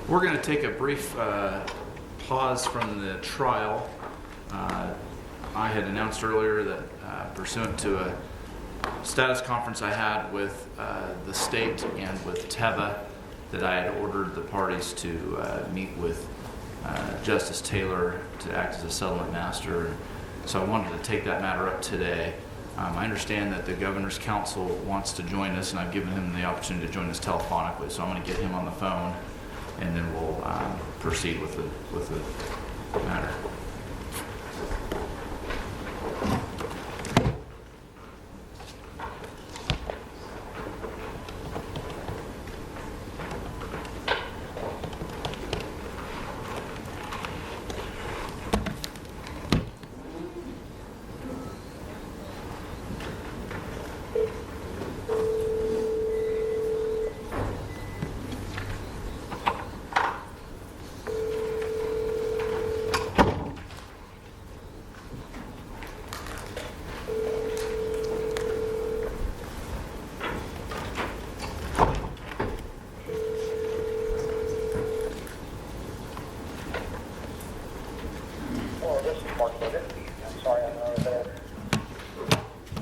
We're going to take a brief pause from the trial. I had announced earlier that pursuant to a status conference I had with the state and with Teva, that I had ordered the parties to meet with Justice Taylor to act as a settlement master. So I wanted to take that matter up today. I understand that the Governor's Council wants to join us, and I've given him the opportunity to join us telephonically. So I'm going to get him on the phone, and then we'll proceed with the matter.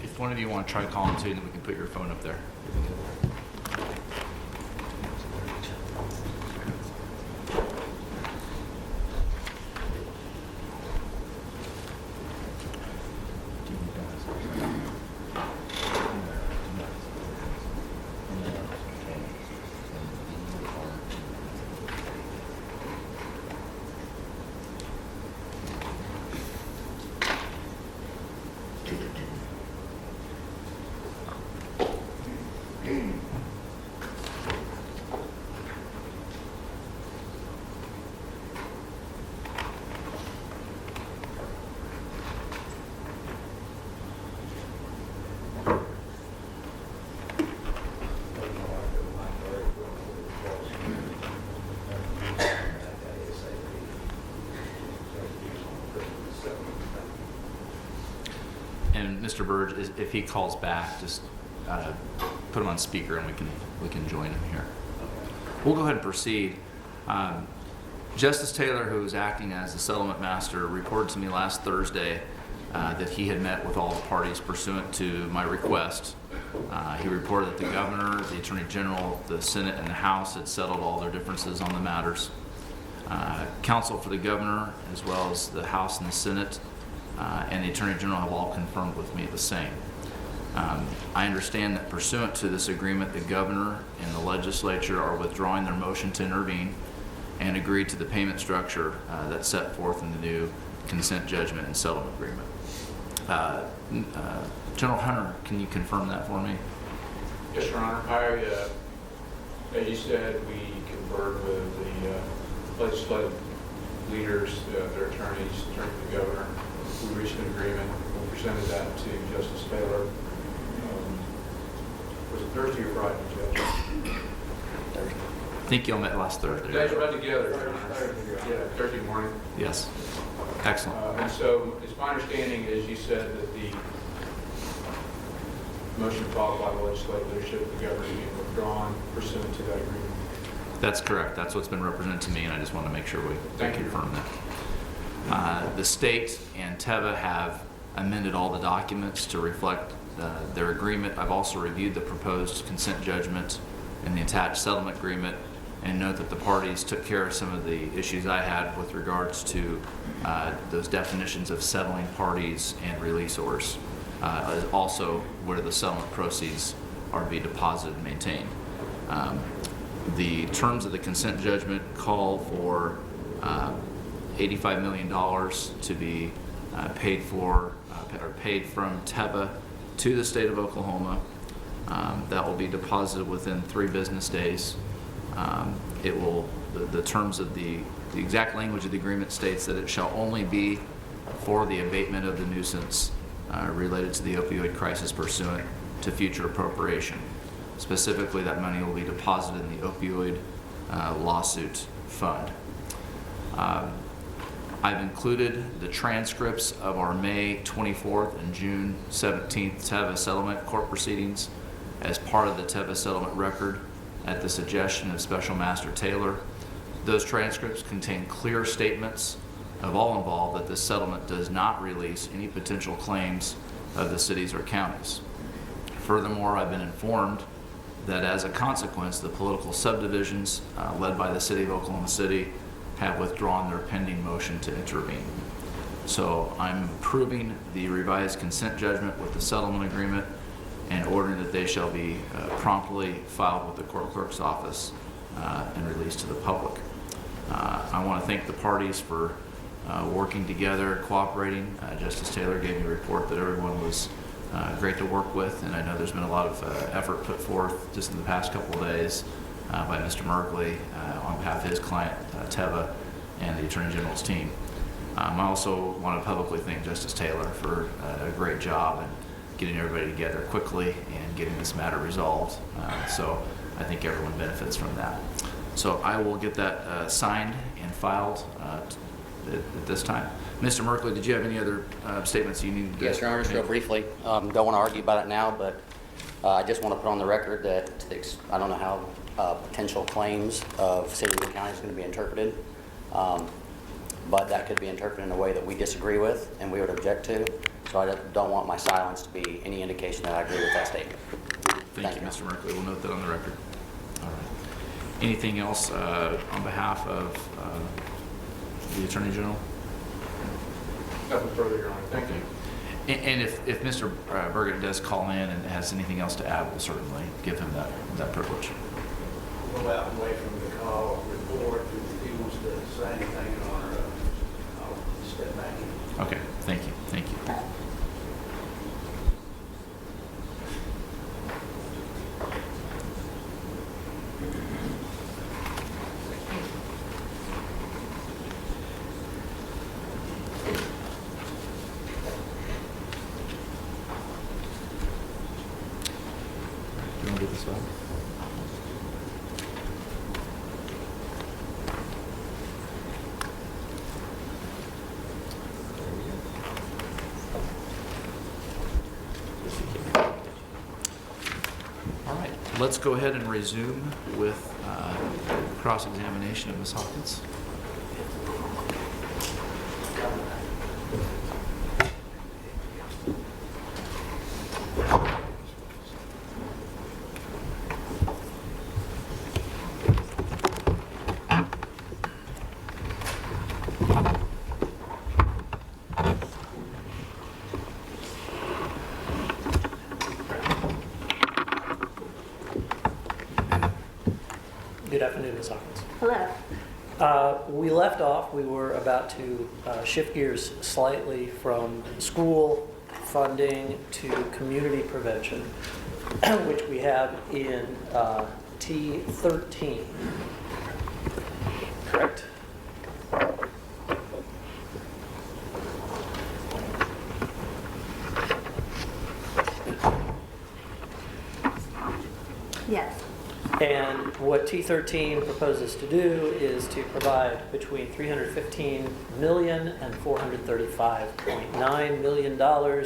If one of you want to try calling too, then we can put your phone up there. And Mr. Burge, if he calls back, just put him on speaker and we can join him here. We'll go ahead and proceed. Justice Taylor, who is acting as the settlement master, reported to me last Thursday that he had met with all the parties pursuant to my request. He reported that the Governor, the Attorney General, the Senate, and the House had settled all their differences on the matters. Counsel for the Governor, as well as the House and the Senate, and the Attorney General have all confirmed with me the same. I understand that pursuant to this agreement, the Governor and the Legislature are withdrawing their motion to intervene and agreed to the payment structure that's set forth in the new consent judgment and settlement agreement. General Hunter, can you confirm that for me? Yes, Your Honor. As you said, we conferred with the legislative leaders, their attorneys, attorney for the Governor. We reached an agreement. We presented that to Justice Taylor. Was it Thursday or Friday, Judge? Thursday. I think y'all met last Thursday. They read together, Your Honor. Yeah, Thursday morning. Yes. Excellent. And so it's my understanding, as you said, that the motion filed by the legislative leadership of the Governor being withdrawn pursuant to that agreement. That's correct. That's what's been represented to me, and I just want to make sure we confirm that. The state and Teva have amended all the documents to reflect their agreement. I've also reviewed the proposed consent judgment and the attached settlement agreement, and note that the parties took care of some of the issues I had with regards to those definitions of settling parties and releasors. Also, where the settlement proceeds are to be deposited and maintained. The terms of the consent judgment call for $85 million to be paid for or paid from Teva to the state of Oklahoma. That will be deposited within 3 business days. It will. The terms of the exact language of the agreement states that it shall only be for the abatement of the nuisance related to the opioid crisis pursuant to future appropriation. Specifically, that money will be deposited in the opioid lawsuit fund. I've included the transcripts of our May 24th and June 17th Teva settlement court proceedings as part of the Teva settlement record at the suggestion of Special Master Taylor. Those transcripts contain clear statements of all involved that this settlement does not release any potential claims of the cities or counties. Furthermore, I've been informed that as a consequence, the political subdivisions led by the City of Oklahoma City have withdrawn their pending motion to intervene. So I'm approving the revised consent judgment with the settlement agreement and ordering that they shall be promptly filed with the court clerk's office and released to the public. I want to thank the parties for working together, cooperating. Justice Taylor gave me a report that everyone was great to work with, and I know there's been a lot of effort put forth just in the past couple of days by Mr. Merkley on behalf of his client, Teva, and the Attorney General's team. I also want to publicly thank Justice Taylor for a great job in getting everybody together quickly and getting this matter resolved. So I think everyone benefits from that. So I will get that signed and filed at this time. Mr. Merkley, did you have any other statements you needed to Yes, Your Honor, just real briefly. Don't want to argue about it now, but I just want to put on the record that I don't know how potential claims of cities and counties is going to be interpreted, but that could be interpreted in a way that we disagree with and we would object to. So I don't want my silence to be any indication that I agree with that statement. Thank you, Mr. Merkley. We'll note that on the record. All right. Anything else on behalf of the Attorney General? Nothing further, Your Honor. Thank you. And if Mr. Burgett does call in and has anything else to add, we'll certainly give him that privilege. Go out and wait from the call, report, if he wants to say anything, Your Honor, I'll step back in. Okay, thank you, thank you. Do you want to do this one? All right, let's go ahead and resume with cross-examination of Ms. Hopkins. Good afternoon, Ms. Hawkins. Hello. We left off, we were about to shift gears slightly from school funding to community prevention, which we have in T13. Correct? Yes. And what T13 proposes to do is to provide between $315 million and $435.9 million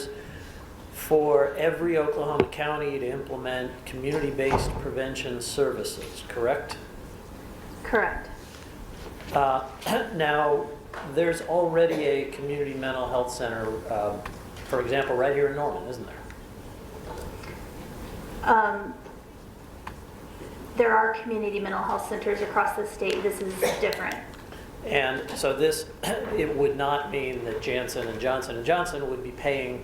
for every Oklahoma county to implement community-based prevention services, correct? Correct. Now, there's already a community mental health center, for example, right here in Norman, isn't there? There are community mental health centers across the state. This is different. And so this, it would not mean that Janssen and Johnson would be paying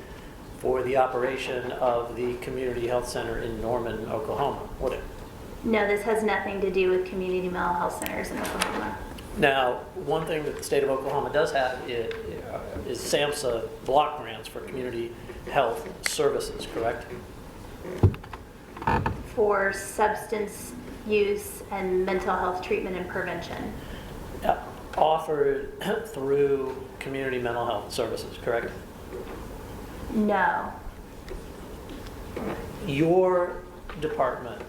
for the operation of the community health center in Norman, Oklahoma, would it? No, this has nothing to do with community mental health centers in Oklahoma. Now, one thing that the state of Oklahoma does have is SAMHSA block grants for community health services, correct? For substance use and mental health treatment and prevention. Offered through community mental health services, correct? No. Your department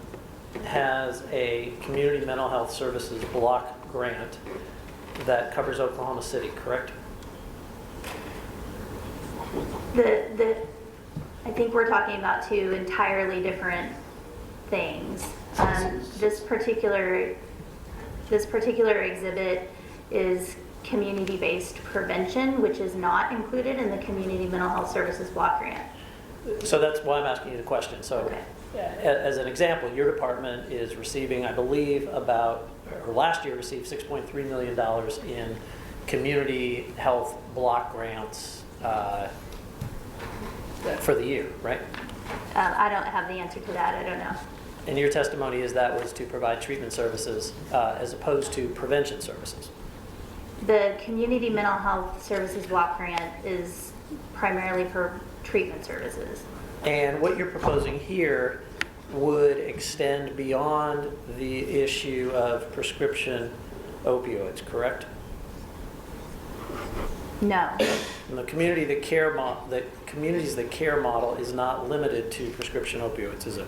has a community mental health services block grant that covers Oklahoma City, correct? I think we're talking about two entirely different things. This particular This particular exhibit is community-based prevention, which is not included in the Community Mental Health Services Block Grant. So that's why I'm asking you the question. So Okay. as an example, your department is receiving, I believe, last year received $6.3 million in community health block grants for the year, right? I don't have the answer to that, I don't know. And your testimony is that was to provide treatment services as opposed to prevention services. The Community Mental Health Services Block Grant is primarily for treatment services. And what you're proposing here would extend beyond the issue of prescription opioids, correct? No. And the communities that care model is not limited to prescription opioids, is it?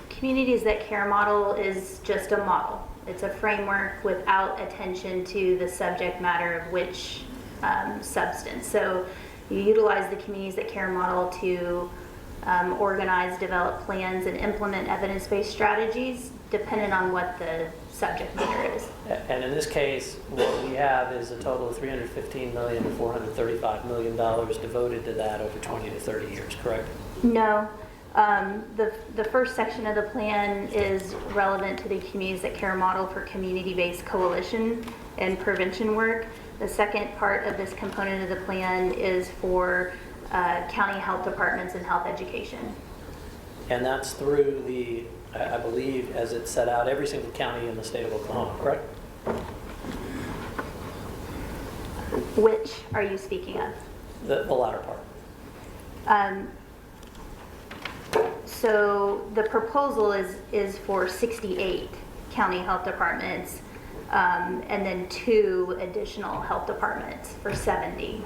Communities That Care model is just a model. It's a framework without attention to the subject matter of which substance. So you utilize the Communities That Care model to organize, develop plans, and implement evidence-based strategies dependent on what the subject matter is. And in this case, what we have is a total of $315 million to $435 million devoted to that over 20 to 30 years, correct? No. The first section of the plan is relevant to the Communities That Care model for community-based coalition and prevention work. The second part of this component of the plan is for county health departments and health education. And that's through the, I believe, as it's set out, every single county in the state of Oklahoma, correct? Which are you speaking of? The latter part. So the proposal is for 68 county health departments and then 2 additional health departments for 70.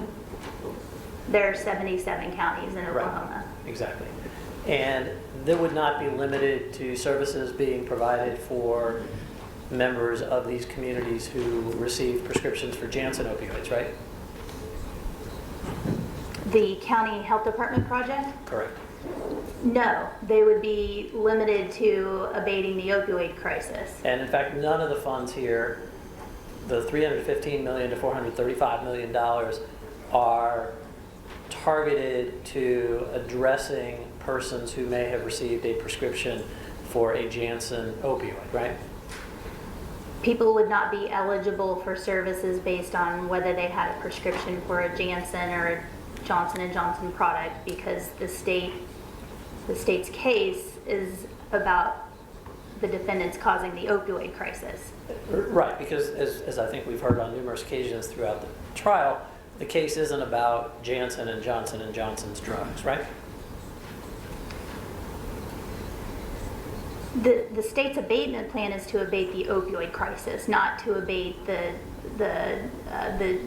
There are 77 counties in Oklahoma. Right, exactly. And that would not be limited to services being provided for members of these communities who receive prescriptions for Janssen opioids, right? The county health department project? Correct. No, they would be limited to abating the opioid crisis. And in fact, none of the funds here, the $315 million to $435 million, are targeted to addressing persons who may have received a prescription for a Janssen opioid, right? People would not be eligible for services based on whether they had a prescription for a Janssen or a Johnson & Johnson product, because the state's case is about the defendants causing the opioid crisis. Right, because as I think we've heard on numerous occasions throughout the trial, the case isn't about Janssen and Johnson's drugs, right? The state's abatement plan is to abate the opioid crisis, not to abate the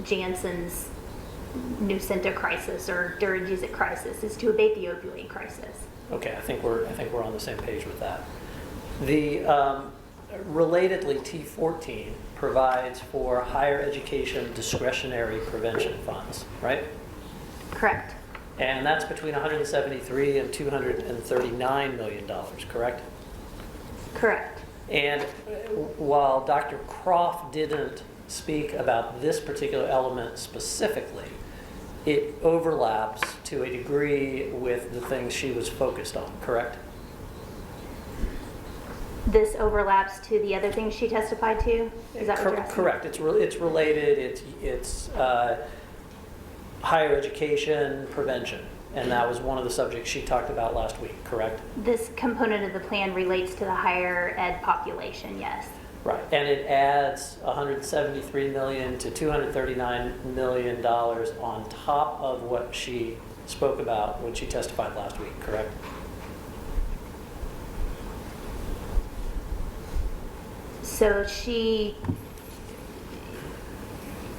Janssen's Nucynta crisis or Duragesic crisis. It's to abate the opioid crisis. Okay, I think we're on the same page with that. The relatedly, T14 provides for higher education discretionary prevention funds, right? Correct. And that's between $173 and $239 million, correct? Correct. And while Dr. Croft didn't speak about this particular element specifically, it overlaps to a degree with the things she was focused on, correct? This overlaps to the other things she testified to? Is that what you're asking? Correct. It's related. It's higher education prevention, and that was one of the subjects she talked about last week, correct? This component of the plan relates to the higher ed population, yes. Right, and it adds $173 million to $239 million on top of what she spoke about when she testified last week, correct? So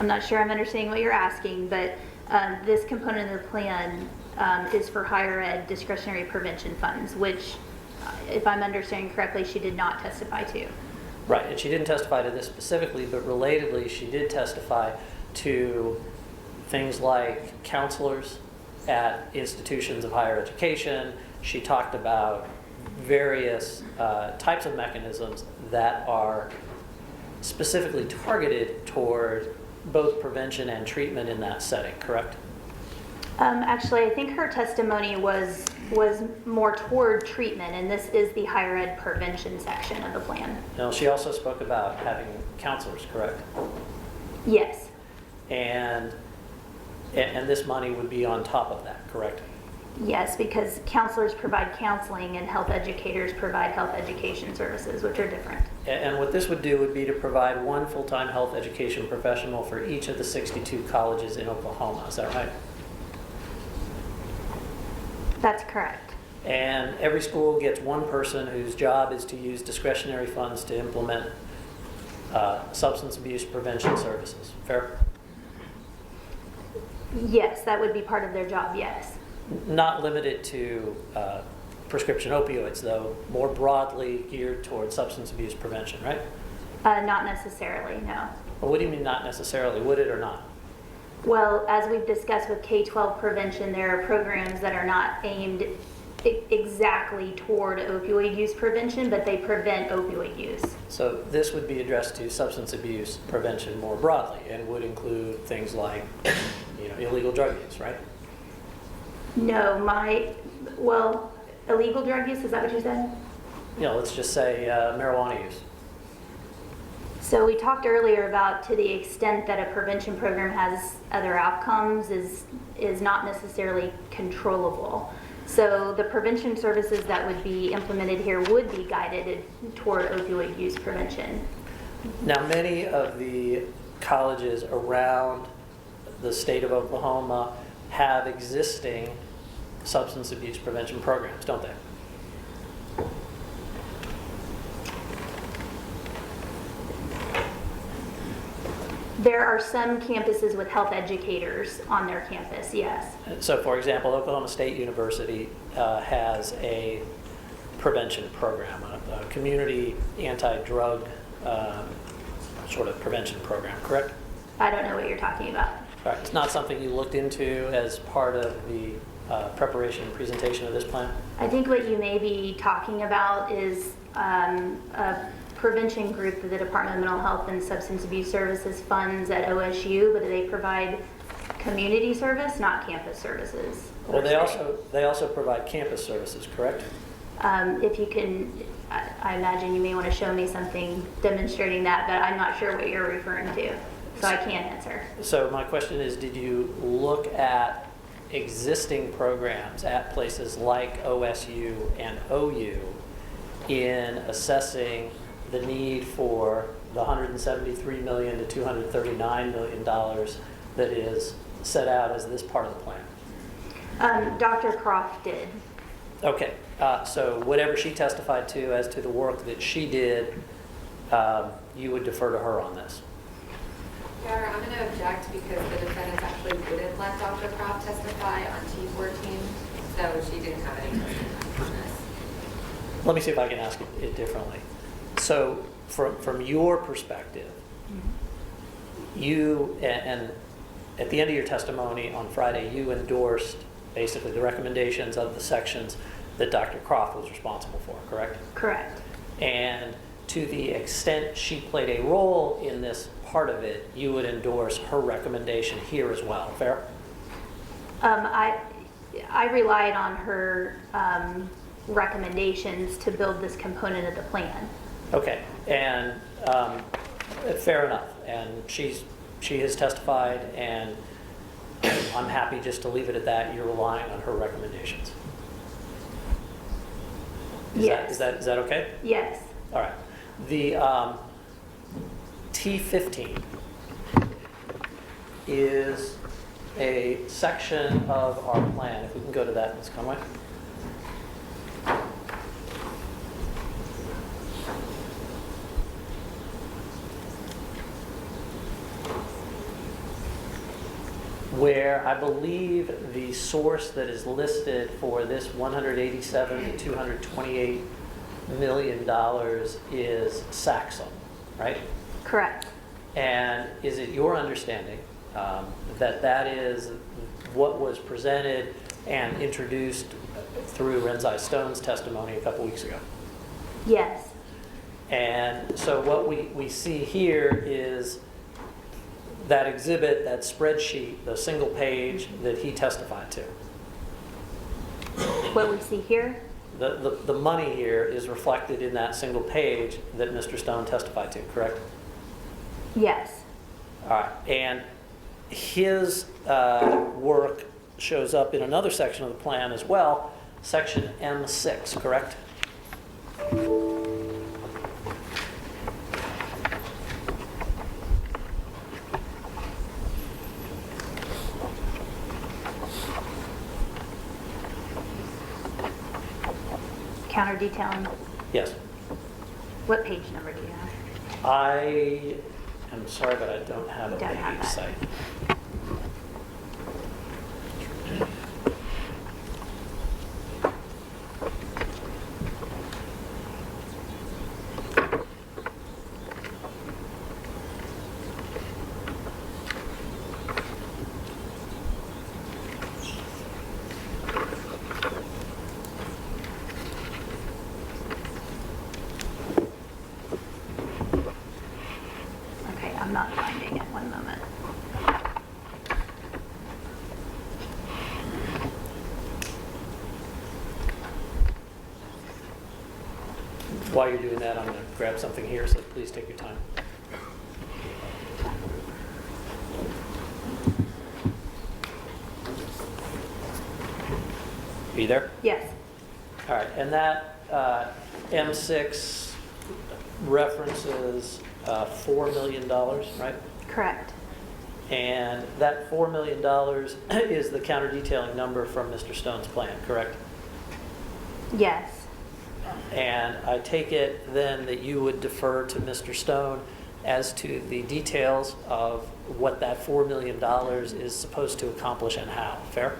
I'm not sure I'm understanding what you're asking, but this component of the plan is for higher ed discretionary prevention funds, which, if I'm understanding correctly, she did not testify to. Right, and she didn't testify to this specifically, but relatedly, she did testify to things like counselors at institutions of higher education. She talked about various types of mechanisms that are specifically targeted toward both prevention and treatment in that setting, correct? Actually, I think her testimony was more toward treatment, and this is the higher ed prevention section of the plan. Now, she also spoke about having counselors, correct? Yes, And this money would be on top of that, correct? yes, because counselors provide counseling and health educators provide health education services, which are different. And what this would do would be to provide one full-time health education professional for each of the 62 colleges in Oklahoma, is that right? That's correct. And every school gets one person whose job is to use discretionary funds to implement substance abuse prevention services. Fair? Yes, that would be part of their job, yes. Not limited to prescription opioids, though, more broadly geared towards substance abuse prevention, right? Not necessarily, no. Well, what do you mean not necessarily? Would it or not? Well, as we've discussed with K-12 prevention, there are programs that are not aimed exactly toward opioid use prevention, but they prevent opioid use. So this would be addressed to substance abuse prevention more broadly and would include things like, illegal drug use, right? No, illegal drug use, is that what you said? Let's just say marijuana use. So we talked earlier about to the extent that a prevention program has other outcomes is not necessarily controllable. So the prevention services that would be implemented here would be guided toward opioid use prevention. Now, many of the colleges around the state of Oklahoma have existing substance abuse prevention programs, don't they? There are some campuses with health educators on their campus, yes. So, for example, Oklahoma State University has a prevention program, a community anti-drug sort of prevention program, correct? I don't know what you're talking about. All right. It's not something you looked into as part of the preparation and presentation of this plan? I think what you may be talking about is a prevention group that the Department of Mental Health and Substance Abuse Services funds at OSU, but they provide community service, not campus services. Well, they also provide campus services, correct? If you can, I imagine you may want to show me something demonstrating that, but I'm not sure what you're referring to, so I can't answer. So my question is, did you look at existing programs at places like OSU and OU in assessing the need for the $173 million to $239 million that is set out as this part of the plan? Dr. Croft did. Okay, so whatever she testified to as to the work that she did, you would defer to her on this? Your Honor, I'm going to object because the defendants actually wouldn't let Dr. Croft testify on T14, so she didn't have any testimony on this. Let me see if I can ask it differently. So from your perspective, you, and at the end of your testimony on Friday, you endorsed basically the recommendations of the sections that Dr. Croft was responsible for, correct? Correct. And to the extent she played a role in this part of it, you would endorse her recommendation here as well, fair? I relied on her recommendations to build this component of the plan. Okay, and fair enough. And she has testified, and I'm happy just to leave it at that. You're relying on her recommendations. Yes. Is that okay? Yes. All right. The T15 is a section of our plan. If we can go to that, Ms. Conway. Where I believe the source that is listed for this 187 to 228 $1 million is Saxon, right? Correct. And is it your understanding that that is what was presented and introduced through Renzai Stone's testimony a couple weeks ago? Yes. And so what we see here is that exhibit, that spreadsheet, the single page that he testified to. What we see here? The money here is reflected in that single page that Mr. Stone testified to, correct? Yes. All right, and his work shows up in another section of the plan as well, section M6, correct? Counter detailing. Yes. What page number do you have? I am sorry, but I don't have a You don't have page that. site. Okay, I'm not finding it. One moment. While you're doing that, I'm going to grab something here, so please take your time. Are you there? Yes. All right, and that M6 references $4 million, right? Correct. And that $4 million is the counter detailing number from Mr. Stone's plan, correct? Yes. And I take it then that you would defer to Mr. Stone as to the details of what that $4 million is supposed to accomplish and how. Fair?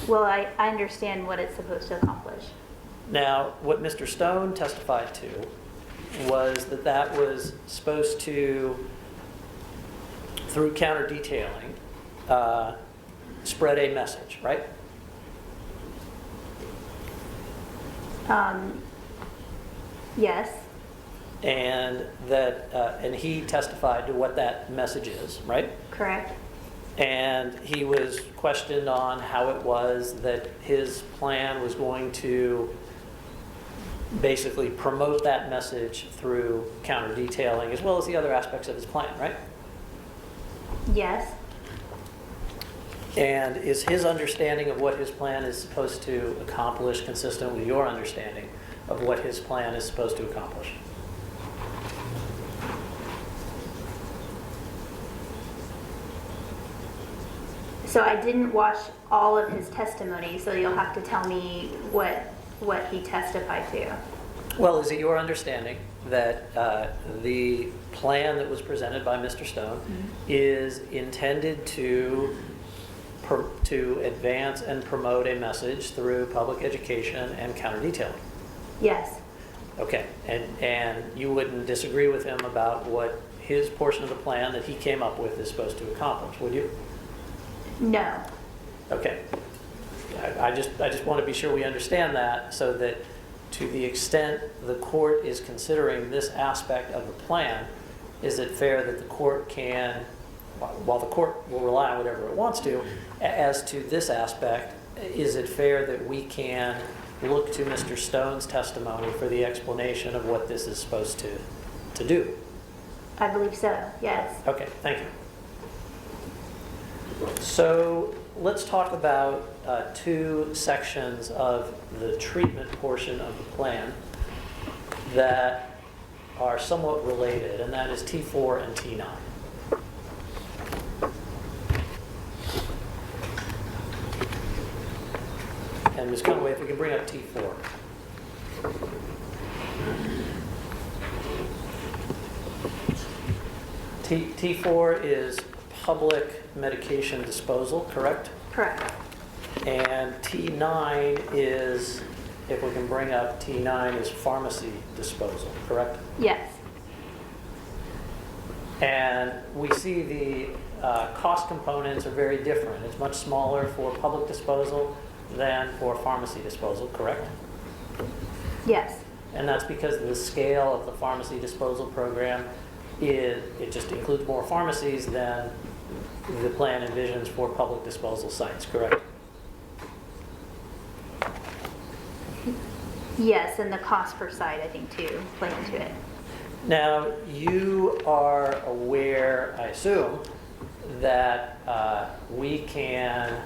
Well, I understand what it's supposed to accomplish. Now, what Mr. Stone testified to was that that was supposed to, through counter detailing, spread a message, right? Yes. And that, and he testified to what that message is, right? Correct. And he was questioned on how it was that his plan was going to basically promote that message through counter detailing as well as the other aspects of his plan, right? Yes. And is his understanding of what his plan is supposed to accomplish consistent with your understanding of what his plan is supposed to accomplish? So I didn't watch all of his testimony, so you'll have to tell me what he testified to. Well, is it your understanding that the plan that was presented by Mr. Stone is intended to advance and promote a message through public education and counter detailing? Yes. Okay, and you wouldn't disagree with him about what his portion of the plan that he came up with is supposed to accomplish, would you? No. Okay. I just want to be sure we understand that, so that to the extent the court is considering this aspect of the plan, is it fair that the court can, while the court will rely on whatever it wants to, as to this aspect, is it fair that we can look to Mr. Stone's testimony for the explanation of what this is supposed to do? I believe so, yes. Okay, thank you. So let's talk about two sections of the treatment portion of the plan that are somewhat related, and that is T4 and T9. And Ms. Conway, if we can bring up T4. T4 is public medication disposal, correct? Correct. And T9 is, if we can bring up T9, is pharmacy disposal, correct? Yes. And we see the cost components are very different. It's much smaller for public disposal than for pharmacy disposal, correct? Yes. And that's because the scale of the pharmacy disposal program it just includes more pharmacies than the plan envisions for public disposal sites, correct? Yes, and the cost per site, I think, too, play into it. Now, you are aware, I assume, that we can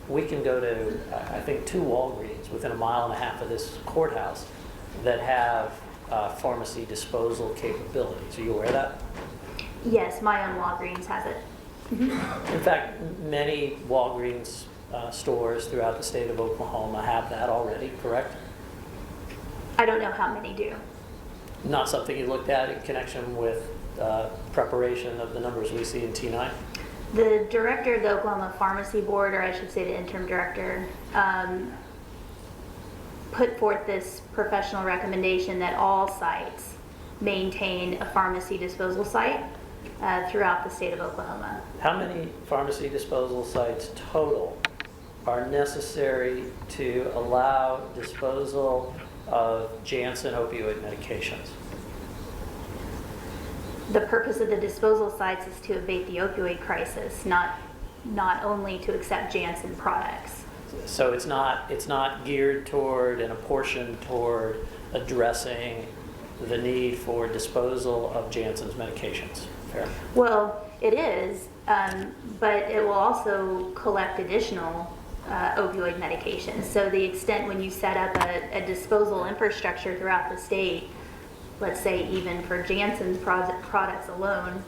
go to, I think, 2 Walgreens within a mile and a half of this courthouse that have pharmacy disposal capabilities. Are you aware of that? Yes, my own Walgreens has it. In fact, many Walgreens stores throughout the state of Oklahoma have that already, correct? I don't know how many do. Not something you looked at in connection with preparation of the numbers we see in T9? The director of the Oklahoma Pharmacy Board, or I should say the interim director, put forth this professional recommendation that all sites maintain a pharmacy disposal site throughout the state of Oklahoma. How many pharmacy disposal sites total are necessary to allow disposal of Janssen opioid medications? The purpose of the disposal sites is to abate the opioid crisis, not only to accept Janssen products. So it's not geared toward and apportioned toward addressing the need for disposal of Janssen's medications. Fair. Well, it is, but it will also collect additional opioid medications. So the extent when you set up a disposal infrastructure throughout the state, let's say even for Janssen's products alone,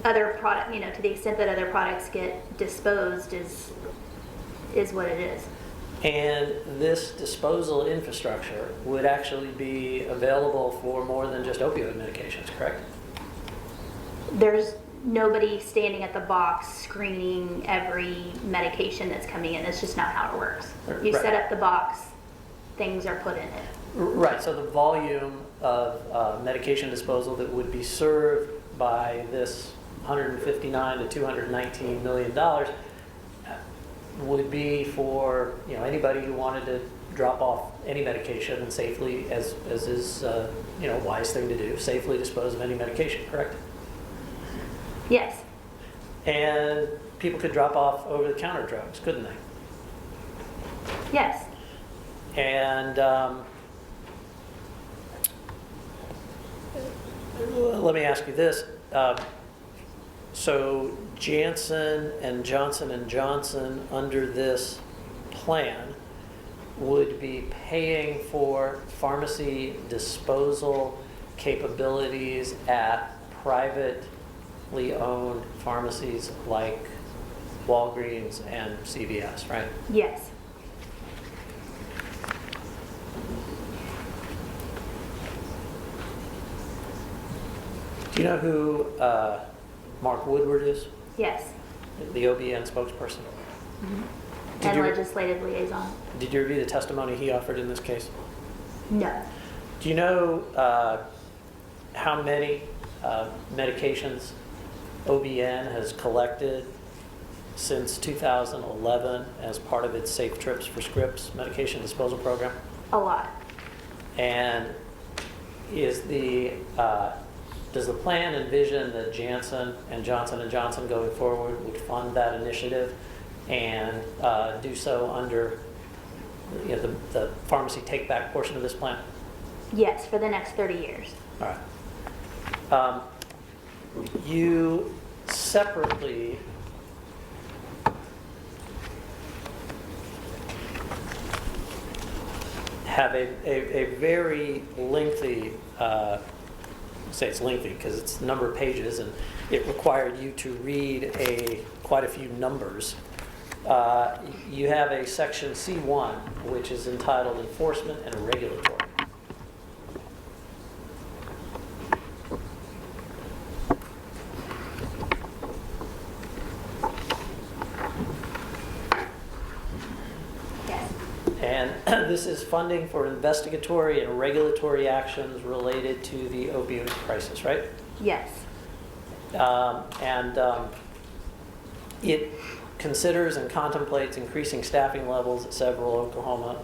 other product, to the extent that other products get disposed is what it is. And this disposal infrastructure would actually be available for more than just opioid medications, correct? There's nobody standing at the box screening every medication that's coming in. That's just not how it works. You Right. set up the box, things are put in it. Right, so the volume of medication disposal that would be served by this $159 to $219 million would be for anybody who wanted to drop off any medication and safely, as is a wise thing to do, safely dispose of any medication, correct? Yes, And people could drop off over-the-counter drugs, couldn't they? yes. And let me ask you this. So Janssen and Johnson & Johnson under this plan would be paying for pharmacy disposal capabilities at privately owned pharmacies like Walgreens and CVS, right? Yes. Do you know who Mark Woodward is? Yes. The OBN spokesperson? Did And you- legislative liaison. Did you review the testimony he offered in this case? No. Do you know how many medications OBN has collected since 2011 as part of its Safe Trips for Scripts medication disposal program? A lot. And does the plan envision that Janssen and Johnson going forward would fund that initiative and do so under the pharmacy take-back portion of this plan? Yes, for the next 30 years. All right. You separately have a very lengthy, say it's lengthy because it's a number of pages and it required you to read quite a few numbers. You have a section C1 which is entitled Enforcement and Regulatory. Yes. And this is funding for investigatory and regulatory actions related to the opioid crisis, right? Yes. It considers and contemplates increasing staffing levels at several Oklahoma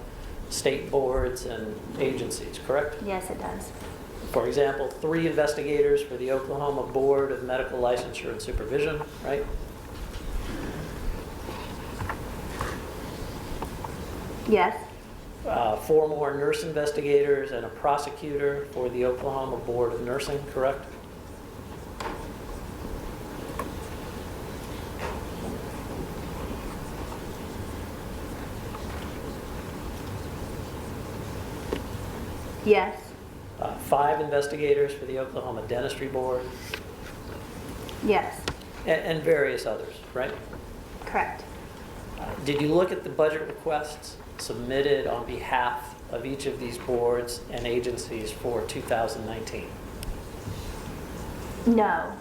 state boards and agencies, correct? Yes, it does. For example, 3 investigators for the Oklahoma Board of Medical Licensure and Supervision, right? Yes, 4 more nurse investigators and a prosecutor for the Oklahoma Board of Nursing, correct? yes, 5 investigators for the Oklahoma Dentistry Board, yes, and various others, right? correct. Did you look at the budget requests submitted on behalf of each of these boards and agencies for 2019? No,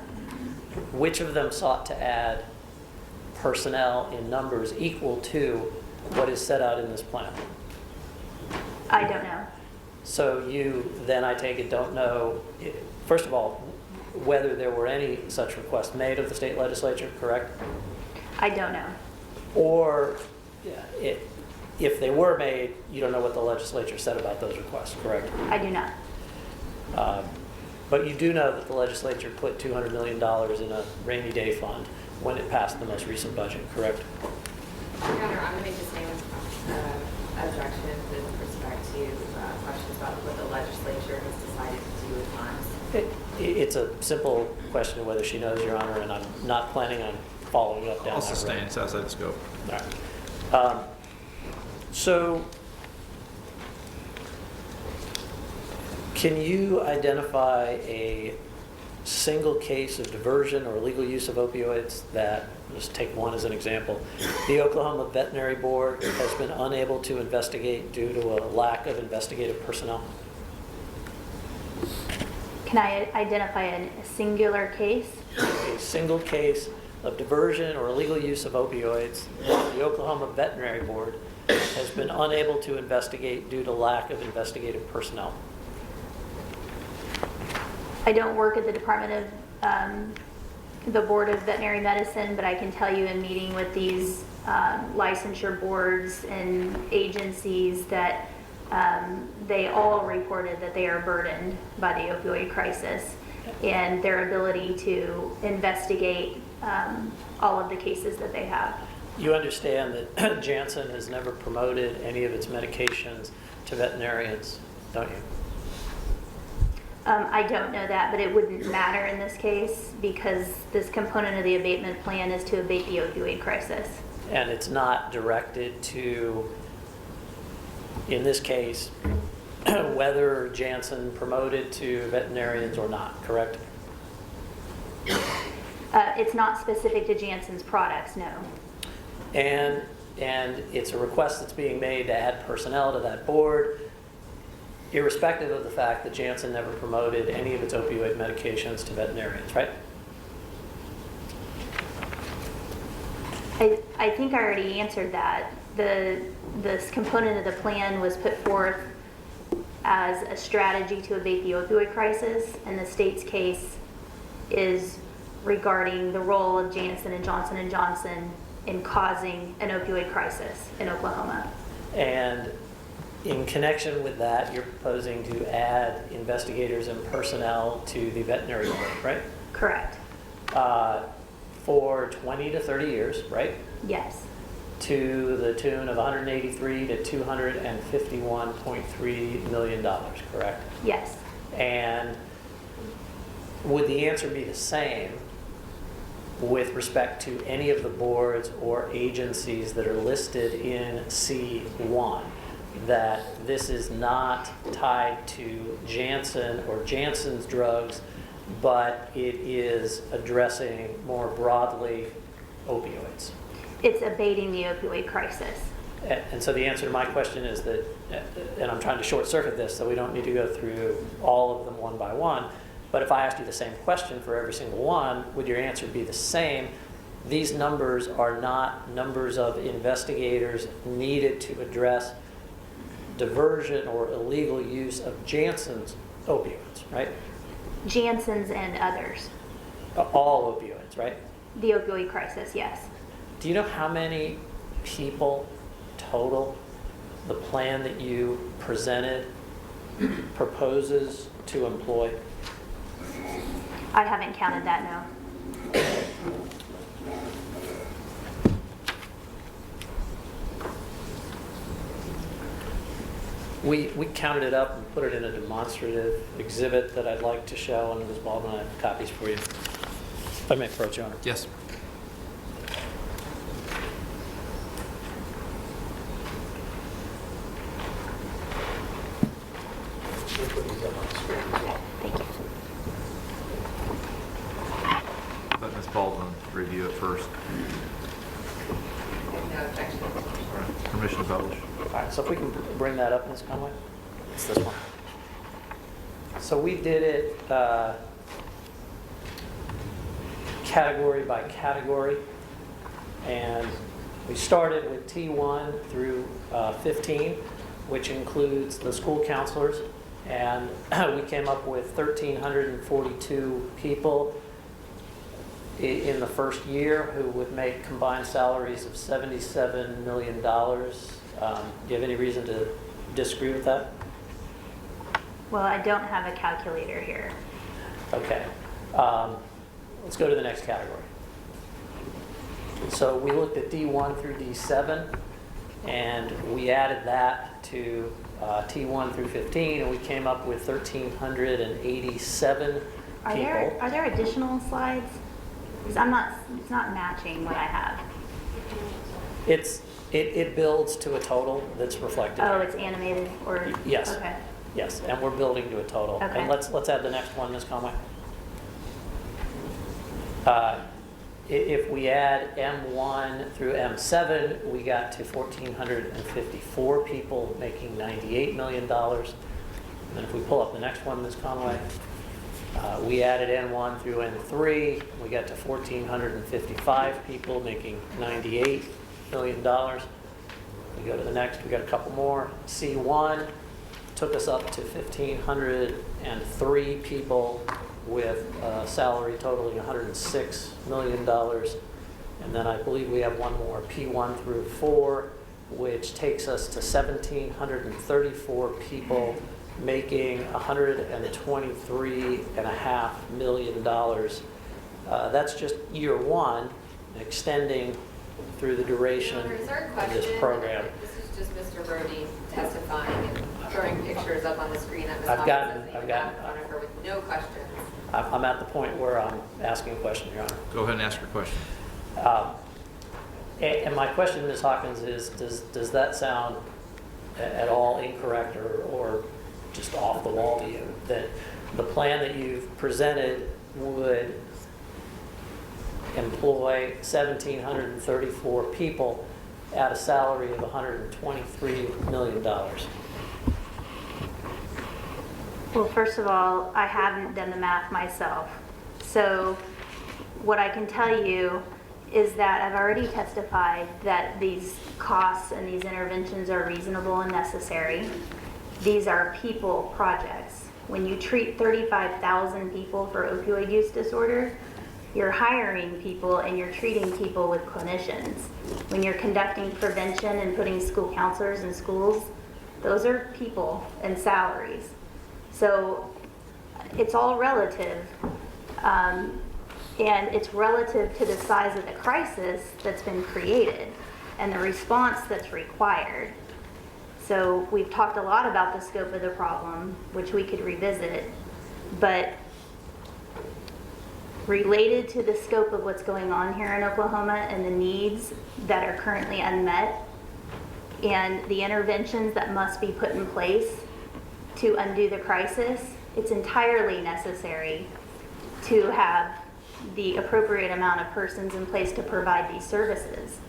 Which of them sought to add personnel in numbers equal to what is set out in this plan? I don't know. So you then, I take it, don't know, first of all, whether there were any such requests made of the state legislature, correct? I don't know. Or if they were made, you don't know what the legislature said about those requests, correct? I do not. But you do know that the legislature put $200 million in a rainy day fund when it passed the most recent budget, correct? Your Honor, I'm going to make the same objection with respect to questions about what the legislature has decided to do with funds. It's a simple question of whether she knows, Your Honor, and I'm not planning on following up down I'll that road. sustain, it's outside the scope. All right. So, can you identify a single case of diversion or illegal use of opioids that, just take one as an example, the Oklahoma Veterinary Board has been unable to investigate due to a lack of investigative personnel? Can I identify a singular case? A single case of diversion or illegal use of opioids that the Oklahoma Veterinary Board has been unable to investigate due to lack of investigative personnel. I don't work at the Department of, the Board of Veterinary Medicine, but I can tell you in meeting with these licensure boards and agencies that they all reported that they are burdened by the opioid crisis and their ability to investigate all of the cases that they have. You understand that Janssen has never promoted any of its medications to veterinarians, don't you? I don't know that, but it wouldn't matter in this case because this component of the abatement plan is to abate the opioid crisis. And it's not directed to, in this case, whether Janssen promoted to veterinarians or not, correct? It's not specific to Janssen's products, no. And it's a request that's being made to add personnel to that board, irrespective of the fact that Janssen never promoted any of its opioid medications to veterinarians, right? I think I already answered that. This component of the plan was put forth as a strategy to abate the opioid crisis, and the state's case is regarding the role of Janssen and Johnson & Johnson in causing an opioid crisis in Oklahoma. And in connection with that, you're proposing to add investigators and personnel to the veterinary board, right? Correct. For 20 to 30 years, right? Yes. To the tune of $183 to $251.3 million, correct? Yes. And would the answer be the same with respect to any of the boards or agencies that are listed in C1? That this is not tied to Janssen or Janssen's drugs, but it is addressing more broadly opioids. It's abating the opioid crisis. And so the answer to my question is that, and I'm trying to short circuit this so we don't need to go through all of them one by one, but if I asked you the same question for every single one, would your answer be the same? These numbers are not numbers of investigators needed to address diversion or illegal use of Janssen's opioids, right? Janssen's and others. All opioids, right? The opioid crisis, yes. Do you know how many people total the plan that you presented proposes to employ? I haven't counted that, no. We counted it up and put it in a demonstrative exhibit that I'd like to show, and Ms. Baldwin, I have copies for you. If I may approach, Your Honor. Yes. We'll put these up on the screen as well. Thank you. Let Ms. Baldwin review it first. No objection. Permission to publish. All right, so if we can bring that up, Ms. Conway. It's this one. So we did it category by category, and we started with T1 through 15, which includes the school counselors, and we came up with 1,342 people in the first year who would make combined salaries of $77 million. Do you have any reason to disagree with that? Well, I don't have a calculator here. Okay. Let's go to the next category. So we looked at D1 through D7, and we added that to T1 through 15, and we came up with 1,387 Are people. there additional slides? Because it's not matching what I have. It builds to a total that's reflected. Oh, here. it's animated or? Yes. Okay. Yes, and we're building to a total. Okay. And let's add the next one, Ms. Conway. If we add M1 through M7, we got to 1,454 people making $98 million. And then if we pull up the next one, Ms. Conway, we added N1 through N3, we got to 1,455 people making $98 million. We go to the next, we got a couple more. C1 took us up to 1,503 people with a salary totaling $106 million. And then I believe we have one more, P1 through 4, which takes us to 1,734 people making $123.5 million. That's just year one, extending through the duration Your Honor, is there a of this question? program. This is just Mr. Brody testifying and throwing pictures up on the screen that Ms. I've Hawkins gotten- doesn't I've even have in gotten- front of her with no questions. I'm at the point where I'm asking a question, Your Honor. Go ahead and ask your question. And my question, Ms. Hawkins, is does that sound at all incorrect or just off the wall to you? That the plan that you've presented would employ 1,734 people at a salary of $123 million? Well, first of all, I haven't done the math myself. So what I can tell you is that I've already testified that these costs and these interventions are reasonable and necessary. These are people projects. When you treat 35,000 people for opioid use disorder, you're hiring people and you're treating people with clinicians. When you're conducting prevention and putting school counselors in schools, those are people and salaries. So it's all relative, and it's relative to the size of the crisis that's been created and the response that's required. So we've talked a lot about the scope of the problem, which we could revisit, but related to the scope of what's going on here in Oklahoma and the needs that are currently unmet and the interventions that must be put in place to undo the crisis, it's entirely necessary to have the appropriate amount of persons in place to provide these services.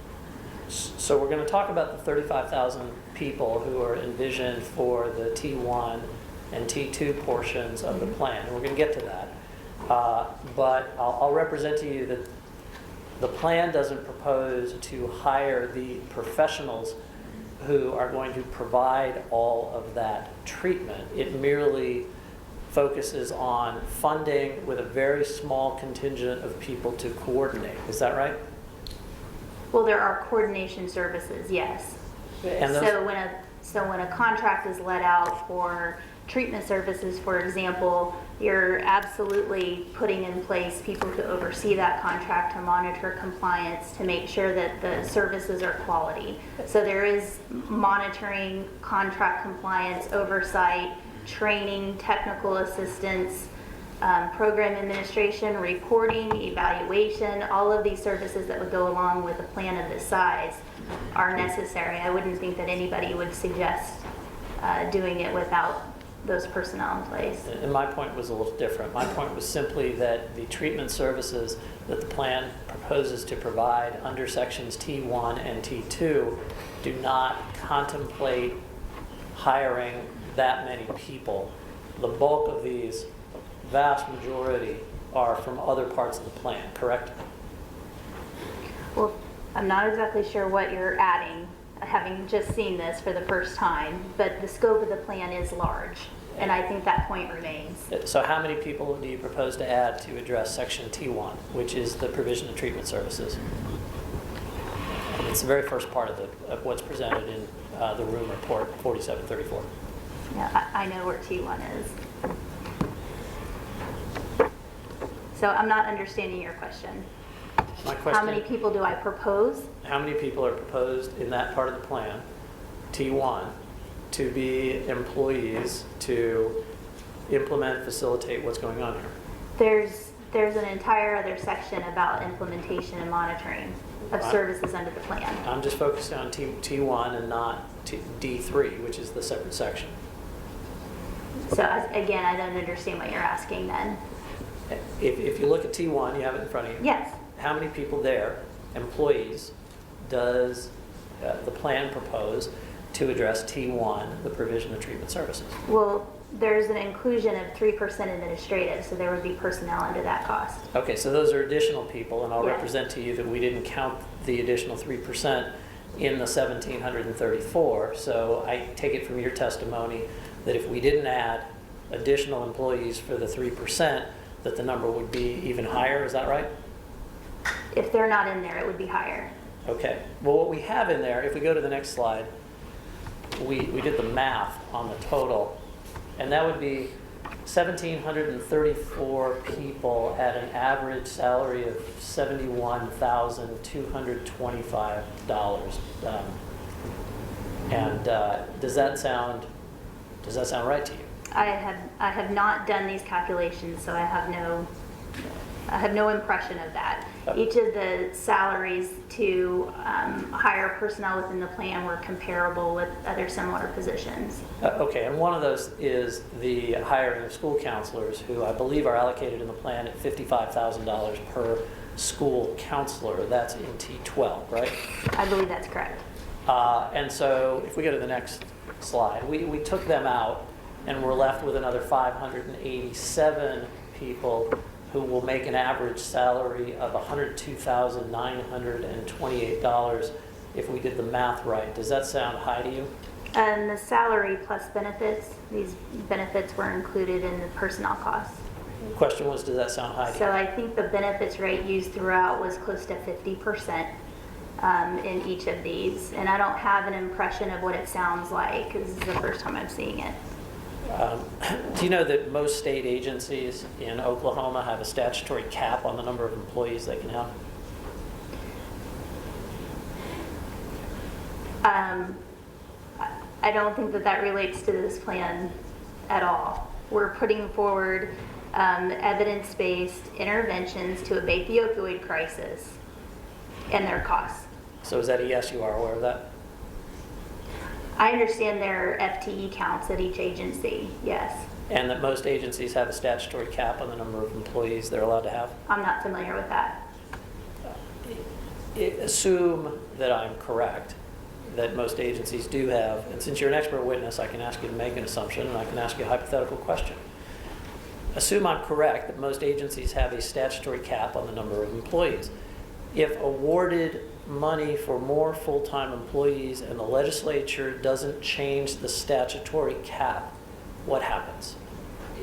So we're going to talk about the 35,000 people who are envisioned for the T1 and T2 portions of the plan. And we're going to get to that. But I'll represent to you that the plan doesn't propose to hire the professionals who are going to provide all of that treatment. It merely focuses on funding with a very small contingent of people to coordinate. Is that right? Well, there are coordination services, yes. And those, So when a contract is let out for treatment services, for example, you're absolutely putting in place people to oversee that contract, to monitor compliance, to make sure that the services are quality. So there is monitoring, contract compliance, oversight, training, technical assistance, program administration, reporting, evaluation. All of these services that would go along with a plan of this size are necessary. I wouldn't think that anybody would suggest doing it without those personnel in place. and my point was a little different. My point was simply that the treatment services that the plan proposes to provide under sections T1 and T2 do not contemplate hiring that many people. The bulk of these, vast majority, are from other parts of the plan, correct? Well, I'm not exactly sure what you're adding, having just seen this for the first time, but the scope of the plan is large, and I think that point remains. So how many people do you propose to add to address section T1, which is the provision of treatment services? It's the very first part of what's presented in the room report 4734. Yeah, I know where T1 is. So I'm not understanding your question. My question, How many people do I propose? how many people are proposed in that part of the plan, T1, to be employees to implement, facilitate what's going on here? There's an entire other section about implementation and monitoring of services under the plan. I'm just focused on T1 and not D3, which is the separate section. So again, I don't understand what you're asking then. If you look at T1, you have it in front of you. Yes, How many people there, employees, does the plan propose to address T1, the provision of treatment services? well, there's an inclusion of 3% administrative, so there would be personnel under that cost. Okay, so those are additional people, and I'll Yes. represent to you that we didn't count the additional 3% in the 1,734. So I take it from your testimony that if we didn't add additional employees for the 3%, that the number would be even higher, is that right? If they're not in there, it would be higher. Okay, well, what we have in there, if we go to the next slide, we did the math on the total, and that would be 1,734 people at an average salary of $71,225. Does that sound right to you? I have not done these calculations, so I have no impression of that. Each of the salaries to hire personnel within the plan were comparable with other similar positions. Okay, and one of those is the hiring of school counselors, who I believe are allocated in the plan at $55,000 per school counselor. That's in T12, right? I believe that's correct. And so if we go to the next slide, we took them out, and we're left with another 587 people who will make an average salary of $102,928 if we did the math right. Does that sound high to you? And the salary plus benefits, these benefits were included in the personnel costs. The question was, does that sound high to So you? I think the benefits rate used throughout was close to 50% in each of these. And I don't have an impression of what it sounds like, because this is the first time I'm seeing it. Do you know that most state agencies in Oklahoma have a statutory cap on the number of employees they can have? I don't think that relates to this plan at all. We're putting forward evidence-based interventions to abate the opioid crisis and their costs. So is that a yes, you are aware of that? I understand there are FTE counts at each agency, yes. And that most agencies have a statutory cap on the number of employees they're allowed to have? I'm not familiar with that. Assume that I'm correct, that most agencies do have, and since you're an expert witness, I can ask you to make an assumption, and I can ask you a hypothetical question. Assume I'm correct that most agencies have a statutory cap on the number of employees. If awarded money for more full-time employees and the legislature doesn't change the statutory cap, what happens?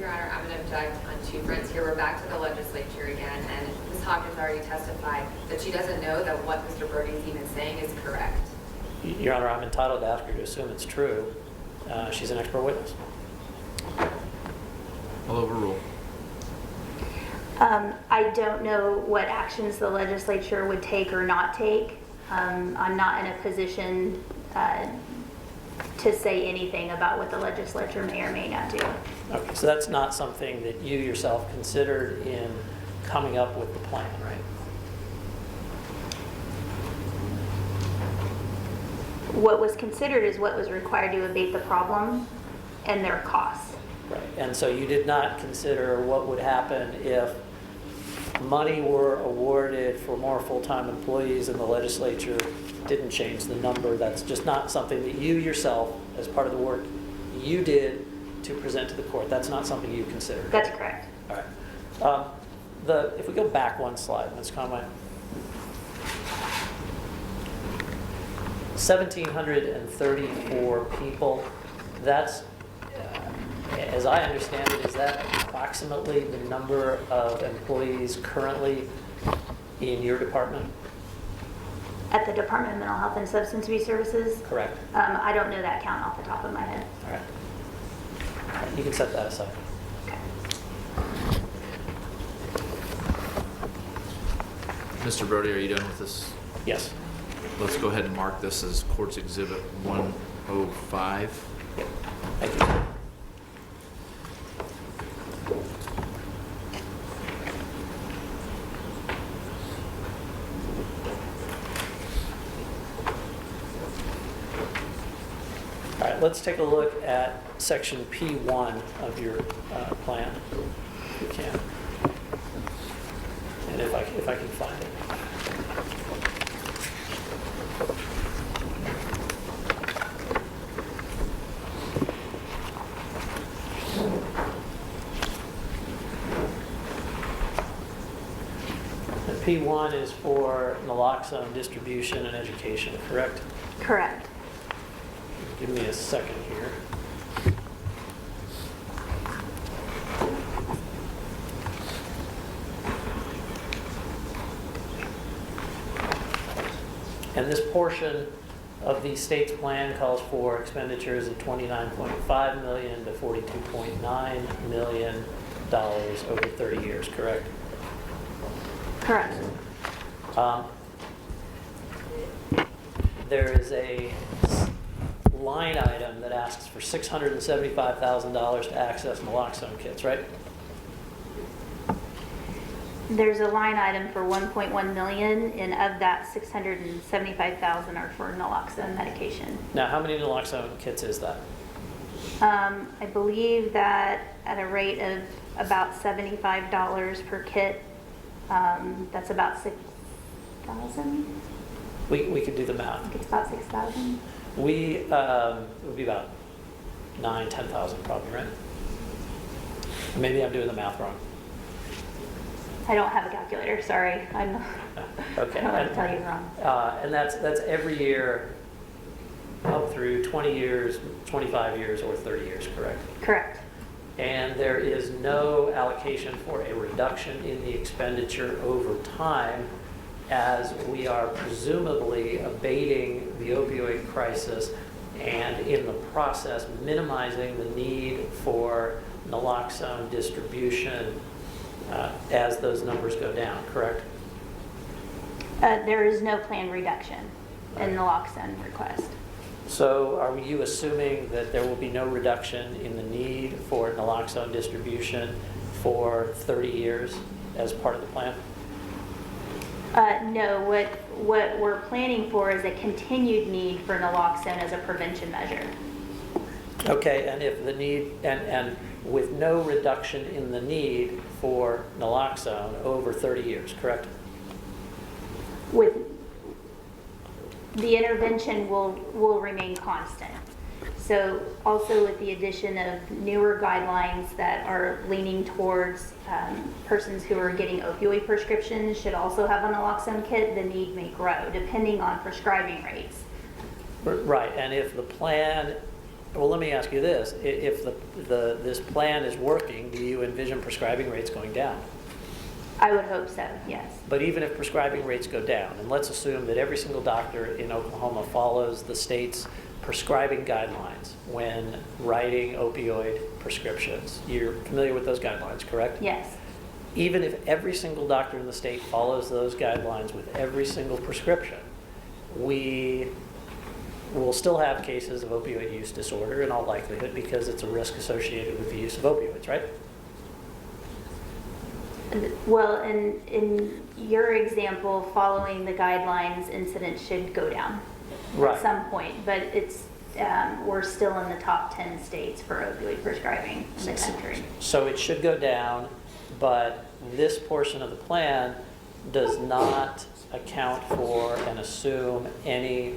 Your Honor, I'm going to object on two fronts here. We're back to the legislature again, and Ms. Hawkins already testified that she doesn't know that what Mr. Brody's even saying is correct. Your Honor, I'm entitled to ask her to assume it's true. She's an expert witness. I'll overrule. I don't know what actions the legislature would take or not take. I'm not in a position to say anything about what the legislature may or may not do. Okay, so that's not something that you yourself considered in coming up with the plan, right? What was considered is what was required to abate the problem and their costs. Right, and so you did not consider what would happen if money were awarded for more full-time employees and the legislature didn't change the number. That's just not something that you yourself, as part of the work you did to present to the court. That's not something you considered. That's correct. All right. If we go back one slide, Ms. Conway. 1,734 people. That's, as I understand it, is that approximately the number of employees currently in your department? At the Department of Mental Health and Substance Abuse Services? Correct. I don't know that count off the top of my head. All right. All right, you can set that aside. Okay. Mr. Brody, are you done with this? Yes. Let's go ahead and mark this as Court's Exhibit 105. Yep. Thank you. All right, let's take a look at section P1 of your plan, if we can. And if I can find it. And P1 is for naloxone distribution and education, correct? Correct. Give me a second here. And this portion of the state's plan calls for expenditures of $29.5 million to $42.9 million over 30 years, correct? Correct. There is a line item that asks for $675,000 to access naloxone kits, right? There's a line item for 1.1 million, and of that, 675,000 are for naloxone medication. Now, how many naloxone kits is that? I believe that at a rate of about $75 per kit, that's about 6,000. We could do the math. I think it's about 6,000. It would be about 10,000 probably, right? Maybe I'm doing the math wrong. I don't have a calculator, sorry. I'm Okay. I don't want to tell you wrong. And that's every year up through 20 years, 25 years, or 30 years, correct? Correct. And there is no allocation for a reduction in the expenditure over time, as we are presumably abating the opioid crisis and in the process minimizing the need for naloxone distribution as those numbers go down, correct? There is no planned reduction in naloxone request. So are you assuming that there will be no reduction in the need for naloxone distribution for 30 years as part of the plan? No, what we're planning for is a continued need for naloxone as a prevention measure. Okay, and if the need, and with no reduction in the need for naloxone over 30 years, correct? With the intervention will remain constant. So also with the addition of newer guidelines that are leaning towards persons who are getting opioid prescriptions should also have a naloxone kit, the need may grow depending on prescribing rates. Right, and if the plan Well, let me ask you this. If this plan is working, do you envision prescribing rates going down? I would hope so, yes. But even if prescribing rates go down, and let's assume that every single doctor in Oklahoma follows the state's prescribing guidelines when writing opioid prescriptions. You're familiar with those guidelines, correct? Yes. Even if every single doctor in the state follows those guidelines with every single prescription, we will still have cases of opioid use disorder in all likelihood because it's a risk associated with the use of opioids, right? Well, in your example, following the guidelines, incidents should go down Right. at some point, but it's, we're still in the top 10 states for opioid prescribing in the country. So it should go down, but this portion of the plan does not account for and assume any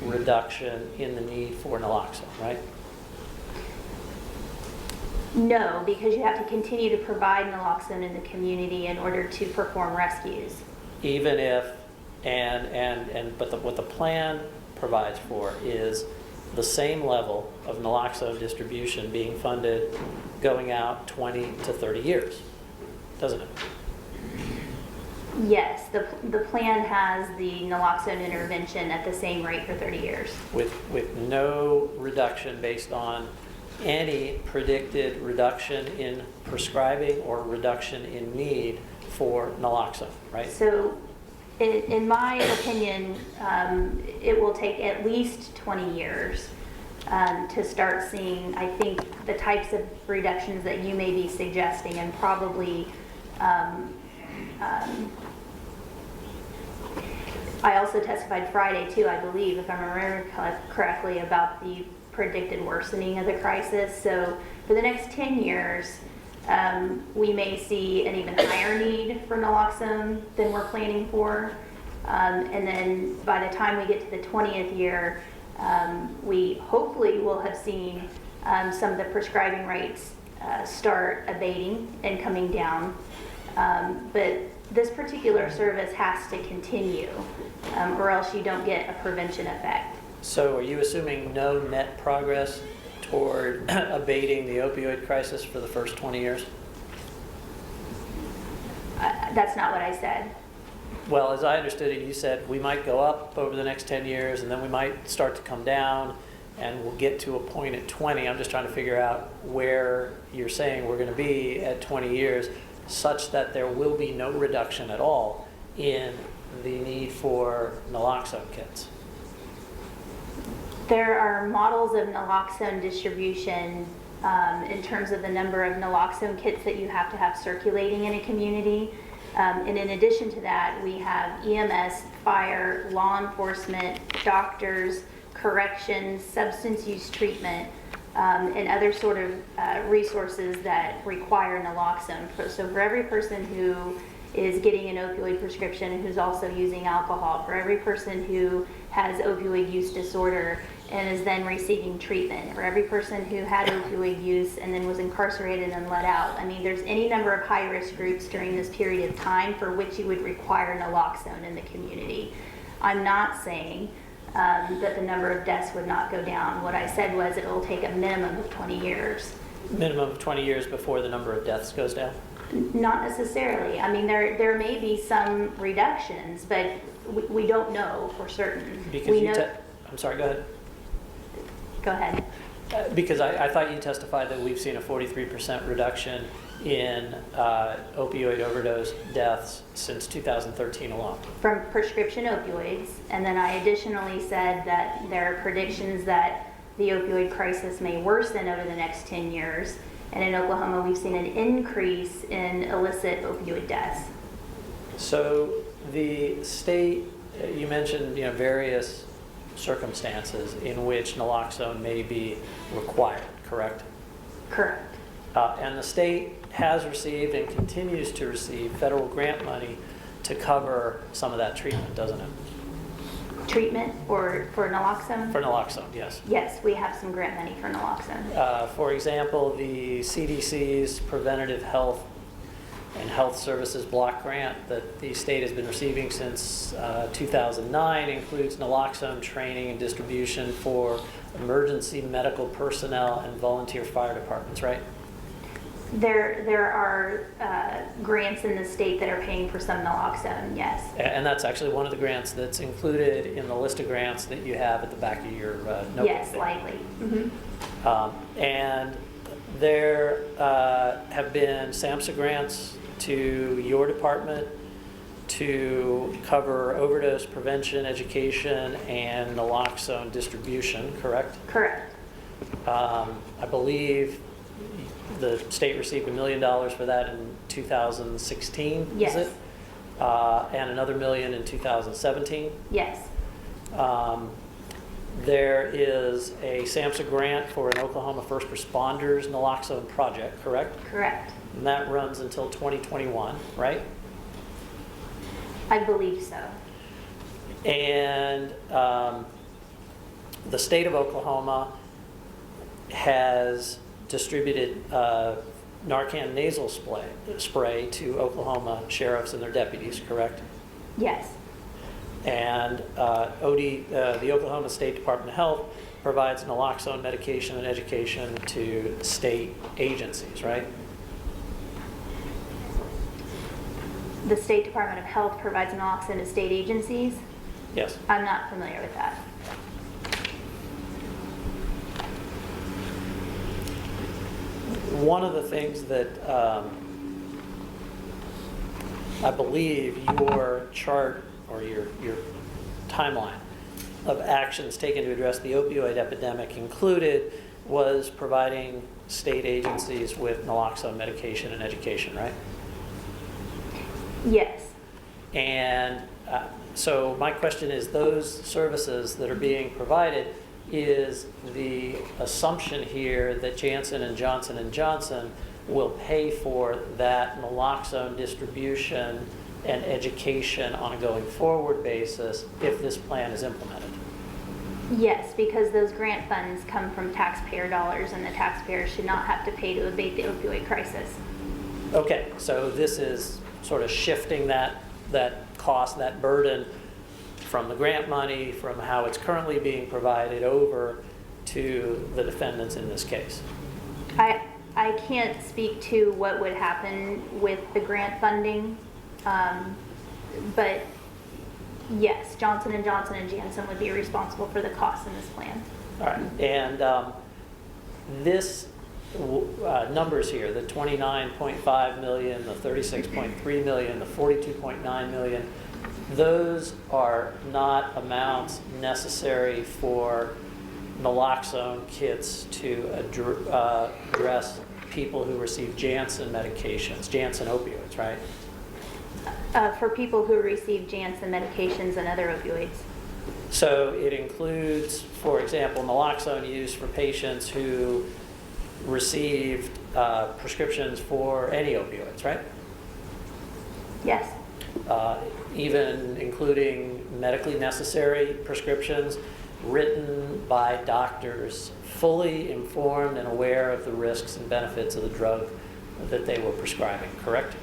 reduction in the need for naloxone, right? No, because you have to continue to provide naloxone in the community in order to perform rescues. Even if, what the plan provides for is the same level of naloxone distribution being funded going out 20 to 30 years, doesn't it? Yes, the plan has the naloxone intervention at the same rate for 30 years. With no reduction based on any predicted reduction in prescribing or reduction in need for naloxone, right? So, in my opinion, it will take at least 20 years to start seeing, I think, the types of reductions that you may be suggesting, and probably I also testified Friday too, I believe, if I remember correctly, about the predicted worsening of the crisis. So for the next 10 years, we may see an even higher need for naloxone than we're planning for. And then by the time we get to the 20th year, we hopefully will have seen some of the prescribing rates start abating and coming down. But this particular service has to continue, or else you don't get a prevention effect. So are you assuming no net progress toward abating the opioid crisis for the first 20 years? That's not what I said. Well, as I understood it, you said we might go up over the next 10 years and then we might start to come down and we'll get to a point at 20. I'm just trying to figure out where you're saying we're going to be at 20 years such that there will be no reduction at all in the need for naloxone kits. There are models of naloxone distribution in terms of the number of naloxone kits that you have to have circulating in a community. And in addition to that, we have EMS, fire, law enforcement, doctors, corrections, substance use treatment, and other sort of resources that require naloxone. So for every person who is getting an opioid prescription and who's also using alcohol, for every person who has opioid use disorder and is then receiving treatment, for every person who had opioid use and then was incarcerated and let out. I mean, there's any number of high-risk groups during this period of time for which you would require naloxone in the community. I'm not saying that the number of deaths would not go down. What I said was it will take a minimum of 20 years. Minimum of 20 years before the number of deaths goes down? Not necessarily. I mean, there may be some reductions, but we don't know for certain. Because I'm sorry, go ahead. Go ahead. Because I thought you testified that we've seen a 43% reduction in opioid overdose deaths since 2013 alone. From prescription opioids, and then I additionally said that there are predictions that the opioid crisis may worsen over the next 10 years. And in Oklahoma, we've seen an increase in illicit opioid deaths. So the state, you mentioned various circumstances in which naloxone may be required, correct? Correct. And the state has received and continues to receive federal grant money to cover some of that treatment, doesn't it? Treatment or for naloxone? For naloxone, yes. Yes, we have some grant money for naloxone. For example, the CDC's preventative health and Health Services Block Grant that the state has been receiving since 2009 includes naloxone training and distribution for emergency medical personnel and volunteer fire departments, right? There are grants in the state that are paying for some naloxone, yes. And that's actually one of the grants that's included in the list of grants that you have at the back of your notebook. Yes, there. likely. And there have been SAMHSA grants to your department to cover overdose prevention, education, and naloxone distribution, correct? Correct. I believe the state received $1 million for that in 2016, Yes. is it? And another $1 million in 2017. Yes. There is a SAMHSA grant for an Oklahoma First Responders Naloxone project, correct? Correct. And that runs until 2021, right? I believe so. And the state of Oklahoma has distributed Narcan nasal spray to Oklahoma sheriffs and their deputies, correct? Yes. And the Oklahoma State Department of Health provides naloxone medication and education to state agencies, right? The State Department of Health provides naloxone to state agencies. Yes. I'm not familiar with that. One of the things that I believe your chart or your timeline of actions taken to address the opioid epidemic included was providing state agencies with naloxone medication and education, right? Yes. And so my question is, those services that are being provided, is the assumption here that Janssen & Johnson & Johnson will pay for that naloxone distribution and education on a going forward basis if this plan is implemented? Yes, because those grant funds come from taxpayer dollars, and the taxpayers should not have to pay to abate the opioid crisis. Okay, so this is sort of shifting that cost, that burden from the grant money, from how it's currently being provided over to the defendants in this case. I can't speak to what would happen with the grant funding, but yes, Johnson & Johnson and Janssen would be responsible for the costs in this plan. All right, and this numbers here, the 29.5 million, the 36.3 million, the 42.9 million, those are not amounts necessary for naloxone kits to address people who receive Janssen medications, Janssen opioids, right? For people who receive Janssen medications and other opioids. So it includes, for example, naloxone use for patients who received prescriptions for any opioids, right? Yes. Even including medically necessary prescriptions written by doctors fully informed and aware of the risks and benefits of the drug that they were prescribing, correct?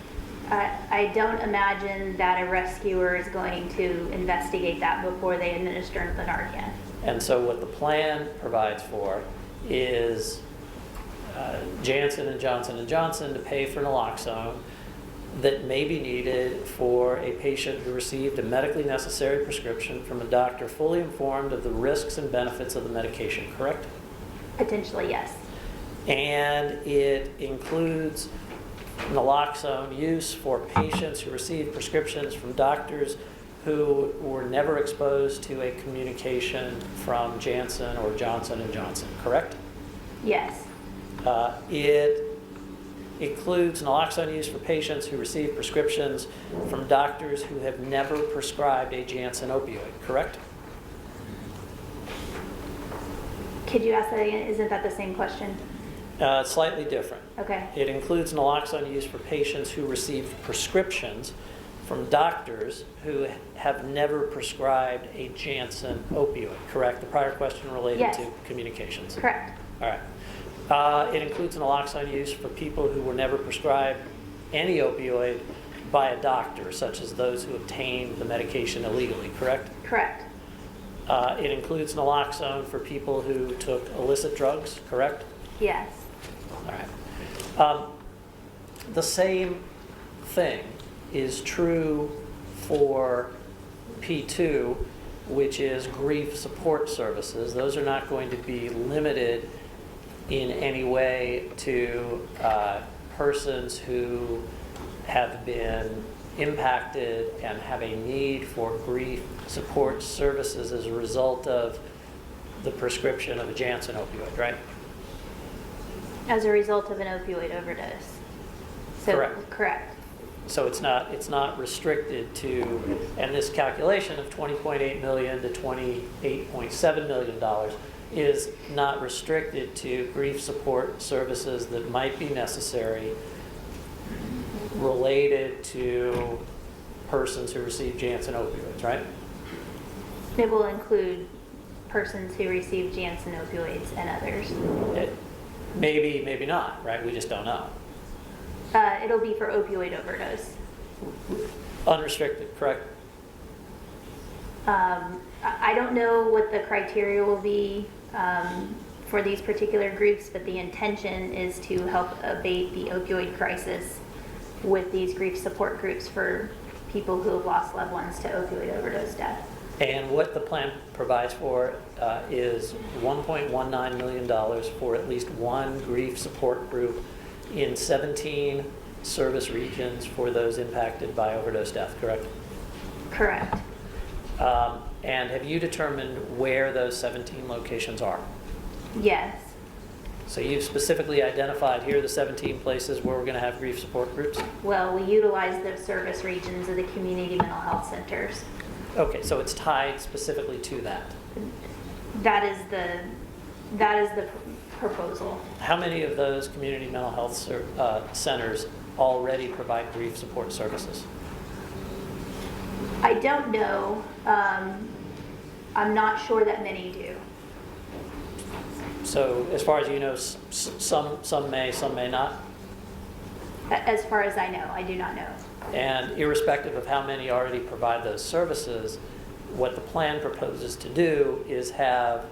I don't imagine that a rescuer is going to investigate that before they administer the Narcan. And so what the plan provides for is Janssen & Johnson & Johnson to pay for naloxone that may be needed for a patient who received a medically necessary prescription from a doctor fully informed of the risks and benefits of the medication, correct? Potentially, yes. And it includes naloxone use for patients who receive prescriptions from doctors who were never exposed to a communication from Janssen or Johnson & Johnson, correct? Yes. It includes naloxone use for patients who receive prescriptions from doctors who have never prescribed a Janssen opioid, correct? Could you ask that again? Isn't that the same question? Slightly different. Okay. It includes naloxone use for patients who receive prescriptions from doctors who have never prescribed a Janssen opioid, correct? The prior question related Yes. to communications. Correct. All right. It includes naloxone use for people who were never prescribed any opioid by a doctor, such as those who obtain the medication illegally, correct? Correct. It includes naloxone for people who took illicit drugs, correct? Yes. All right. The same thing is true for P2, which is grief support services. Those are not going to be limited in any way to persons who have been impacted and have a need for grief support services as a result of the prescription of a Janssen opioid, right? As a result of an opioid overdose. So, Correct. Correct. So it's not restricted to, and this calculation of $20.8 million to $28.7 million is not restricted to grief support services that might be necessary related to persons who receive Janssen opioids, right? It will include persons who receive Janssen opioids and others. Maybe, maybe not, right? We just don't know. It'll be for opioid overdose. Unrestricted, correct? I don't know what the criteria will be for these particular groups, but the intention is to help abate the opioid crisis with these grief support groups for people who have lost loved ones to opioid overdose death. And what the plan provides for is $1.19 million for at least one grief support group in 17 service regions for those impacted by overdose death, correct? Correct. And have you determined where those 17 locations are? Yes. So you've specifically identified here are the 17 places where we're going to have grief support groups? Well, we utilize the service regions of the community mental health centers. Okay, so it's tied specifically to that. That is the proposal. How many of those community mental health centers already provide grief support services? I don't know. I'm not sure that many do. So as far as you know, some may not? As far as I know, I do not know. And irrespective of how many already provide those services, what the plan proposes to do is have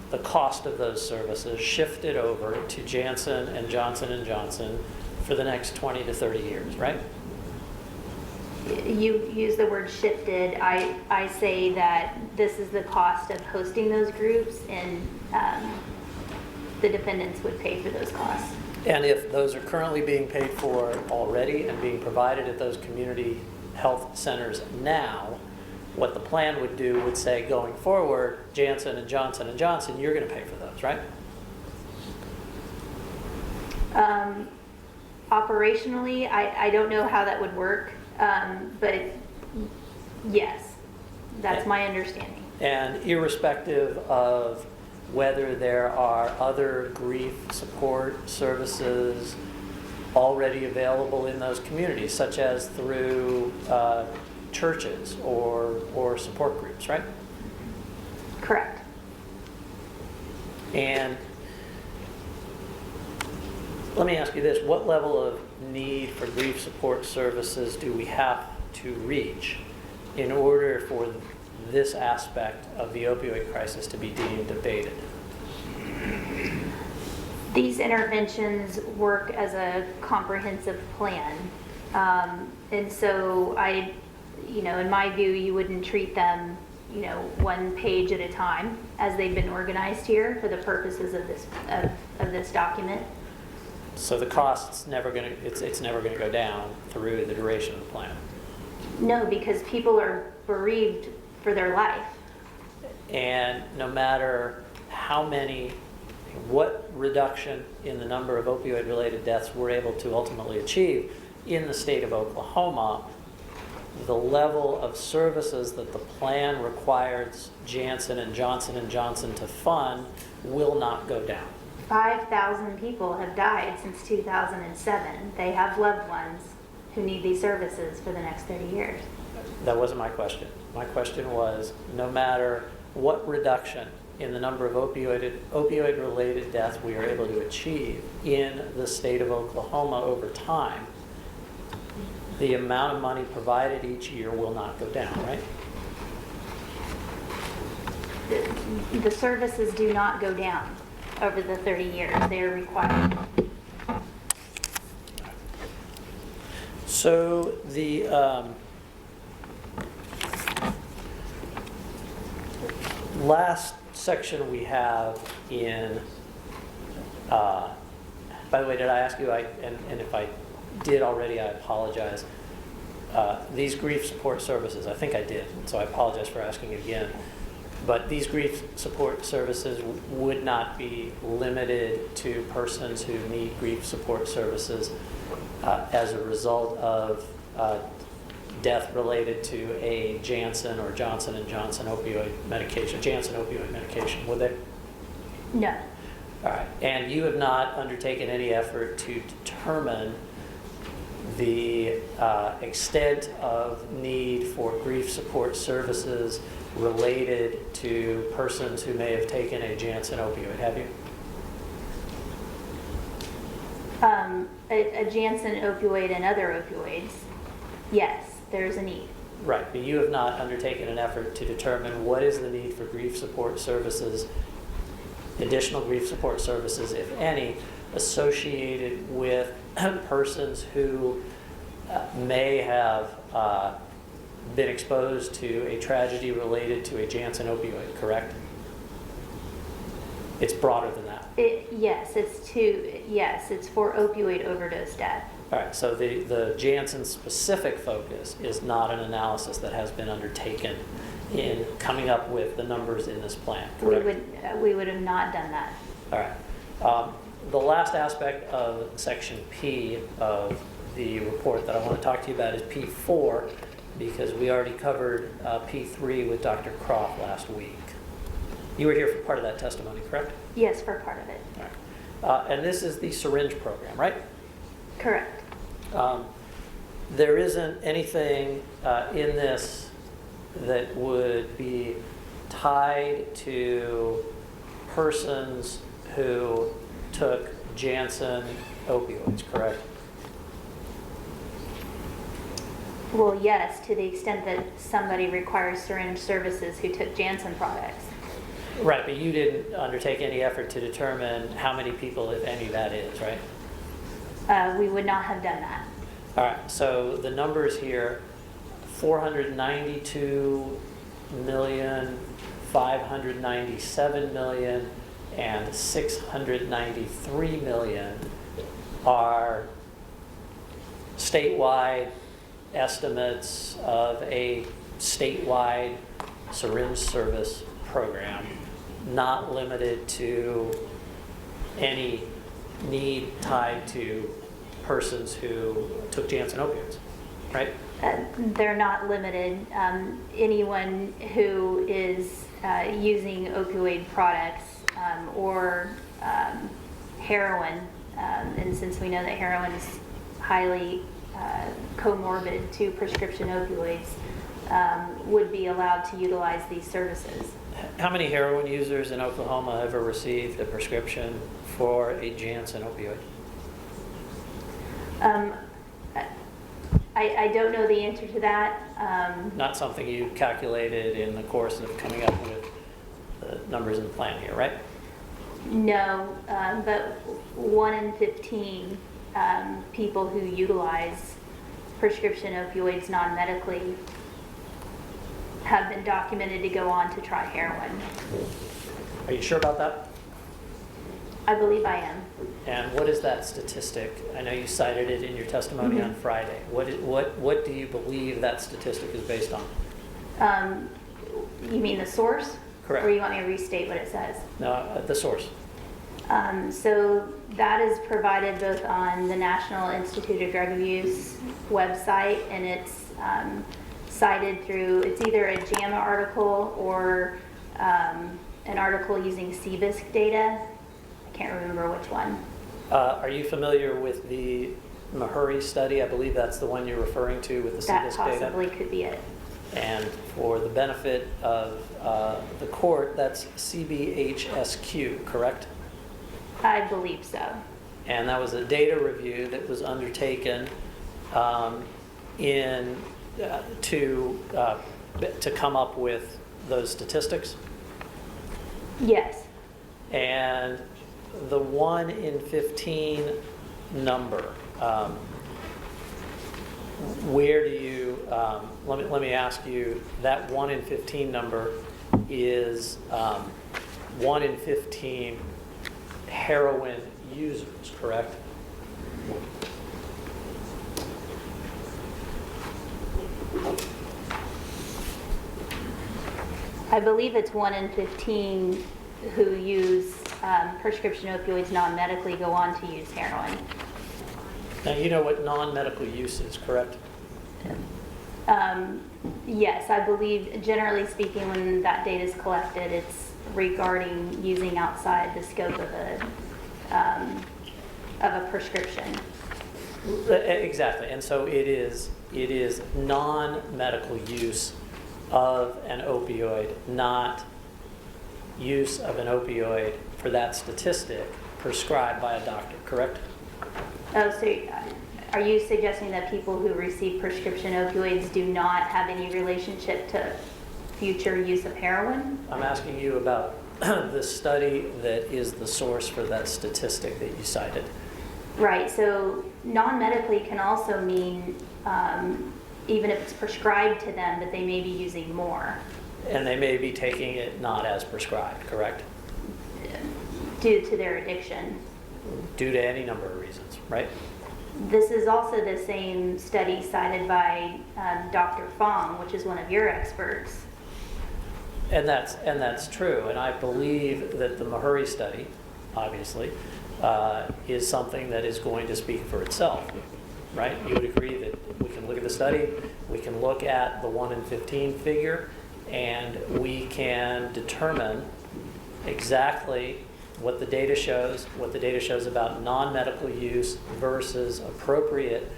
the cost of those services shifted over to Janssen and Johnson & Johnson for the next 20 to 30 years, right? You use the word shifted. I say that this is the cost of hosting those groups, and the defendants would pay for those costs. And if those are currently being paid for already and being provided at those community health centers now, what the plan would do would say going forward, Janssen and Johnson & Johnson, you're going to pay for those, right? Operationally, I don't know how that would work, but yes, that's my understanding. And irrespective of whether there are other grief support services already available in those communities, such as through churches or support groups, right? Correct. And let me ask you this, what level of need for grief support services do we have to reach in order for this aspect of the opioid crisis to be deemed abated? These interventions work as a comprehensive plan. And so in my view, you wouldn't treat them, one page at a time as they've been organized here for the purposes of this document. So the cost's never going to, it's never going to go down through the duration of the plan. No, because people are bereaved for their life. And no matter what reduction in the number of opioid-related deaths we're able to ultimately achieve in the state of Oklahoma, the level of services that the plan requires Janssen and Johnson to fund will not go down. 5,000 people have died since 2007. They have loved ones who need these services for the next 30 years. That wasn't my question. My question was, no matter what reduction in the number of opioid-related deaths we are able to achieve in the state of Oklahoma over time, the amount of money provided each year will not go down, right? The services do not go down over the 30 years. They're required. So the last section we have in, by the way, did I ask you, and if I did already, I apologize. These grief support services, I think I did, so I apologize for asking again. But these grief support services would not be limited to persons who need grief support services as a result of death related to a Janssen or Johnson & Johnson opioid medication, Janssen opioid medication, would they? No. All right. And you have not undertaken any effort to determine the extent of need for grief support services related to persons who may have taken a Janssen opioid, have you? A Janssen opioid and other opioids, yes, there's a need. Right, but you have not undertaken an effort to determine what is the need for grief support services, additional grief support services, if any, associated with persons who may have been exposed to a tragedy related to a Janssen opioid, correct? It's broader than that. Yes, it's for opioid overdose death. All right, so the Janssen specific focus is not an analysis that has been undertaken in coming up with the numbers in this plan, correct? We would have not done that. All right. The last aspect of section P of the report that I want to talk to you about is P4, because we already covered P3 with Dr. Croft last week. You were here for part of that testimony, correct? Yes, for part of it. All right. And this is the Syringe program, right? Correct. There isn't anything in this that would be tied to persons who took Janssen opioids, correct? Well, yes, to the extent that somebody requires syringe services who took Janssen products. Right, but you didn't undertake any effort to determine how many people, if any, that is, right? We would not have done that. All right, so the numbers here, 492 million, 597 million, and 693 million are statewide estimates of a statewide syringe service program, not limited to any need tied to persons who took Janssen opioids, right? They're not limited. Anyone who is using opioid products or heroin, and since we know that heroin is highly comorbid to prescription opioids, would be allowed to utilize these services. How many heroin users in Oklahoma have ever received a prescription for a Janssen opioid? I don't know the answer to that. Not something you calculated in the course of coming up with the numbers in the plan here, right? No, but 1 in 15 people who utilize prescription opioids non-medically have been documented to go on to try heroin. Are you sure about that? I believe I am. And what is that statistic? I know you cited it in your testimony on Friday. What do you believe that statistic is based on? You mean the source? Correct. Or you want me to restate what it says? No, the source. So that is provided both on the National Institute of Drug Abuse website, and it's cited through, it's either a JAMA article or an article using CBISC data. I can't remember which one. Are you familiar with the Mahuri study? I believe that's the one you're referring to with the That CBISC data. possibly could be it. And for the benefit of the court, that's CBHSQ, correct? I believe so. And that was a data review that was undertaken in to come up with those statistics? Yes. And the 1 in 15 number, where do you, let me ask you, that 1 in 15 number is 1 in 15 heroin users, correct? I believe it's 1 in 15 who use prescription opioids non-medically go on to use heroin. Now, you know what non-medical use is, correct? Yes, I believe, generally speaking, when that data is collected, it's regarding using outside the scope of a prescription. Exactly, and so it is non-medical use of an opioid, not use of an opioid for that statistic prescribed by a doctor, correct? Oh, so are you suggesting that people who receive prescription opioids do not have any relationship to future use of heroin? I'm asking you about the study that is the source for that statistic that you cited. Right, so non-medically can also mean even if it's prescribed to them, that they may be using more. And they may be taking it not as prescribed, correct? Due to their addiction. Due to any number of reasons, right? This is also the same study cited by Dr. Fong, which is one of your experts. And that's true. And I believe that the Meharry study, obviously, is something that is going to speak for itself, right? You would agree that we can look at the study, we can look at the 1 in 15 figure, and we can determine exactly what the data shows about non-medical use versus appropriate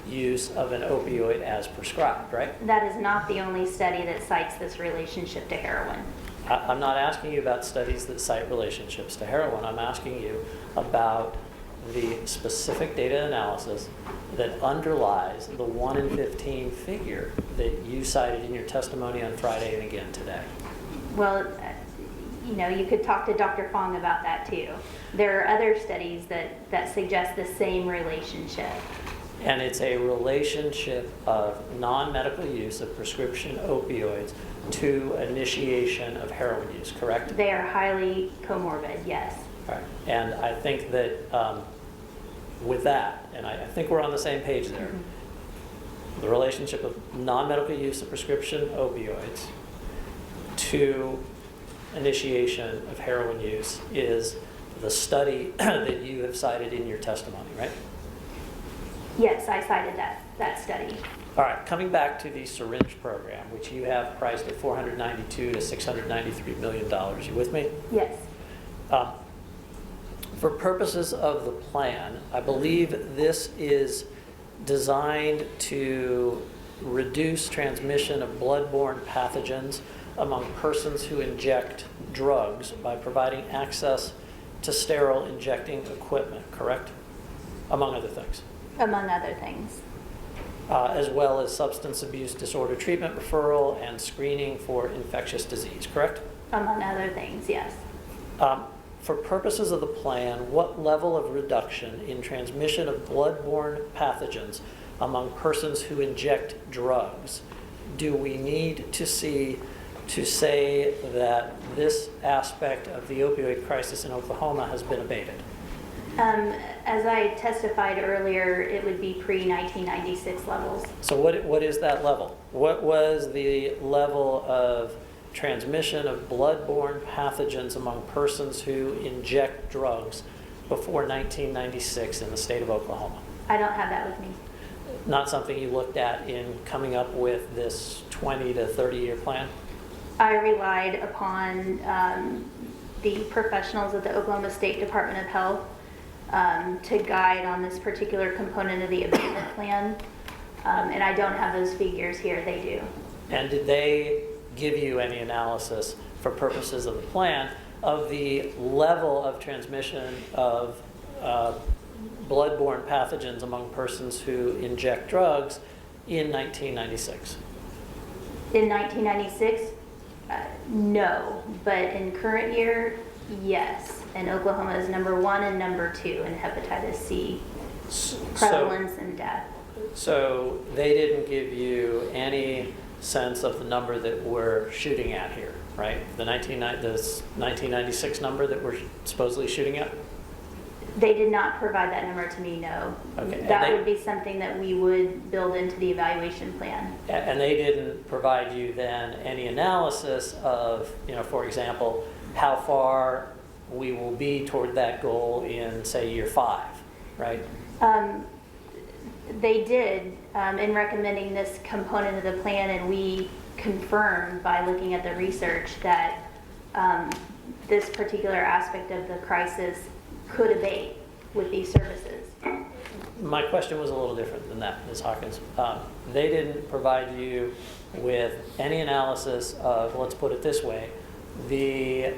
use of an opioid as prescribed, right? That is not the only study that cites this relationship to heroin. I'm not asking you about studies that cite relationships to heroin. I'm asking you about the specific data analysis that underlies the 1 in 15 figure that you cited in your testimony on Friday and again today. Well, you know, you could talk to Dr. Fong about that too. There are other studies that suggest the same relationship. And it's a relationship of non-medical use of prescription opioids to initiation of heroin use, correct? They are highly comorbid, yes. All right. And I think that with that, and I think we're on the same page there, the relationship of non-medical use of prescription opioids to initiation of heroin use is the study that you have cited in your testimony, right? Yes, I cited that study. All right, coming back to the Syringe program, which you have priced at $492 to $693 million. You with me? Yes. For purposes of the plan, I believe this is designed to reduce transmission of bloodborne pathogens among persons who inject drugs by providing access to sterile injecting equipment, correct? Among other things. Among other things. As well as substance abuse disorder treatment referral and screening for infectious disease, correct? Among other things, yes. For purposes of the plan, what level of reduction in transmission of bloodborne pathogens among persons who inject drugs do we need to see to say that this aspect of the opioid crisis in Oklahoma has been abated? As I testified earlier, it would be pre-1996 levels. So what is that level? What was the level of transmission of bloodborne pathogens among persons who inject drugs before 1996 in the state of Oklahoma? I don't have that with me. Not something you looked at in coming up with this 20 to 30-year plan? I relied upon the professionals at the Oklahoma State Department of Health to guide on this particular component of the abatement plan. And I don't have those figures here, they do. And did they give you any analysis for purposes of the plan of the level of transmission of bloodborne pathogens among persons who inject drugs in 1996? In 1996, no, but in current year, yes. And Oklahoma is number 1 and number 2 in hepatitis C prevalence and death. So they didn't give you any sense of the number that we're shooting at here, right? The 1996 number that we're supposedly shooting at? They did not provide that number to me, no. Okay, That would be something that we would build into the evaluation plan. And they didn't provide you then any analysis of, for example, how far we will be toward that goal in, say, year 5, right? They did in recommending this component of the plan, and we confirmed by looking at the research that this particular aspect of the crisis could abate with these services. My question was a little different than that, Ms. Hawkins. They didn't provide you with any analysis of, let's put it this way, the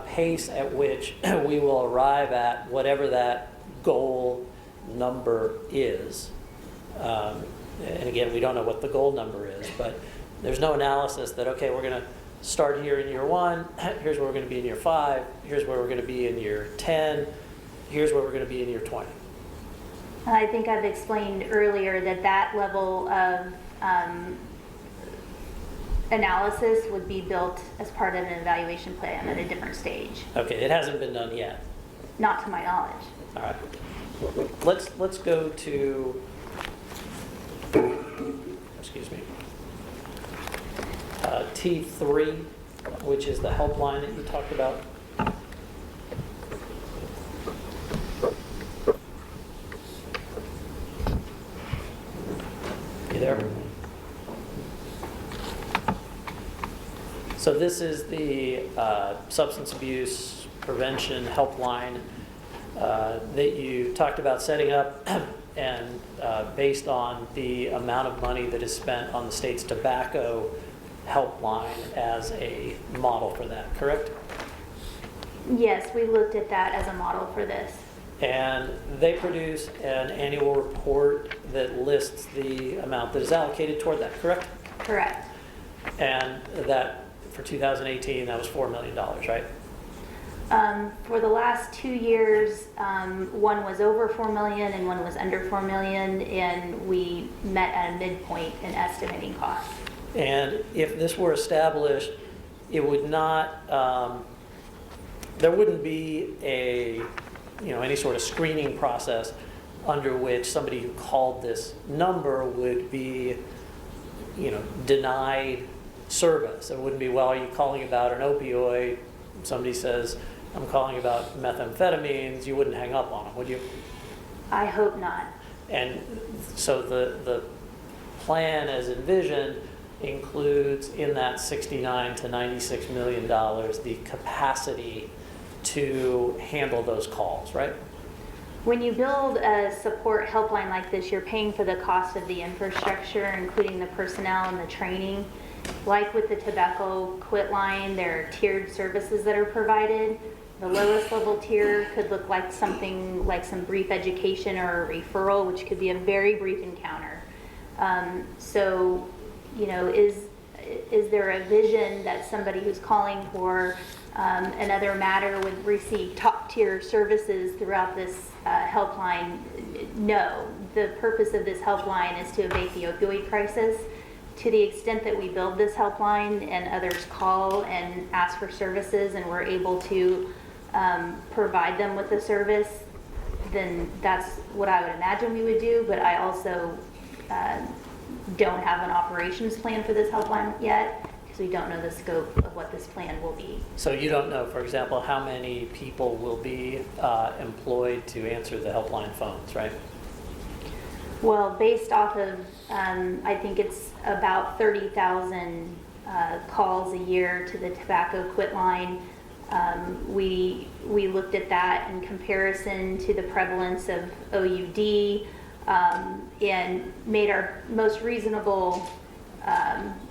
pace at which we will arrive at whatever that goal number is. And again, we don't know what the goal number is, but there's no analysis that, okay, we're going to start here in year 1, here's where we're going to be in year 5, here's where we're going to be in year 10, here's where we're going to be in year 20. I think I've explained earlier that that level of analysis would be built as part of an evaluation plan at a different stage. Okay, it hasn't been done yet. Not to my knowledge. All right. Let's go to, excuse me, T3, which is the helpline that you talked about. You there? So this is the substance abuse prevention helpline that you talked about setting up, and based on the amount of money that is spent on the state's tobacco helpline as a model for that, correct? Yes, we looked at that as a model for this. And they produce an annual report that lists the amount that is allocated toward that, correct? Correct. And that for 2018, that was $4 million, right? For the last 2 years, one was over 4 million and one was under 4 million, and we met at a midpoint in estimating costs. And if this were established, it would not, there wouldn't be any sort of screening process under which somebody who called this number would be, denied service. It wouldn't be, well, are you calling about an opioid? Somebody says, I'm calling about methamphetamines. You wouldn't hang up on them, would you? I hope not. And so the plan as envisioned includes in that $69 to $96 million the capacity to handle those calls, right? When you build a support helpline like this, you're paying for the cost of the infrastructure, including the personnel and the training. Like with the tobacco quit line, there are tiered services that are provided. The lowest level tier could look like something like some brief education or a referral, which could be a very brief encounter. Is there a vision that somebody who's calling for another matter would receive top tier services throughout this helpline? No. The purpose of this helpline is to abate the opioid crisis. To the extent that we build this helpline and others call and ask for services and we're able to provide them with the service, then that's what I would imagine we would do. But I also don't have an operations plan for this helpline yet, because we don't know the scope of what this plan will be. So you don't know, for example, how many people will be employed to answer the helpline phones, right? Well, based off of, I think it's about 30,000 calls a year to the tobacco quit line. We looked at that in comparison to the prevalence of OUD and made our most reasonable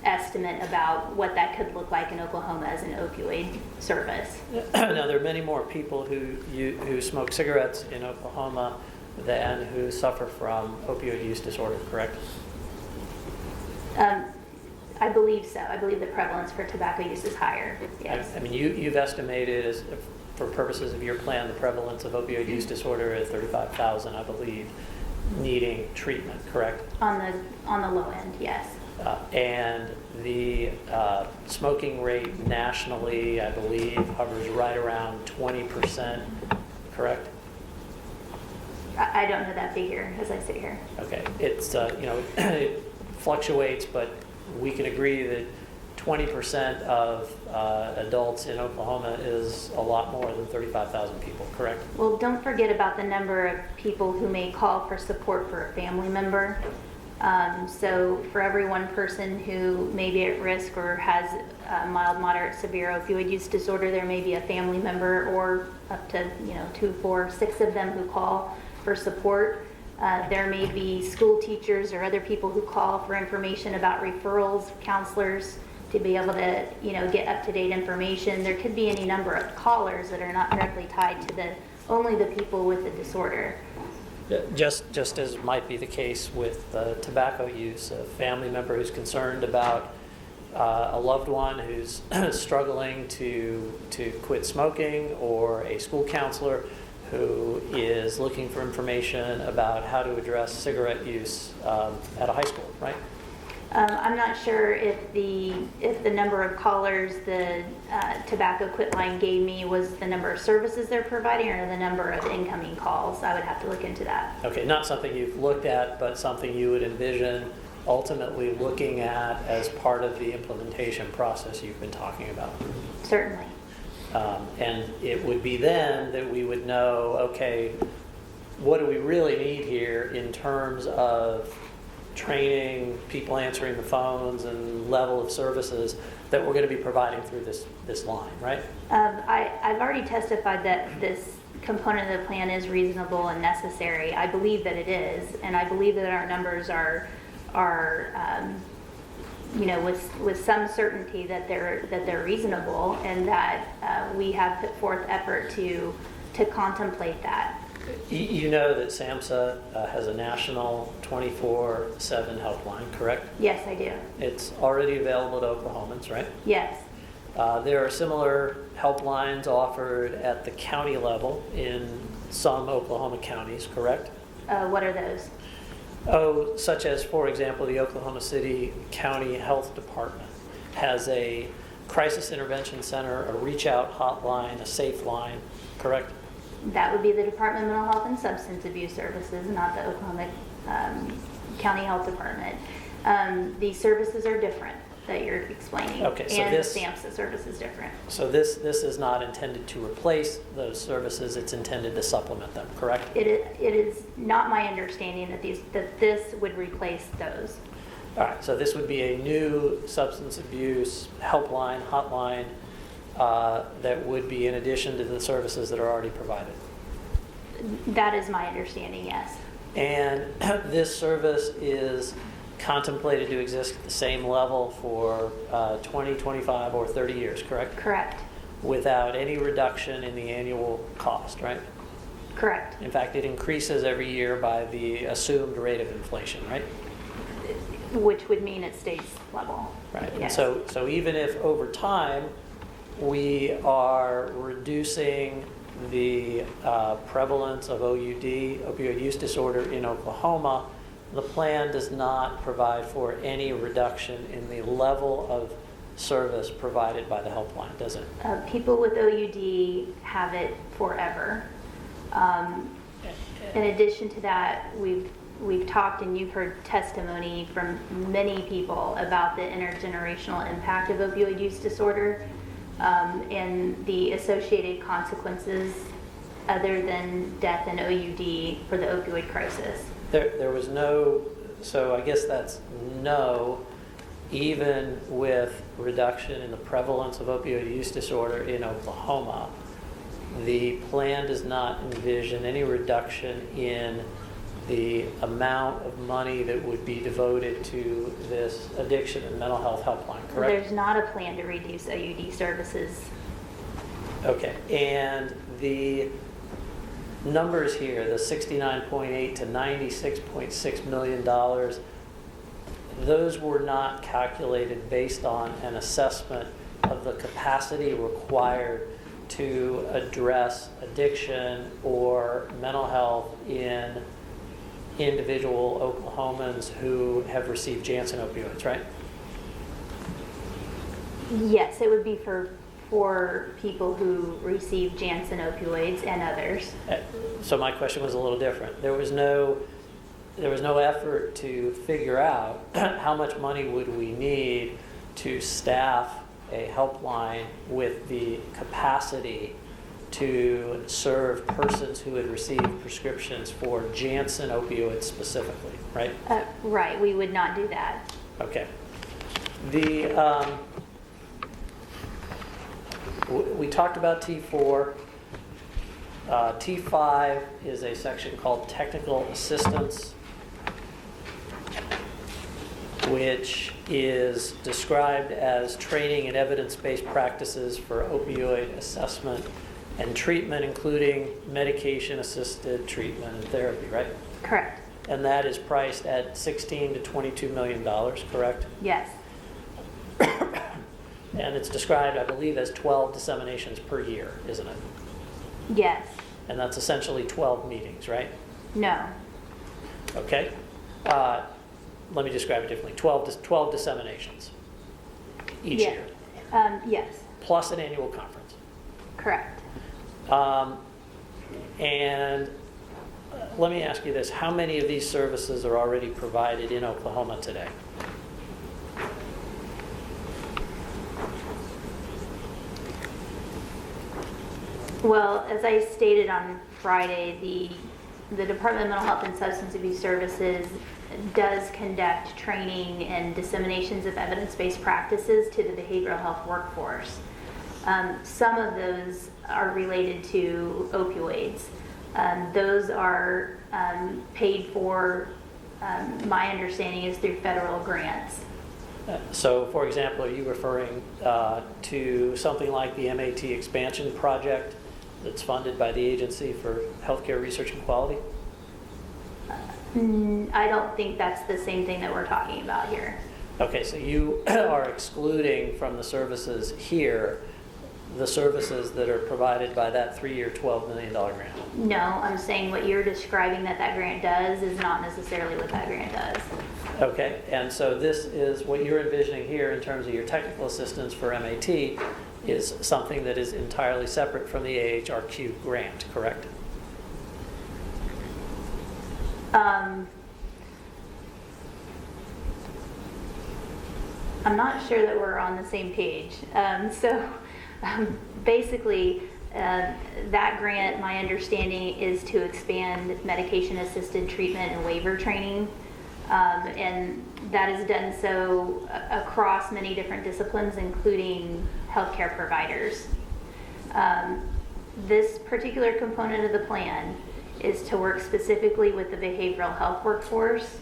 estimate about what that could look like in Oklahoma as an opioid service. Now, there are many more people who smoke cigarettes in Oklahoma than who suffer from opioid use disorder, correct? I believe so. I believe the prevalence for tobacco use is higher, yes. I mean, you've estimated, for purposes of your plan, the prevalence of opioid use disorder at 35,000, I believe, needing treatment, correct? On the low end, yes. And the smoking rate nationally, I believe, hovers right around 20%, correct? I don't know that figure as I sit here. Okay, it's, it fluctuates, but we can agree that 20% of adults in Oklahoma is a lot more than 35,000 people, correct? Well, don't forget about the number of people who may call for support for a family member. So for every one person who may be at risk or has mild, moderate, severe opioid use disorder, there may be a family member or up to 2, 4, 6 of them who call for support. There may be school teachers or other people who call for information about referrals, counselors, to be able to get up-to-date information. There could be any number of callers that are not directly tied to only the people with the disorder. Just as might be the case with tobacco use, a family member who's concerned about a loved one who's struggling to quit smoking, or a school counselor who is looking for information about how to address cigarette use at a high school, right? I'm not sure if the number of callers the Tobacco Quit line gave me was the number of services they're providing or the number of incoming calls. I would have to look into that. Okay, not something you've looked at, but something you would envision ultimately looking at as part of the implementation process you've been talking about. Certainly. And it would be then that we would know, okay, what do we really need here in terms of training, people answering the phones, and level of services that we're going to be providing through this line, right? I've already testified that this component of the plan is reasonable and necessary. I believe that it is, and I believe that our numbers are with some certainty that they're reasonable, and that we have put forth effort to contemplate that. You know that SAMHSA has a national 24/7 helpline, correct? Yes, I do. It's already available to Oklahomans, right? Yes. There are similar helplines offered at the county level in some Oklahoma counties, correct? What are those? Oh, such as, for example, the Oklahoma City County Health Department has a crisis intervention center, a reach out hotline, a safe line, correct? That would be the Department of Mental Health and Substance Abuse Services, not the Oklahoma County Health Department. These services are different that you're explaining. Okay, so and this- the SAMHSA service is different. So this is not intended to replace those services, it's intended to supplement them, correct? It is not my understanding that this would replace those. All right, so this would be a new substance abuse helpline, hotline, that would be in addition to the services that are already provided. That is my understanding, yes. And this service is contemplated to exist at the same level for 20, 25, or 30 years, correct? Correct. Without any reduction in the annual cost, right? Correct. In fact, it increases every year by the assumed rate of inflation, right? Which would mean it stays level. Right. And Yes. so even if over time we are reducing the prevalence of OUD, opioid use disorder, in Oklahoma, the plan does not provide for any reduction in the level of service provided by the helpline, does it? People with OUD have it forever. In addition to that, we've talked, and you've heard testimony from many people about the intergenerational impact of opioid use disorder, and the associated consequences other than death and OUD for the opioid crisis. There was no, so I guess that's no, even with reduction in the prevalence of opioid use disorder in Oklahoma, the plan does not envision any reduction in the amount of money that would be devoted to this addiction and mental health helpline, correct? There's not a plan to reduce OUD services. Okay, and numbers here, the 69.8 to 96.6 million dollars, those were not calculated based on an assessment of the capacity required to address addiction or mental health in individual Oklahomans who have received Janssen opioids, right? Yes, it would be for people who receive Janssen opioids and others. So my question was a little different. There was no effort to figure out how much money would we need to staff a helpline with the capacity to serve persons who had received prescriptions for Janssen opioids specifically, right? Right, we would not do that. Okay. We talked about T4. T5 is a section called technical assistance, which is described as training and evidence-based practices for opioid assessment and treatment, including medication-assisted treatment and therapy, right? Correct. And that is priced at $16 to $22 million, correct? Yes. And it's described, I believe, as 12 disseminations per year, isn't it? Yes. And that's essentially 12 meetings, right? No. Okay. Let me describe it differently. 12 disseminations each Yeah. year, Yes. plus an annual conference. Correct. And let me ask you this. How many of these services are already provided in Oklahoma today? Well, as I stated on Friday, the Department of Mental Health and Substance Abuse Services does conduct training and disseminations of evidence-based practices to the behavioral health workforce. Some of those are related to opioids. Those are paid for, my understanding is through federal grants. So, for example, are you referring to something like the MAT expansion project that's funded by the Agency for Healthcare Research and Quality? I don't think that's the same thing that we're talking about here. Okay, so you are excluding from the services here the services that are provided by that 3-year, $12 million grant. No, I'm saying what you're describing that grant does is not necessarily what that grant does. Okay, and so this is what you're envisioning here in terms of your technical assistance for MAT is something that is entirely separate from the AHRQ grant, correct? I'm not sure that we're on the same page. Basically, that grant, my understanding, is to expand medication-assisted treatment and waiver training. And that is done so across many different disciplines, including healthcare providers. This particular component of the plan is to work specifically with the behavioral health workforce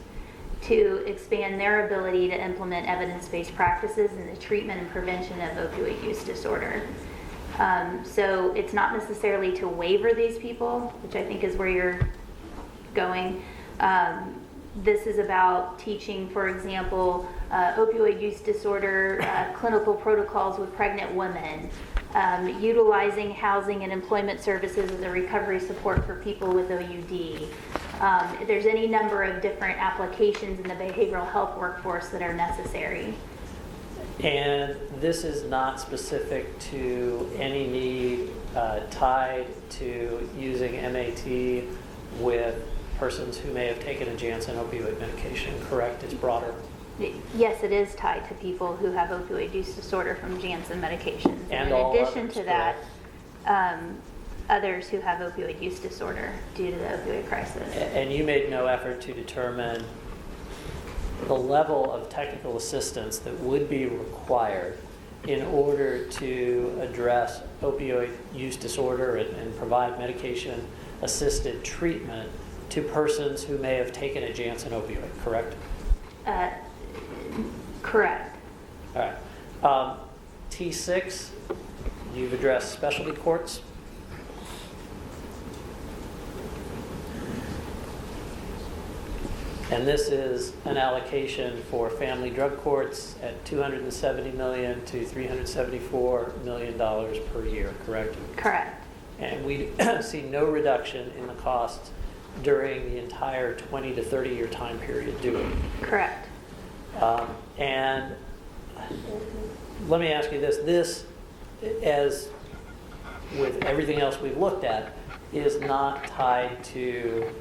to expand their ability to implement evidence-based practices in the treatment and prevention of opioid use disorder. So it's not necessarily to waiver these people, which I think is where you're going. This is about teaching, for example, opioid use disorder, clinical protocols with pregnant women, utilizing housing and employment services as a recovery support for people with OUD. There's any number of different applications in the behavioral health workforce that are necessary. And this is not specific to any need tied to using MAT with persons who may have taken a Janssen opioid medication, correct? It's broader. Yes, it is tied to people who have opioid use disorder from Janssen medications. And in all addition others, to that, others who have opioid use disorder due to the opioid crisis. And you made no effort to determine the level of technical assistance that would be required in order to address opioid use disorder and provide medication-assisted treatment to persons who may have taken a Janssen opioid, correct? Correct. All right. T6, you've addressed specialty courts. And this is an allocation for family drug courts at $270 million to $374 million per year, correct? Correct. And we see no reduction in the costs during the entire 20 to 30 year time period, do we? Correct. And let me ask you this, as with everything else we've looked at, is not tied to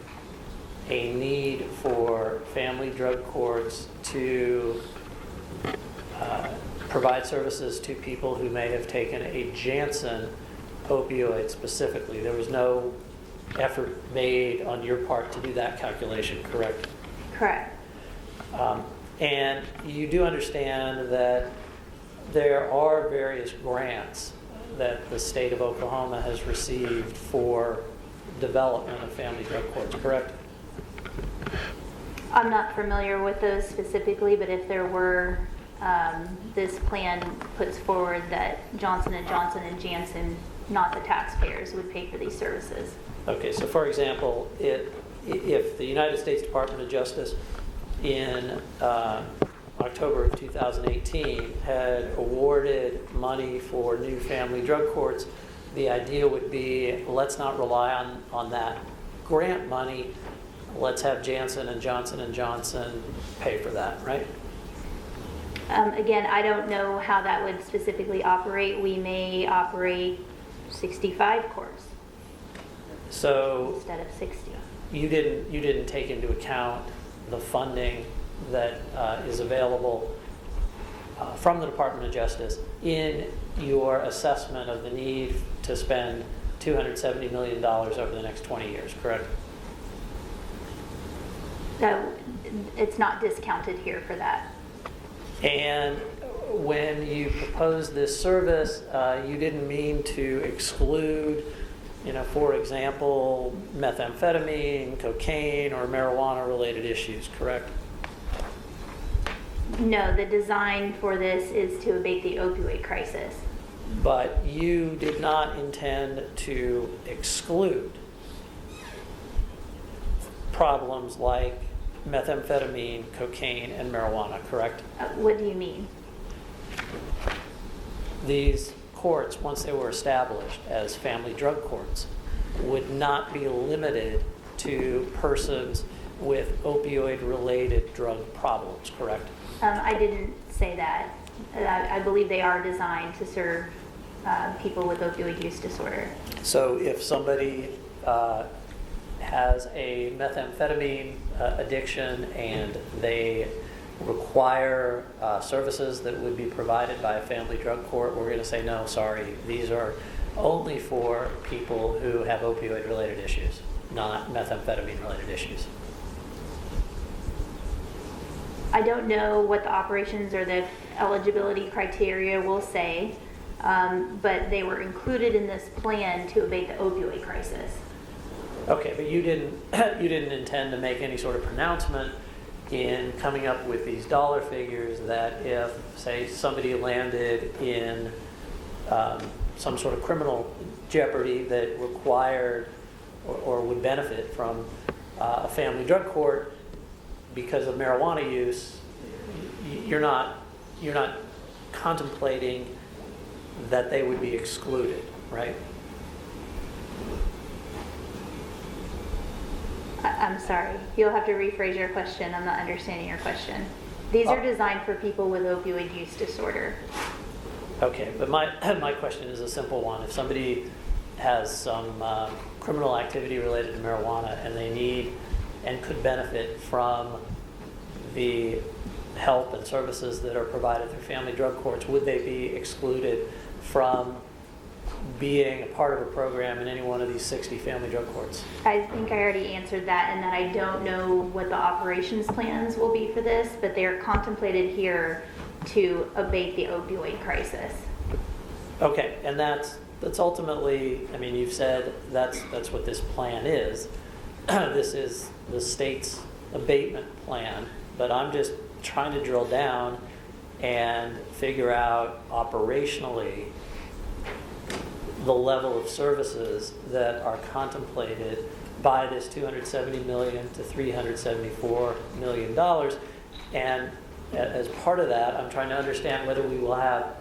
a need for family drug courts to provide services to people who may have taken a Janssen opioid specifically. There was no effort made on your part to do that calculation, correct? Correct. And you do understand that there are various grants that the state of Oklahoma has received for development of family drug courts, correct? I'm not familiar with those specifically, but if there were, this plan puts forward that Johnson & Johnson and Janssen, not the taxpayers, would pay for these services. Okay, so for example, if the United States Department of Justice in October of 2018 had awarded money for new family drug courts, the idea would be, let's not rely on that grant money. Let's have Janssen and Johnson pay for that, right? Again, I don't know how that would specifically operate. We may operate 65 courts So instead of 60. you didn't take into account the funding that is available from the Department of Justice in your assessment of the need to spend $270 million over the next 20 years, correct? So it's not discounted here for that. And when you proposed this service, you didn't mean to exclude, for example, methamphetamine, cocaine, or marijuana-related issues, correct? No, the design for this is to abate the opioid crisis. But you did not intend to exclude problems like methamphetamine, cocaine, and marijuana, correct? What do you mean? These courts, once they were established as family drug courts, would not be limited to persons with opioid-related drug problems, correct? I didn't say that. I believe they are designed to serve people with opioid use disorder. So if somebody has a methamphetamine addiction and they require services that would be provided by a family drug court, we're going to say, no, sorry, these are only for people who have opioid-related issues, not methamphetamine-related issues. I don't know what the operations or the eligibility criteria will say, but they were included in this plan to abate the opioid crisis. Okay, but you didn't intend to make any sort of pronouncement in coming up with these dollar figures that if, say, somebody landed in some sort of criminal jeopardy that required or would benefit from a family drug court because of marijuana use, you're not contemplating that they would be excluded, right? I'm sorry. You'll have to rephrase your question. I'm not understanding your question. These are designed for people with opioid use disorder. Okay, but my question is a simple one. If somebody has some criminal activity related to marijuana and they need and could benefit from the help and services that are provided through family drug courts, would they be excluded from being a part of a program in any one of these 60 family drug courts? I think I already answered that, and that I don't know what the operations plans will be for this, but they are contemplated here to abate the opioid crisis. Okay, and that's ultimately, I mean, you've said that's what this plan is. This is the state's abatement plan, but I'm just trying to drill down and figure out operationally the level of services that are contemplated by this $270 million to $374 million. And as part of that, I'm trying to understand whether we will have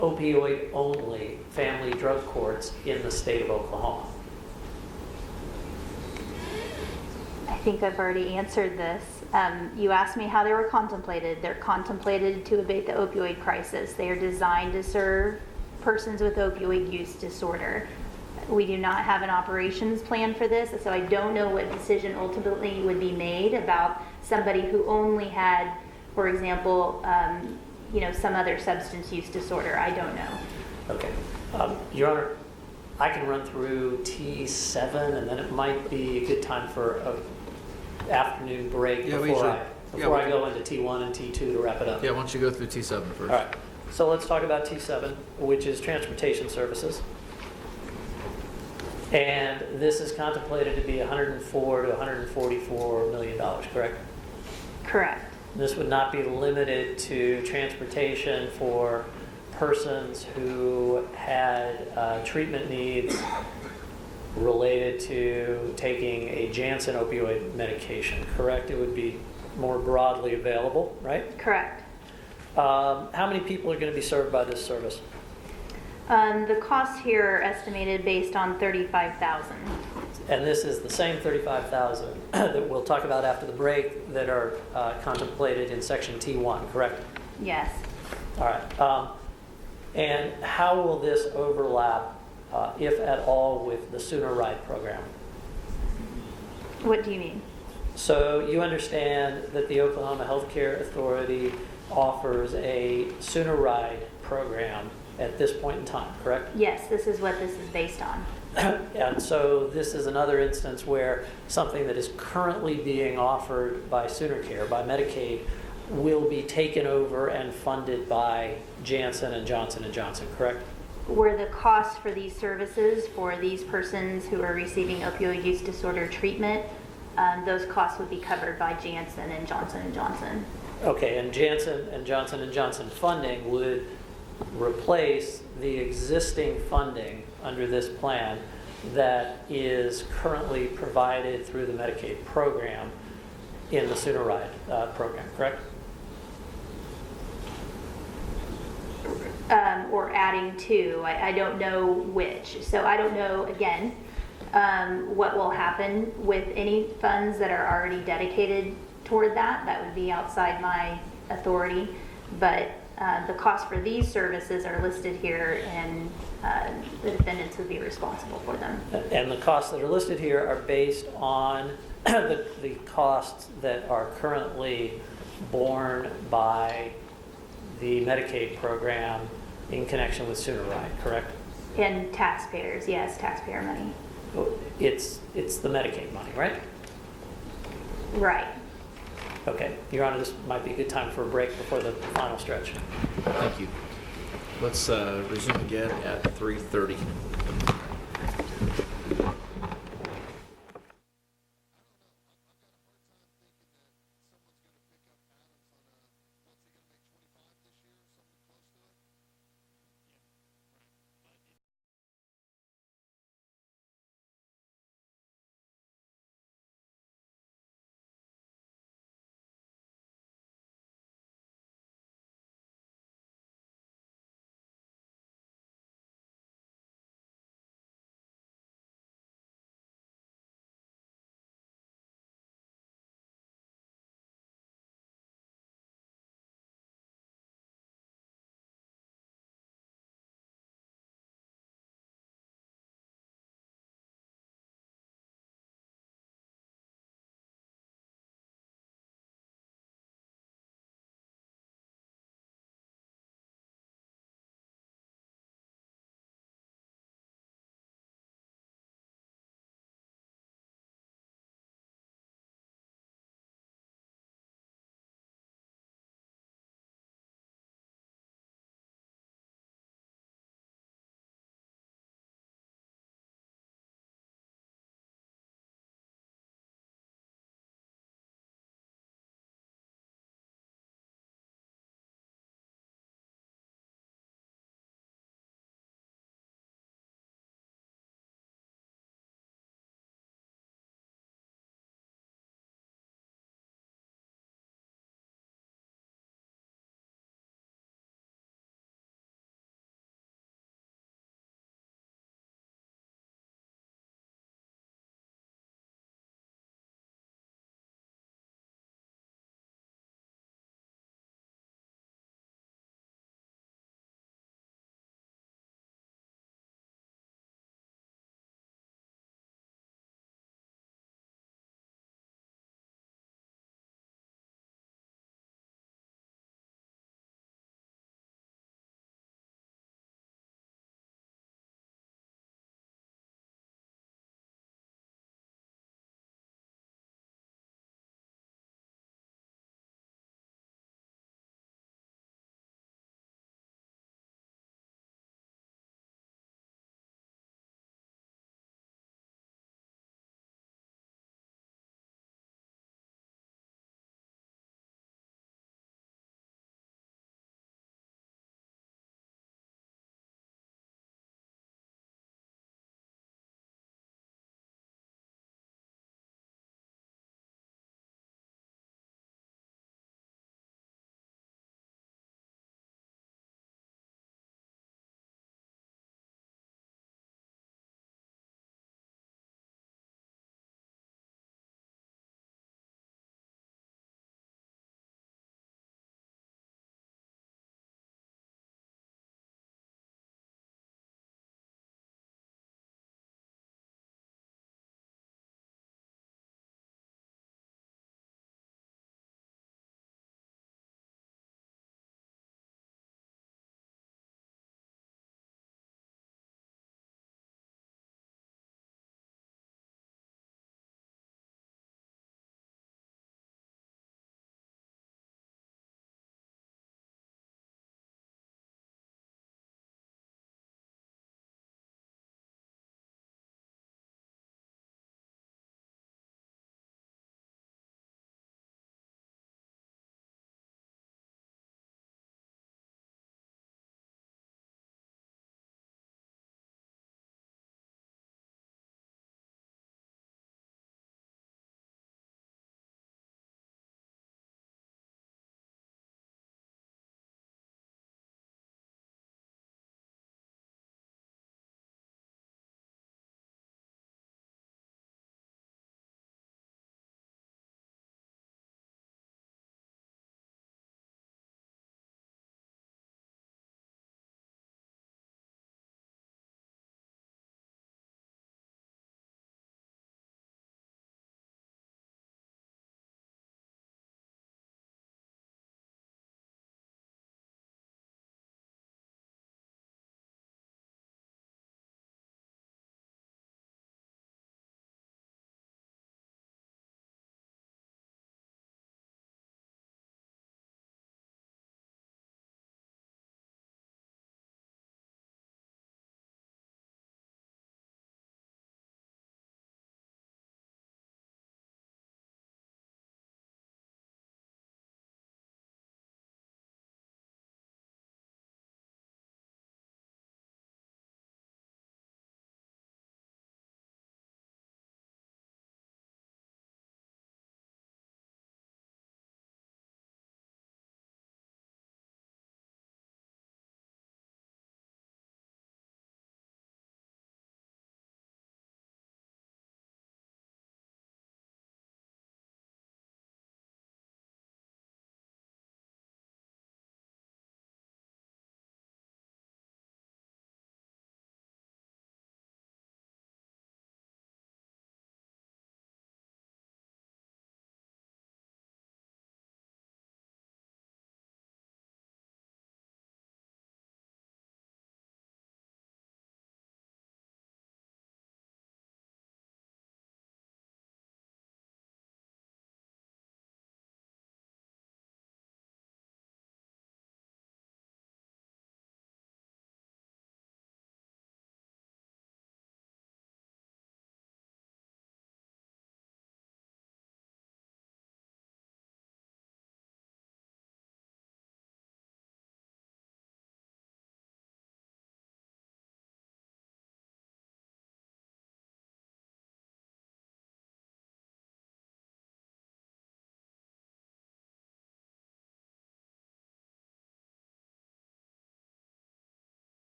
opioid-only family drug courts in the state of Oklahoma. I think I've already answered this. You asked me how they were contemplated. They're contemplated to abate the opioid crisis. They are designed to serve persons with opioid use disorder. We do not have an operations plan for this, so I don't know what decision ultimately would be made about somebody who only had, for example, some other substance use disorder. I don't know. Okay. Your Honor, I can run through T7, and then it might be a good time for an afternoon break before I go into T1 and T2 to wrap it up. Yeah, why don't you go through T7 first? All right. So let's talk about T7, which is transportation services. And this is contemplated to be $104 to $144 million, correct? Correct. This would not be limited to transportation for persons who had treatment needs related to taking a Janssen opioid medication, correct? It would be more broadly available, right? Correct. How many people are going to be served by this service? The costs here are estimated based on $35,000. And this is the same $35,000 that we'll talk about after the break that are contemplated in section T1, correct? Yes. All right. And how will this overlap, if at all, with the Sooner Ride program? What do you mean? So you understand that the Oklahoma Healthcare Authority offers a Sooner Ride program at this point in time, correct? Yes, this is what this is based on. And so this is another instance where something that is currently being offered by Sooner Care, by Medicaid, will be taken over and funded by Janssen and Johnson & Johnson, correct? Were the costs for these services for these persons who are receiving opioid use disorder treatment, those costs would be covered by Janssen and Johnson & Johnson. Okay, and Janssen and Johnson funding would replace the existing funding under this plan that is currently provided through the Medicaid program in the Sooner Ride program, correct? Or adding to, I don't know which. So I don't know, again, what will happen with any funds that are already dedicated toward that. That would be outside my authority. But the costs for these services are listed here, and the defendants would be responsible for them. And the costs that are listed here are based on the costs that are currently borne by the Medicaid program in connection with Sooner Ride, correct? And taxpayers, yes, taxpayer money. It's the Medicaid money, right? Right. Okay, Your Honor, this might be a good time for a break before the final stretch. Thank you. Let's resume again at 3:30.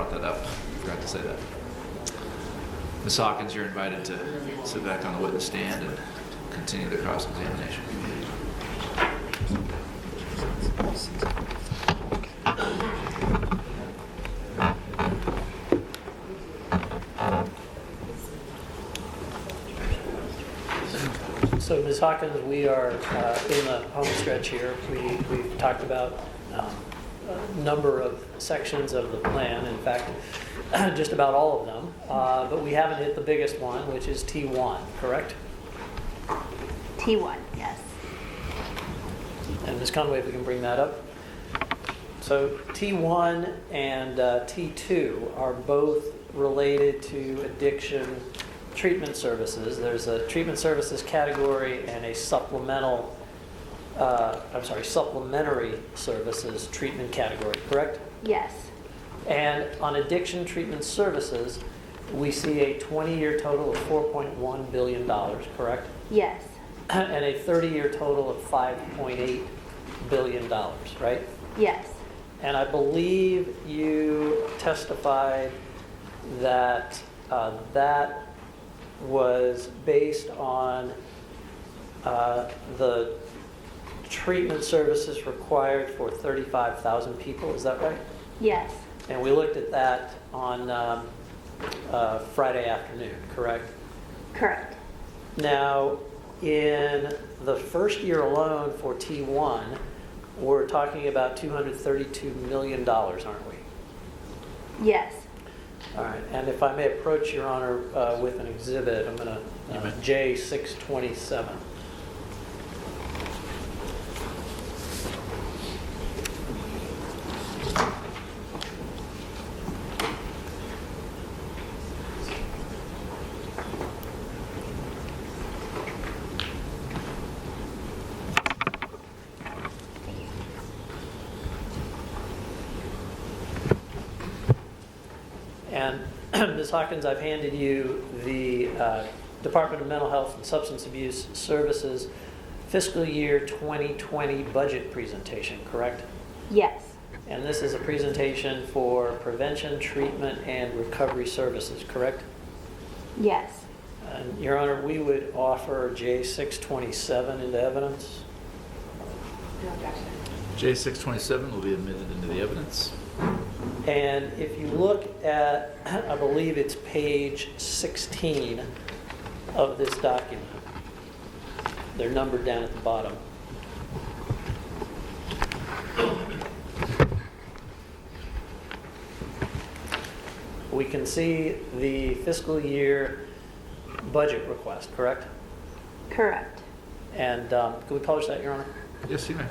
brought that up. Forgot to say that. Ms. Hawkins, you're invited to sit back on the witness stand and continue the cross-examination. So Ms. Hawkins, we are in the home stretch here. We've talked about a number of sections of the plan, in fact, just about all of them, but we haven't hit the biggest one, which is T1, correct? T1, yes. And Ms. Conway, if we can bring that up. So T1 and T2 are both related to addiction treatment services. There's a treatment services category and a supplementary services treatment category, correct? Yes. And on addiction treatment services, we see a 20-year total of $4.1 billion, correct? Yes. And a 30-year total of $5.8 billion, right? Yes. And I believe you testified that that was based on the treatment services required for 35,000 people, is that right? Yes. And we looked at that on Friday afternoon, correct? Correct. Now, in the first year alone for T1, we're talking about $232 million, aren't we? Yes. All right, and if I may approach Your Honor with an exhibit, I'm going to, J627. And Ms. Hawkins, I've handed you the Department of Mental Health and Substance Abuse Services fiscal year 2020 budget presentation, correct? Yes. And this is a presentation for prevention, treatment, and recovery services, correct? Yes. And Your Honor, we would offer J627 into evidence. No objection. J627 will be admitted into the evidence. And if you look at, I believe it's page 16 of this document, they're numbered down at the bottom. We can see the fiscal year budget request, correct? Correct. And can we publish that, Your Honor? Yes, you may.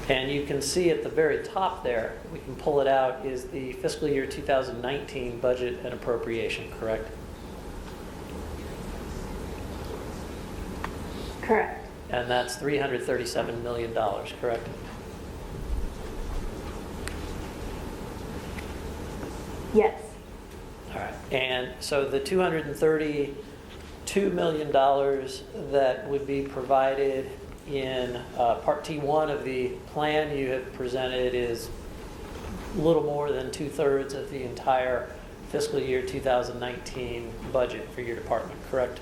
And you can see at the very top there, we can pull it out, is the fiscal year 2019 budget and appropriation, correct? Correct. And that's $337 million, correct? Yes. All right. And so the $232 million that would be provided in Part T1 of the plan you have presented is a little more than 2/3 of the entire fiscal year 2019 budget for your department, correct?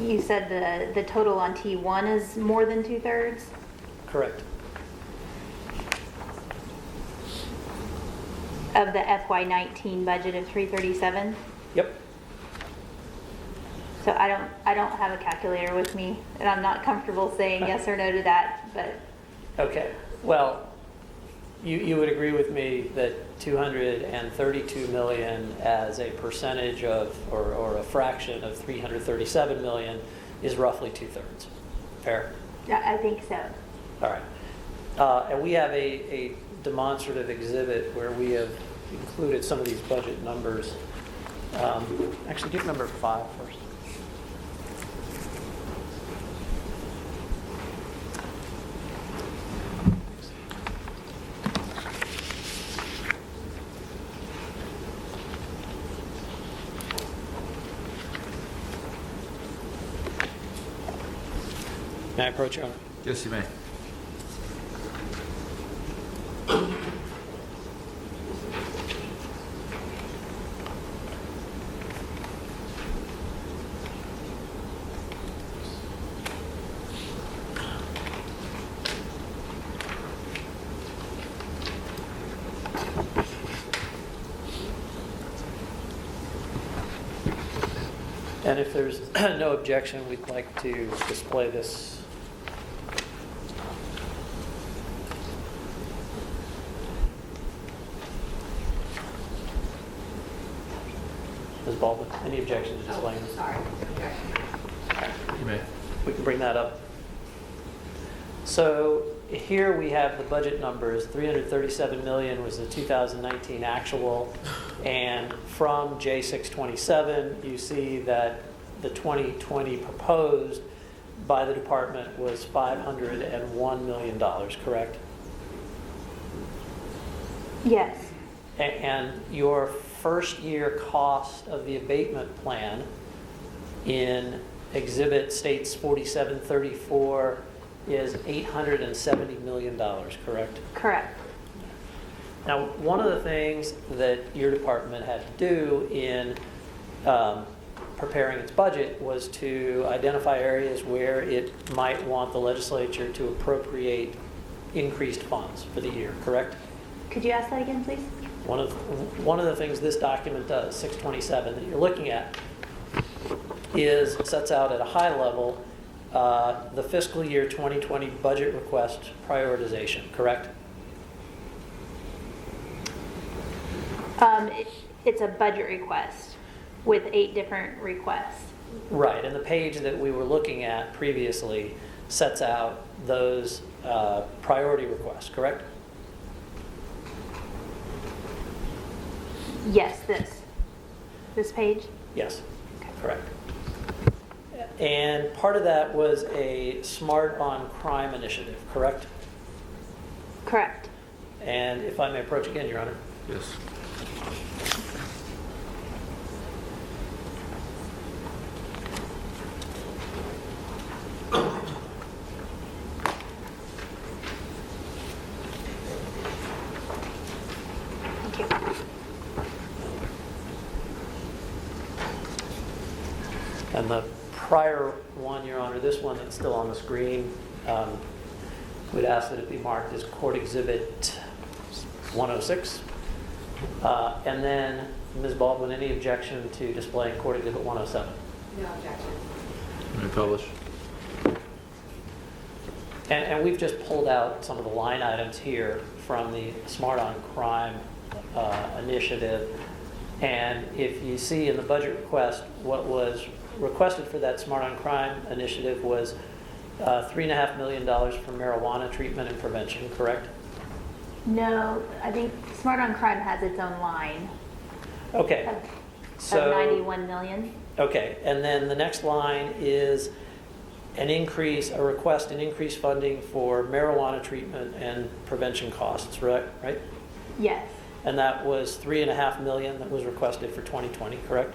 You said the total on T1 is more than 2/3? Correct. Of the FY19 budget of 337? Yep. So I don't have a calculator with me, and I'm not comfortable saying yes or no to that, but Okay. Well, you would agree with me that 232 million as a percentage of, or a fraction of 337 million is roughly 2/3. Fair? yeah, I think so. All right. And we have a demonstrative exhibit where we have included some of these budget numbers. Actually, give number 5 first. May I approach, Your Honor? Yes, you may. And if there's no objection, we'd like to display this. Ms. Baldwin, any objection to displaying this? Sorry. Objection. You may. We can bring that up. So here we have the budget numbers. 337 million was the 2019 actual. And from J627, you see that the 2020 proposed by the department was $501 million, correct? Yes. And your first year cost of the abatement plan in Exhibit States 4734 is $870 million, correct? Correct. Now, one of the things that your department had to do in preparing its budget was to identify areas where it might want the legislature to appropriate increased funds for the year, correct? Could you ask that again, please? One of the things this document does, 627, that you're looking at, is sets out at a high level the fiscal year 2020 budget request prioritization, correct? It's a budget request with 8 different requests. Right, and the page that we were looking at previously sets out those priority requests, correct? Yes, this page? Yes, correct. And part of that was a Smart on Crime initiative, correct? Correct. And if I may approach again, Your Honor. Yes. Thank you. And the prior one, Your Honor, this one that's still on the screen, we'd ask that it be marked as Court Exhibit 106. And then, Ms. Baldwin, any objection to displaying Court Exhibit 107? No objection. May publish. And we've just pulled out some of the line items here from the Smart on Crime initiative. And if you see in the budget request, what was requested for that Smart on Crime initiative was $3.5 million for marijuana treatment and prevention, correct? No, I think Smart on Crime has its own line Okay. of 91 million. Okay, and then the next line is a request in increased funding for marijuana treatment and prevention costs, right? Yes. And that was $3.5 million that was requested for 2020, correct?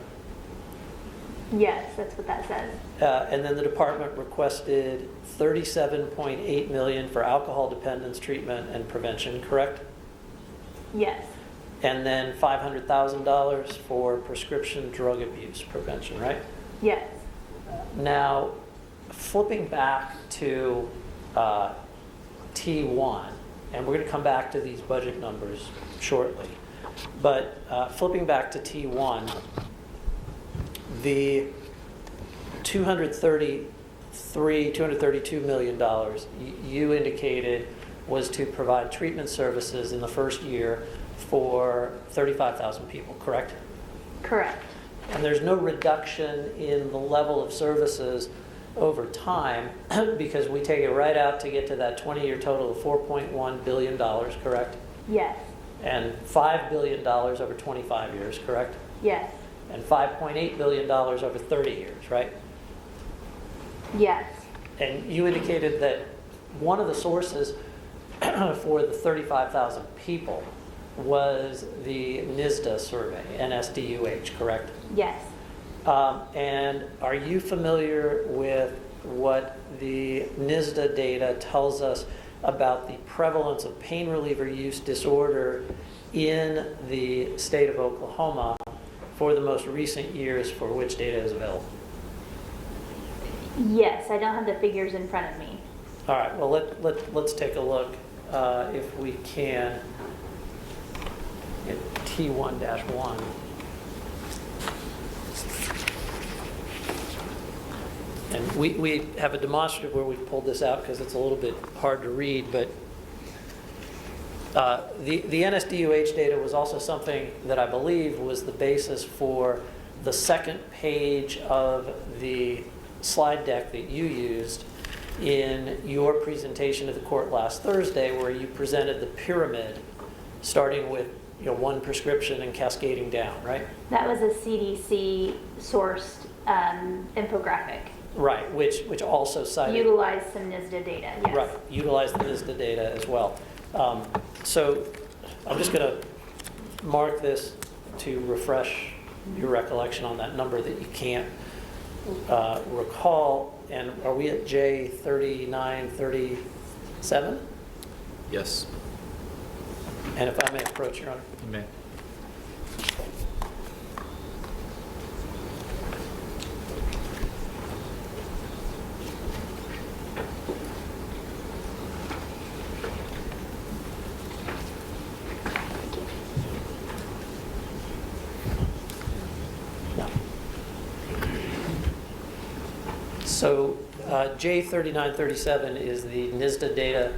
Yes, that's what that says. And then the department requested $37.8 million for alcohol dependence treatment and prevention, correct? Yes. And then $500,000 for prescription drug abuse prevention, right? Yes. Now, flipping back to T1, and we're going to come back to these budget numbers shortly, but flipping back to T1, the $232 million you indicated was to provide treatment services in the first year for 35,000 people, correct? Correct. And there's no reduction in the level of services over time because we take it right out to get to that 20-year total of $4.1 billion, correct? Yes. And $5 billion over 25 years, correct? Yes. And $5.8 billion over 30 years, right? Yes. And you indicated that one of the sources for the 35,000 people was the NSDUH survey, NSDUH, correct? Yes. And are you familiar with what the NSDA data tells us about the prevalence of pain reliever use disorder in the state of Oklahoma for the most recent years for which data is available? Yes, I don't have the figures in front of me. All right, well, let's take a look, if we can, at T1-1. And we have a demonstrative where we've pulled this out because it's a little bit hard to read, but the NSDUH data was also something that I believe was the basis for the second page of the slide deck that you used in your presentation to the court last Thursday, where you presented the pyramid starting with one prescription and cascading down, right? That was a CDC sourced infographic. Right, which also cited... Utilized some NSDA data, yes. Right, utilized the NSDA data as well. So I'm just going to mark this to refresh your recollection on that number that you can't recall. And are we at J3937? Yes. And if I may approach, Your Honor. You may. So J3937 is the NSDA data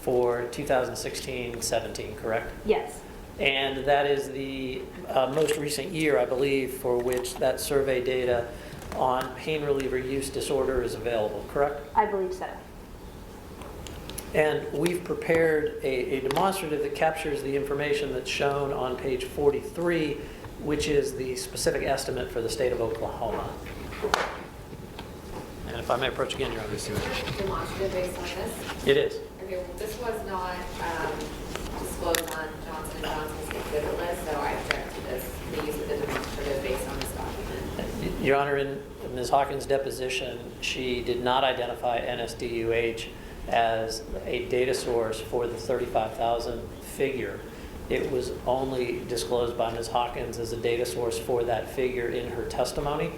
for 2016-17, correct? Yes, And that is the most recent year, I believe, for which that survey data on pain reliever use disorder is available, correct? I believe so. And we've prepared a demonstrative that captures the information that's shown on page 43, which is the specific estimate for the state of Oklahoma. And if I may approach again, Your Honor. Demonstrative based on this? It is. Okay, well, this was not disclosed on Johnson & Johnson's exhibit list, so I object to this, the use of the demonstrative based on this document. Your Honor, in Ms. Hawkins' deposition, she did not identify NSDUH as a data source for the 35,000 figure. It was only disclosed by Ms. Hawkins as a data source for that figure in her testimony.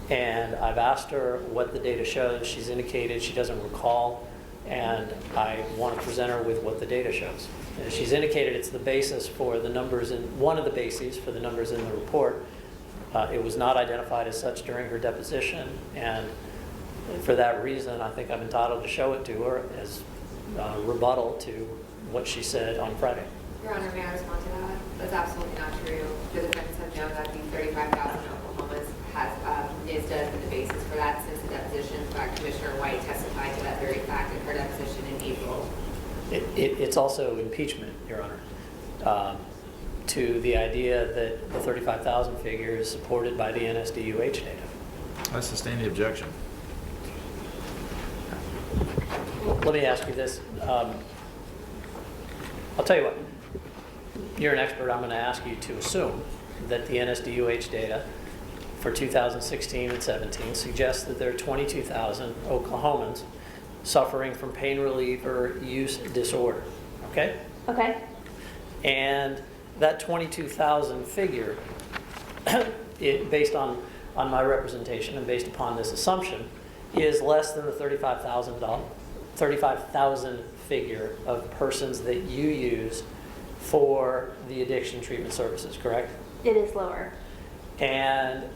And I've asked her what the data shows. She's indicated she doesn't recall, and I want to present her with what the data shows. And she's indicated it's the basis for the numbers in, one of the bases for the numbers in the report. It was not identified as such during her deposition, and for that reason, I think I'm entitled to show it to her as rebuttal to what she said on Friday. Your Honor, may I respond to that? That's absolutely not true. The defendants have known that the 35,000 Oklahomas has NSDA as the basis for that since the deposition. In fact, Commissioner White testified to that very fact in her deposition in April. It's also impeachment, Your Honor, to the idea that the 35,000 figure is supported by the NSDUH data. I sustain the objection. Let me ask you this. I'll tell you what. You're an expert. I'm going to ask you to assume that the NSDUH data for 2016 and 17 suggests that there are 22,000 Oklahomans suffering from pain reliever use disorder. Okay? Okay. And that 22,000 figure, based on my representation and based upon this assumption, is less than the 35,000 figure of persons that you use for the addiction treatment services, correct? It is lower. And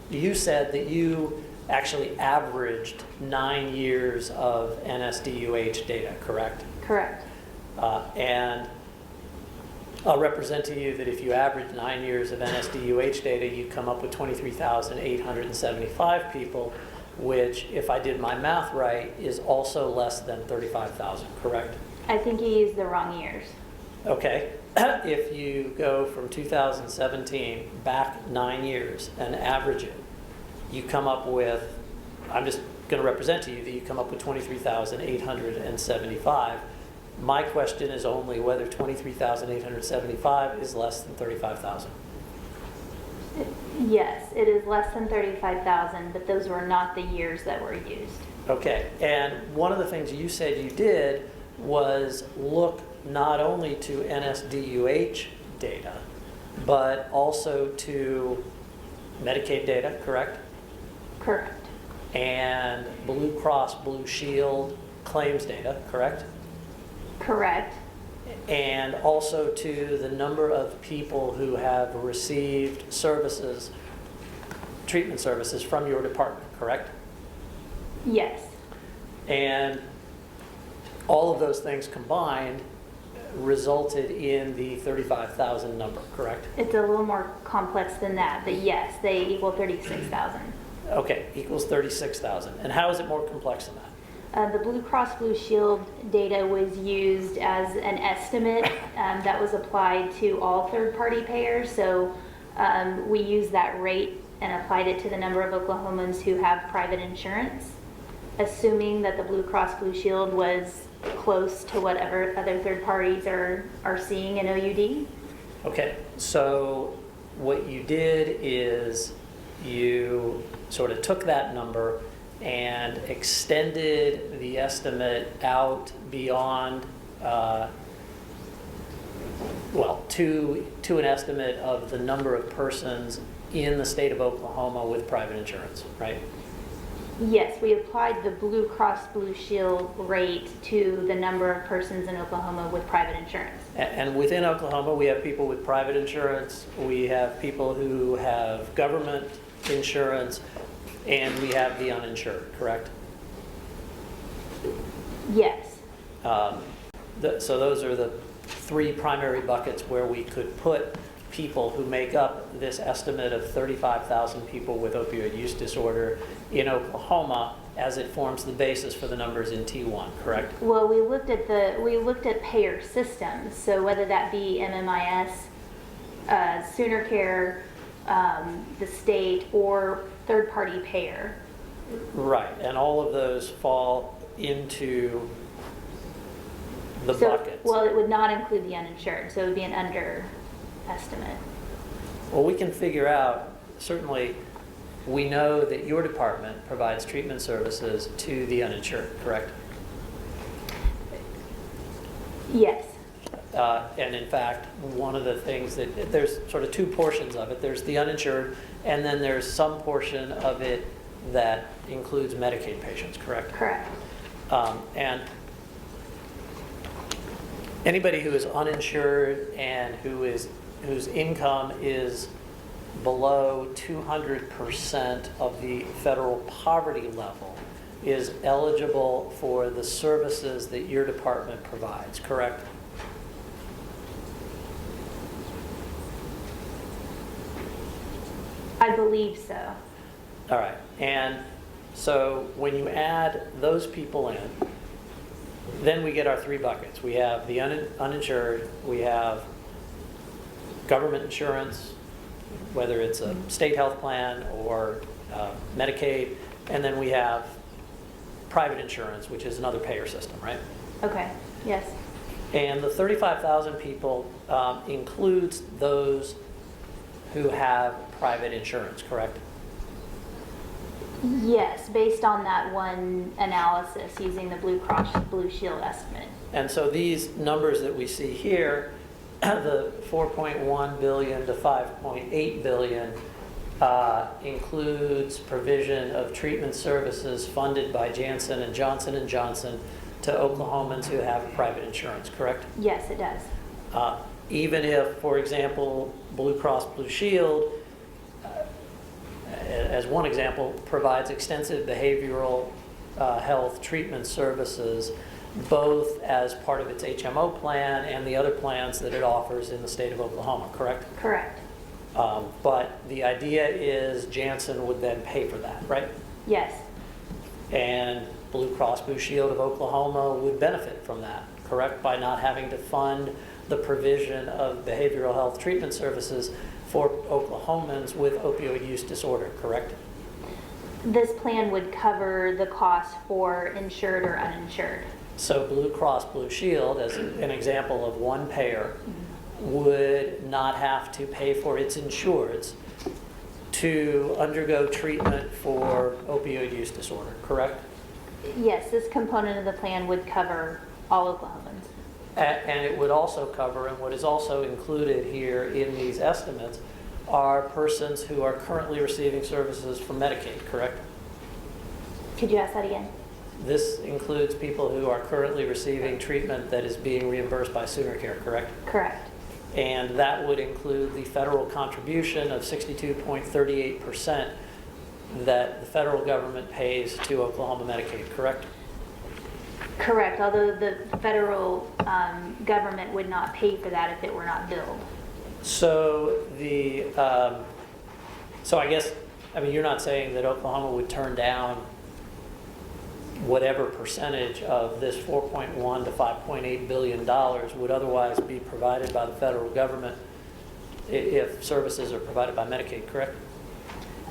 you said that you actually averaged 9 years of NSDUH data, correct? Correct. And I'll represent to you that if you average 9 years of NSDUH data, you come up with 23,875 people, which, if I did my math right, is also less than 35,000, correct? I think you used the wrong years. Okay. If you go from 2017 back 9 years and average it, you come up with, I'm just going to represent to you that you come up with 23,875. My question is only whether 23,875 is less than 35,000. Yes, it is less than 35,000, but those were not the years that were used. Okay, and one of the things you said you did was look not only to NSDUH data, but also to Medicaid data, correct? Correct. And Blue Cross Blue Shield claims data, correct? Correct. And also to the number of people who have received services, treatment services from your department, correct? Yes. And all of those things combined resulted in the 35,000 number, correct? It's a little more complex than that, but yes, they equal 36,000. Okay, equals 36,000. And how is it more complex than that? The Blue Cross Blue Shield data was used as an estimate that was applied to all third-party payers. So we used that rate and applied it to the number of Oklahomans who have private insurance, assuming that the Blue Cross Blue Shield was close to whatever other third parties are seeing in OUD. Okay, so what you did is you sort of took that number and extended the estimate out beyond, to an estimate of the number of persons in the state of Oklahoma with private insurance, right? Yes, we applied the Blue Cross Blue Shield rate to the number of persons in Oklahoma with private insurance. And within Oklahoma, we have people with private insurance, we have people who have government insurance, and we have the uninsured, correct? Yes. So those are the three primary buckets where we could put people who make up this estimate of 35,000 people with opioid use disorder in Oklahoma as it forms the basis for the numbers in T1, correct? Well, we looked at payer systems, so whether that be MMIS, Sooner Care, the state, or third-party payer. Right, and all of those fall into the buckets. Well, it would not include the uninsured, so it would be an underestimate. Well, we can figure out, certainly, we know that your department provides treatment services to the uninsured, correct? Yes. And in fact, one of the things that, there's sort of two portions of it. There's the uninsured, and then there's some portion of it that includes Medicaid patients, correct? Correct. And anybody who is uninsured and whose income is below 200% of the federal poverty level is eligible for the services that your department provides, correct? I believe so. All right, and so when you add those people in, then we get our three buckets. We have the uninsured, we have government insurance, whether it's a state health plan or Medicaid, and then we have private insurance, which is another payer system, right? Okay, yes. And the 35,000 people includes those who have private insurance, correct? Yes, based on that one analysis using the Blue Cross Blue Shield estimate. And so these numbers that we see here, the 4.1 billion to 5.8 billion, includes provision of treatment services funded by Janssen and Johnson & Johnson to Oklahomans who have private insurance, correct? Yes, it does. Even if, for example, Blue Cross Blue Shield, as one example, provides extensive behavioral health treatment services, both as part of its HMO plan and the other plans that it offers in the state of Oklahoma, correct? Correct. But the idea is Janssen would then pay for that, right? Yes. And Blue Cross Blue Shield of Oklahoma would benefit from that, correct? By not having to fund the provision of behavioral health treatment services for Oklahomans with opioid use disorder, correct? This plan would cover the cost for insured or uninsured. So Blue Cross Blue Shield, as an example of one payer, would not have to pay for its insureds to undergo treatment for opioid use disorder, correct? Yes, this component of the plan would cover all Oklahomans. And it would also cover, and what is also included here in these estimates, are persons who are currently receiving services from Medicaid, correct? Could you ask that again? This includes people who are currently receiving treatment that is being reimbursed by Sooner Care, correct? Correct. And that would include the federal contribution of 62.38% that the federal government pays to Oklahoma Medicaid, correct? Correct, although the federal government would not pay for that if it were not billed. So so I guess, I mean, you're not saying that Oklahoma would turn down whatever percentage of this $4.1 to $5.8 billion would otherwise be provided by the federal government if services are provided by Medicaid, correct?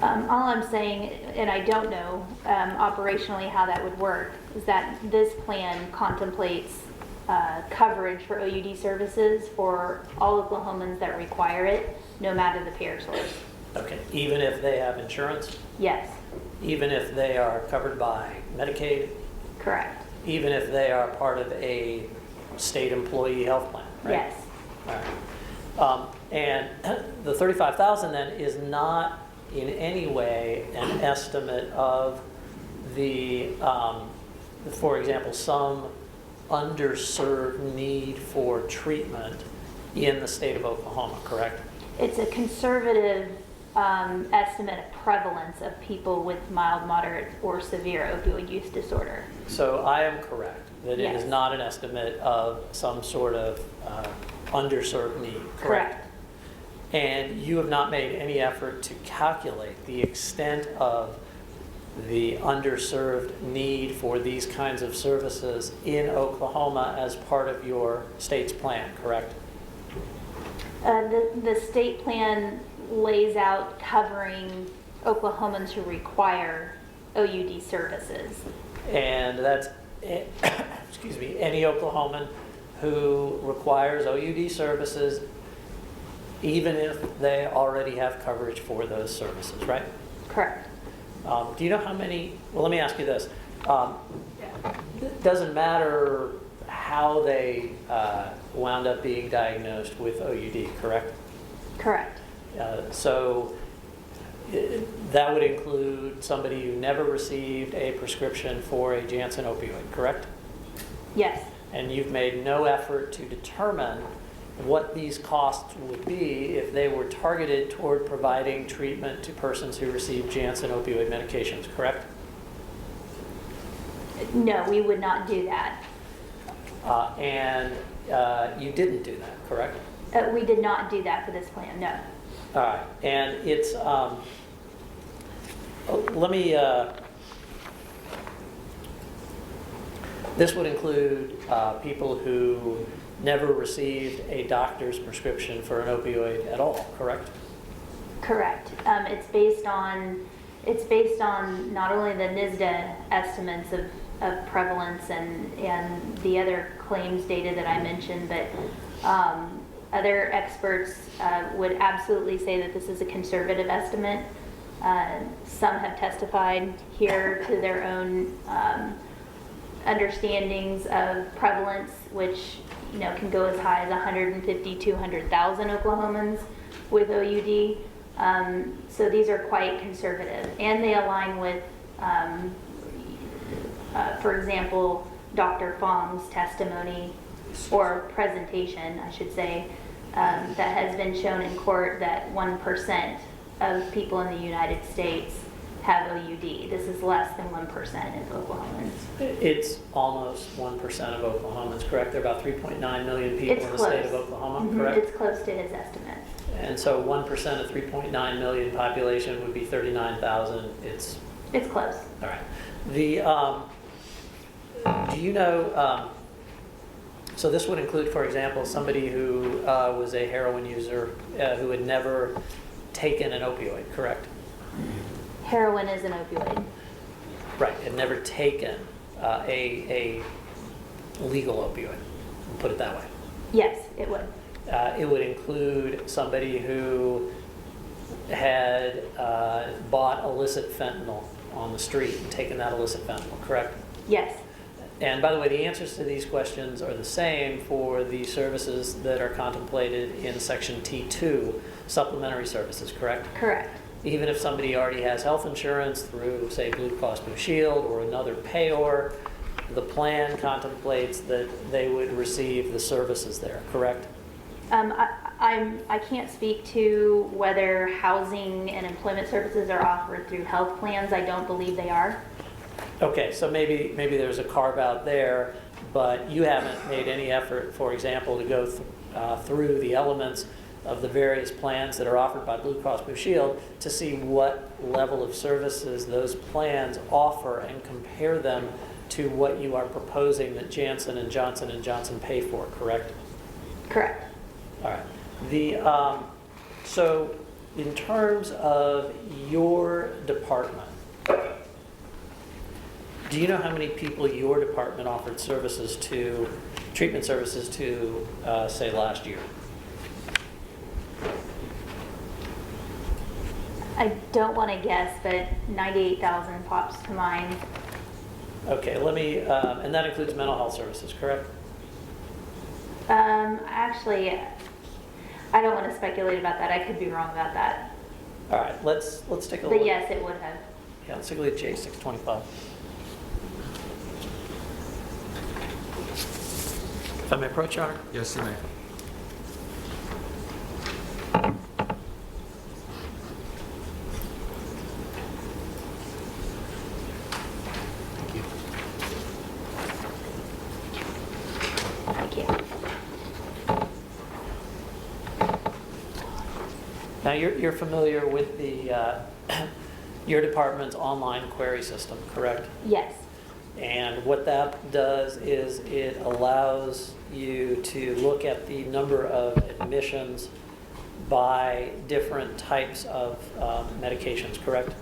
All I'm saying, and I don't know operationally how that would work, is that this plan contemplates coverage for OUD services for all Oklahomans that require it, no matter the payer source. Okay, even if they have insurance, Yes, even if they are covered by Medicaid, correct. even if they are part of a state employee health plan, right? Yes, All right. And the $35,000 then is not in any way an estimate of the, for example, some underserved need for treatment in the state of Oklahoma, correct? it's a conservative estimate of prevalence of people with mild, moderate, or severe opioid use disorder. So I am correct that it is Yes. not an estimate of some sort of underserved need, correct? And you have not made any effort to calculate the extent of the underserved need for these kinds of services in Oklahoma as part of your state's plan, correct? The state plan lays out covering Oklahomans who require OUD services. And that's, excuse me, any Oklahoman who requires OUD services, even if they already have coverage for those services, right? Correct. Do you know how many, well, let me ask you this. It doesn't matter how they wound up being diagnosed with OUD, correct? Correct. So that would include somebody who never received a prescription for a Janssen opioid, correct? Yes. And you've made no effort to determine what these costs would be if they were targeted toward providing treatment to persons who receive Janssen opioid medications, correct? No, we would not do that. And you didn't do that, correct? We did not do that for this plan, no. All right, and it's, let me, this would include people who never received a doctor's prescription for an opioid at all, correct? Correct. It's based on not only the NSDA estimates of prevalence and the other claims data that I mentioned, but other experts would absolutely say that this is a conservative estimate. Some have testified here to their own understandings of prevalence, which can go as high as 150, 200,000 Oklahomans with OUD. So these are quite conservative, and they align with, for example, Dr. Fong's testimony or presentation, I should say, that has been shown in court that 1% of people in the United States have OUD. This is less than 1% of Oklahomans. It's almost 1% of Oklahomans, correct? There are about 3.9 million people It's in the close. state of Oklahoma, Mhm, correct? It's close to his estimate. And so 1% of 3.9 million population would be 39,000. It's, It's close. all right. The, do you know, so this would include, for example, somebody who was a heroin user who had never taken an opioid, correct? Heroin is an opioid. Right, had never taken a legal opioid, we'll put it that way. Yes, it would. It would include somebody who had bought illicit fentanyl on the street and taken that illicit fentanyl, correct? Yes, And by the way, the answers to these questions are the same for the services that are contemplated in section T2, supplementary services, correct? correct. Even if somebody already has health insurance through, say, Blue Cross Blue Shield or another payor, the plan contemplates that they would receive the services there, correct? I can't speak to whether housing and employment services are offered through health plans. I don't believe they are. Okay, so maybe there's a carve out there, but you haven't made any effort, for example, to go through the elements of the various plans that are offered by Blue Cross Blue Shield to see what level of services those plans offer and compare them to what you are proposing that Janssen and Johnson pay for, correct? Correct. All right. So in terms of your department, do you know how many people your department offered services to, treatment services to, say, last year? I don't want to guess, but 98,000 pops to mind. Okay, let me, and that includes mental health services, correct? Actually, I don't want to speculate about that. I could be wrong about that. All right, let's take a look. But yes, it would have. Yeah, let's take a look at J625. If I may approach, Your Honor? Yes, you may. Thank you. Now, you're familiar with the, your department's online query system, correct? Yes. And what that does is it allows you to look at the number of admissions by different types of medications, correct?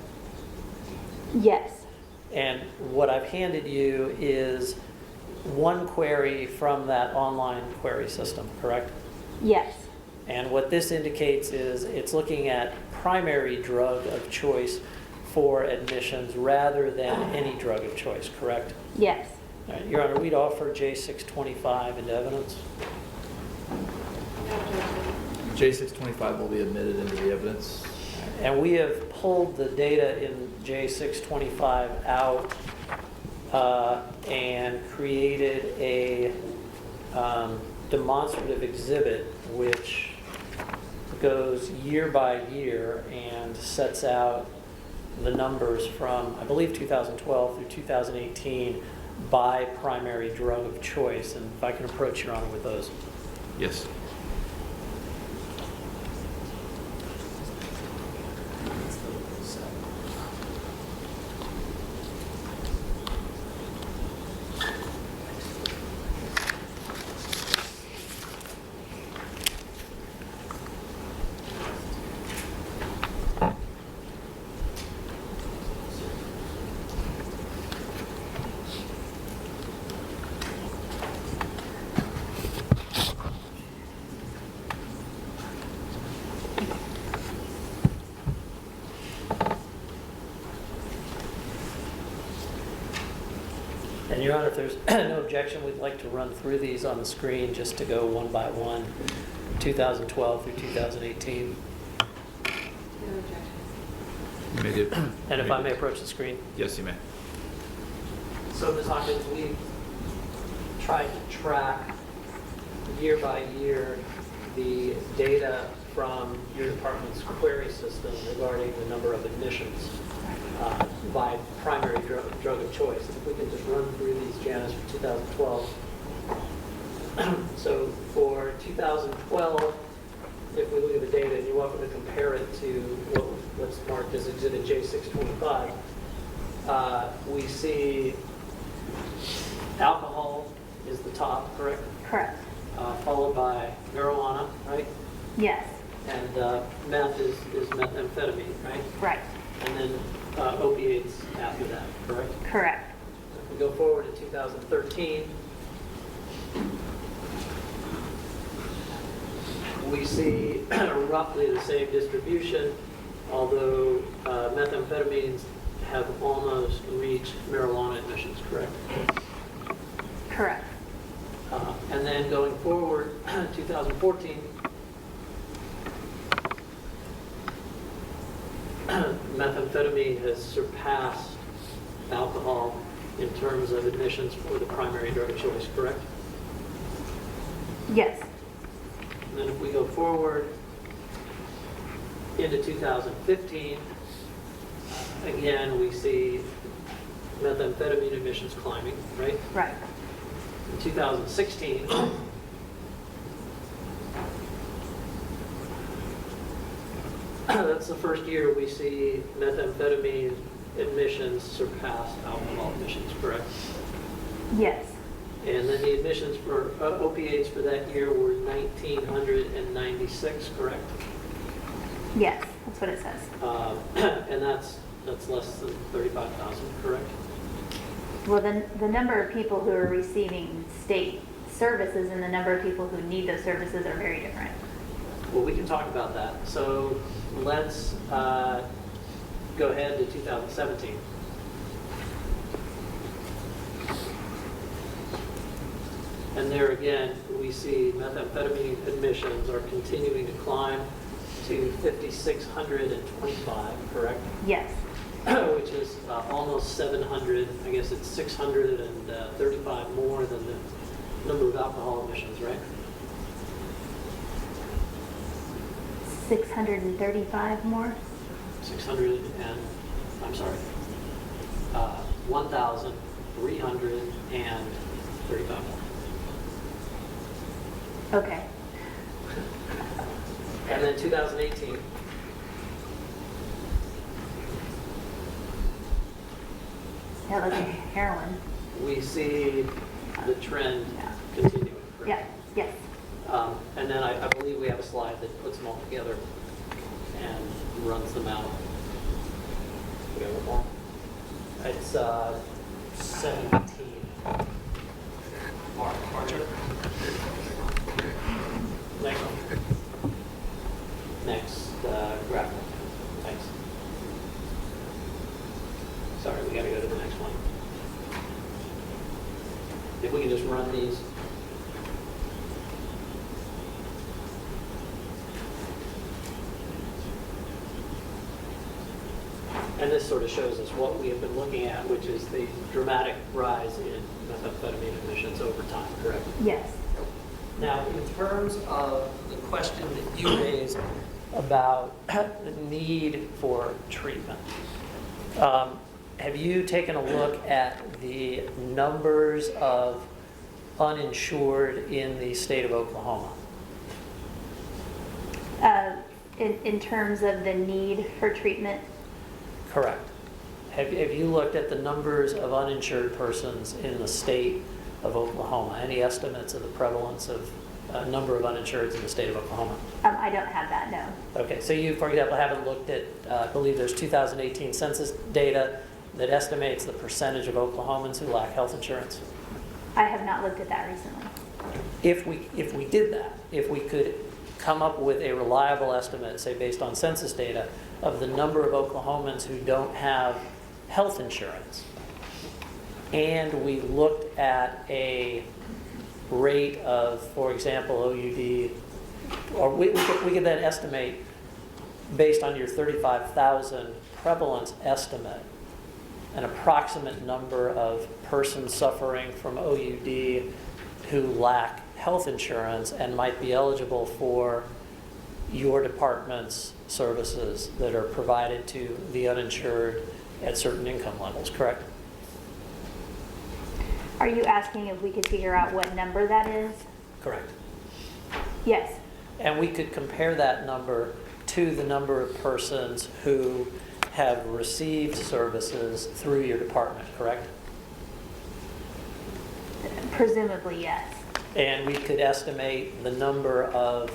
Yes. And what I've handed you is one query from that online query system, correct? Yes. And what this indicates is it's looking at primary drug of choice for admissions rather than any drug of choice, correct? Yes. All right, Your Honor, we'd offer J625 into evidence. J625 will be admitted into the evidence. And we have pulled the data in J625 out and created a demonstrative exhibit which goes year by year and sets out the numbers from, I believe, 2012 through 2018 by primary drug of choice. And if I can approach Your Honor with those. Yes. And Your Honor, if there's no objection, we'd like to run through these on the screen just to go one by one, 2012 through 2018. No objection. You may do. And if I may approach the screen. Yes, you may. So Ms. Hawkins, we tried to track year by year the data from your department's query system regarding the number of admissions by primary drug of choice. If we can just run through these, Janice, for 2012. So for 2012, if we look at the data and you want me to compare it to what's marked as Exhibit J625, we see alcohol is the top, correct? Correct. Followed by marijuana, right? Yes. And meth is methamphetamine, right? Right. And then opiates after that, correct? Correct. If we go forward to 2013, we see roughly the same distribution, although methamphetamines have almost reached marijuana admissions, correct? Correct. And then going forward, 2014, methamphetamine has surpassed alcohol in terms of admissions for the primary drug of choice, correct? Yes. And then if we go forward into 2015, again, we see methamphetamine admissions climbing, right? Right. In 2016, that's the first year we see methamphetamine admissions surpass alcohol admissions, correct? Yes. And then the admissions for opiates for that year were 1,996, correct? Yes, that's what it says. And that's less than 35,000, correct? Well, the number of people who are receiving state services and the number of people who need those services are very different. Well, we can talk about that. So let's go ahead to 2017. And there again, we see methamphetamine admissions are continuing to climb to 5,625, correct? Yes. Which is almost 700, I guess it's 635 more than the number of alcohol admissions, right? 635 more? 600 and, I'm sorry, 1,335 more. Okay. And then 2018, Yeah, that's heroin. we see the trend Yeah. continuing. correct? Yeah, yes. And then I believe we have a slide that puts them all together and runs them out. We have one more. It's 17. Archer. Next one. Next graphic. Thanks. Sorry, we got to go to the next one. If we can just run these. And this sort of shows us what we have been looking at, which is the dramatic rise in methamphetamine admissions over time, correct? Yes. Now, in terms of the question that you raised about the need for treatment, have you taken a look at the numbers of uninsured in the state of Oklahoma? In terms of the need for treatment, Correct. Have you looked at the numbers of uninsured persons in the state of Oklahoma? Any estimates of the prevalence of number of uninsureds in the state of Oklahoma? I don't have that, no. Okay, so you, for example, haven't looked at, I believe there's 2018 census data that estimates the percentage of Oklahomans who lack health insurance? I have not looked at that recently. If we did that, if we could come up with a reliable estimate, say based on census data, of the number of Oklahomans who don't have health insurance, and we looked at a rate of, for example, OUD, or we could then estimate, based on your 35,000 prevalence estimate, an approximate number of persons suffering from OUD who lack health insurance and might be eligible for your department's services that are provided to the uninsured at certain income levels, correct? Are you asking if we could figure out what number that is? Correct. Yes. And we could compare that number to the number of persons who have received services through your department, correct? Presumably, yes. And we could estimate the number of,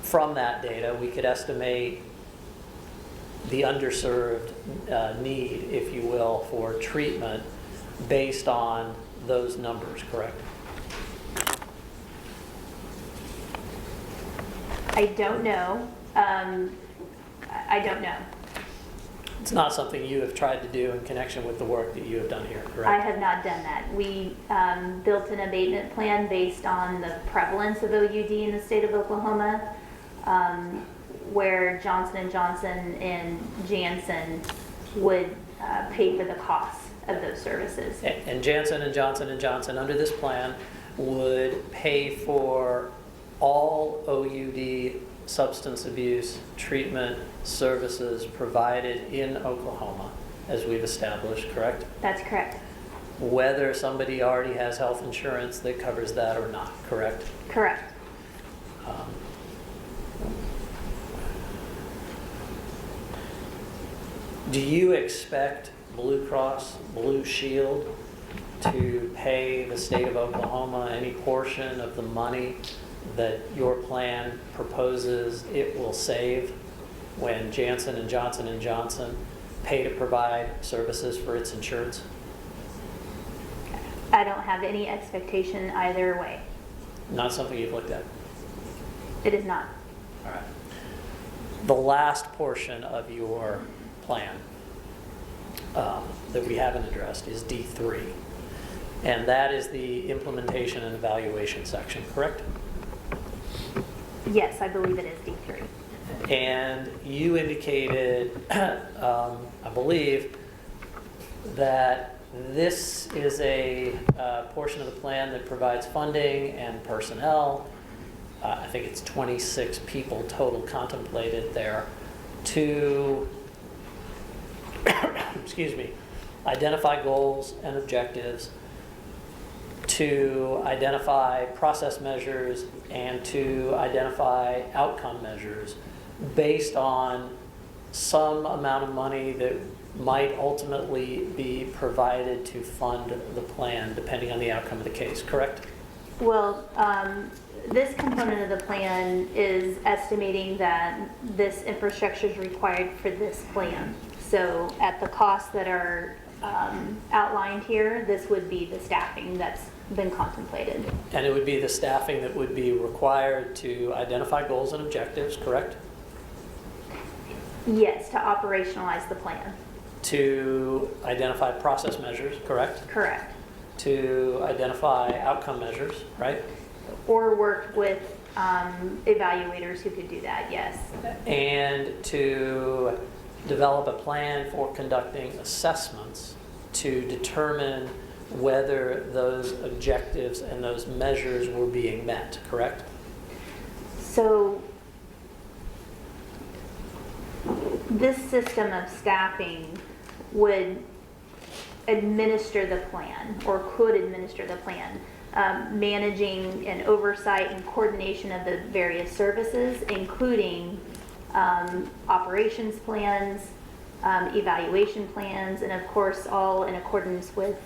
from that data, we could estimate the underserved need, if you will, for treatment based on those numbers, correct? I don't know. I don't know. It's not something you have tried to do in connection with the work that you have done here, I correct? have not done that. We built an abatement plan based on the prevalence of OUD in the state of Oklahoma, where Johnson & Johnson and Janssen would pay for the costs of those services. And Janssen and Johnson & Johnson, under this plan, would pay for all OUD substance abuse treatment services provided in Oklahoma, as we've established, correct? That's correct. Whether somebody already has health insurance that covers that or not, correct? Correct. Do you expect Blue Cross Blue Shield to pay the state of Oklahoma any portion of the money that your plan proposes it will save when Janssen and Johnson pay to provide services for its insurance? I don't have any expectation either way. Not something you've looked at? It is not. All right. The last portion of your plan that we haven't addressed is D3. And that is the implementation and evaluation section, correct? Yes, I believe it is D3. And you indicated, I believe, that this is a portion of the plan that provides funding and personnel. I think it's 26 people total contemplated there to, excuse me, identify goals and objectives, to identify process measures, and to identify outcome measures based on some amount of money that might ultimately be provided to fund the plan depending on the outcome of the case, correct? Well, this component of the plan is estimating that this infrastructure is required for this plan. So at the costs that are outlined here, this would be the staffing that's been contemplated. And it would be the staffing that would be required to identify goals and objectives, correct? Yes, to operationalize the plan. To identify process measures, correct? Correct. To identify outcome measures, right? Or work with evaluators who could do that, yes. And to develop a plan for conducting assessments to determine whether those objectives and those measures were being met, correct? So this system of staffing would administer the plan, or could administer the plan, managing and oversight and coordination of the various services, including operations plans, evaluation plans, and of course all in accordance with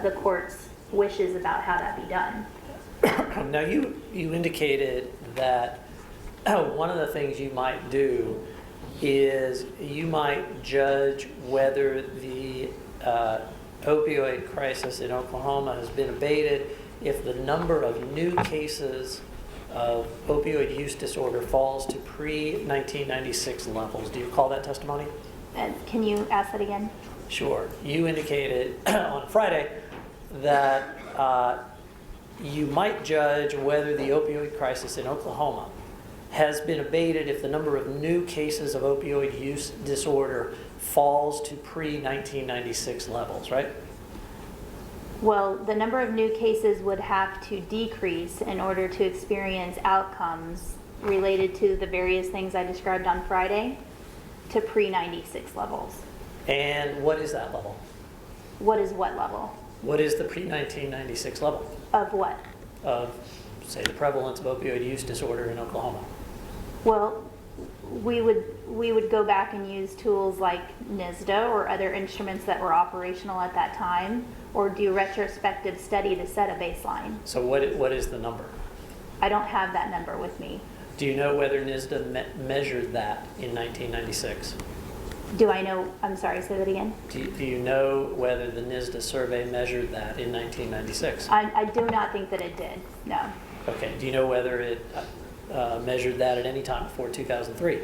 the court's wishes about how that be done. Now you indicated that one of the things you might do is you might judge whether the opioid crisis in Oklahoma has been abated if the number of new cases of opioid use disorder falls to pre-1996 levels. Do you recall that testimony? And can you ask that again? Sure. You indicated on Friday that you might judge whether the opioid crisis in Oklahoma has been abated if the number of new cases of opioid use disorder falls to pre-1996 levels, right? Well, the number of new cases would have to decrease in order to experience outcomes related to the various things I described on Friday to pre-96 levels. And what is that level? What is what level? What is the pre-1996 level Of what? of, say, the prevalence of opioid use disorder in Oklahoma? Well, we would go back and use tools like NSDA or other instruments that were operational at that time, or do retrospective study to set a baseline. So what is the number? I don't have that number with me. Do you know whether NSDA measured that in 1996? Do I know? I'm sorry, say that again. Do you know whether the NSDA survey measured that in 1996? I do not think that it did, no. Okay, do you know whether it measured that at any time before 2003?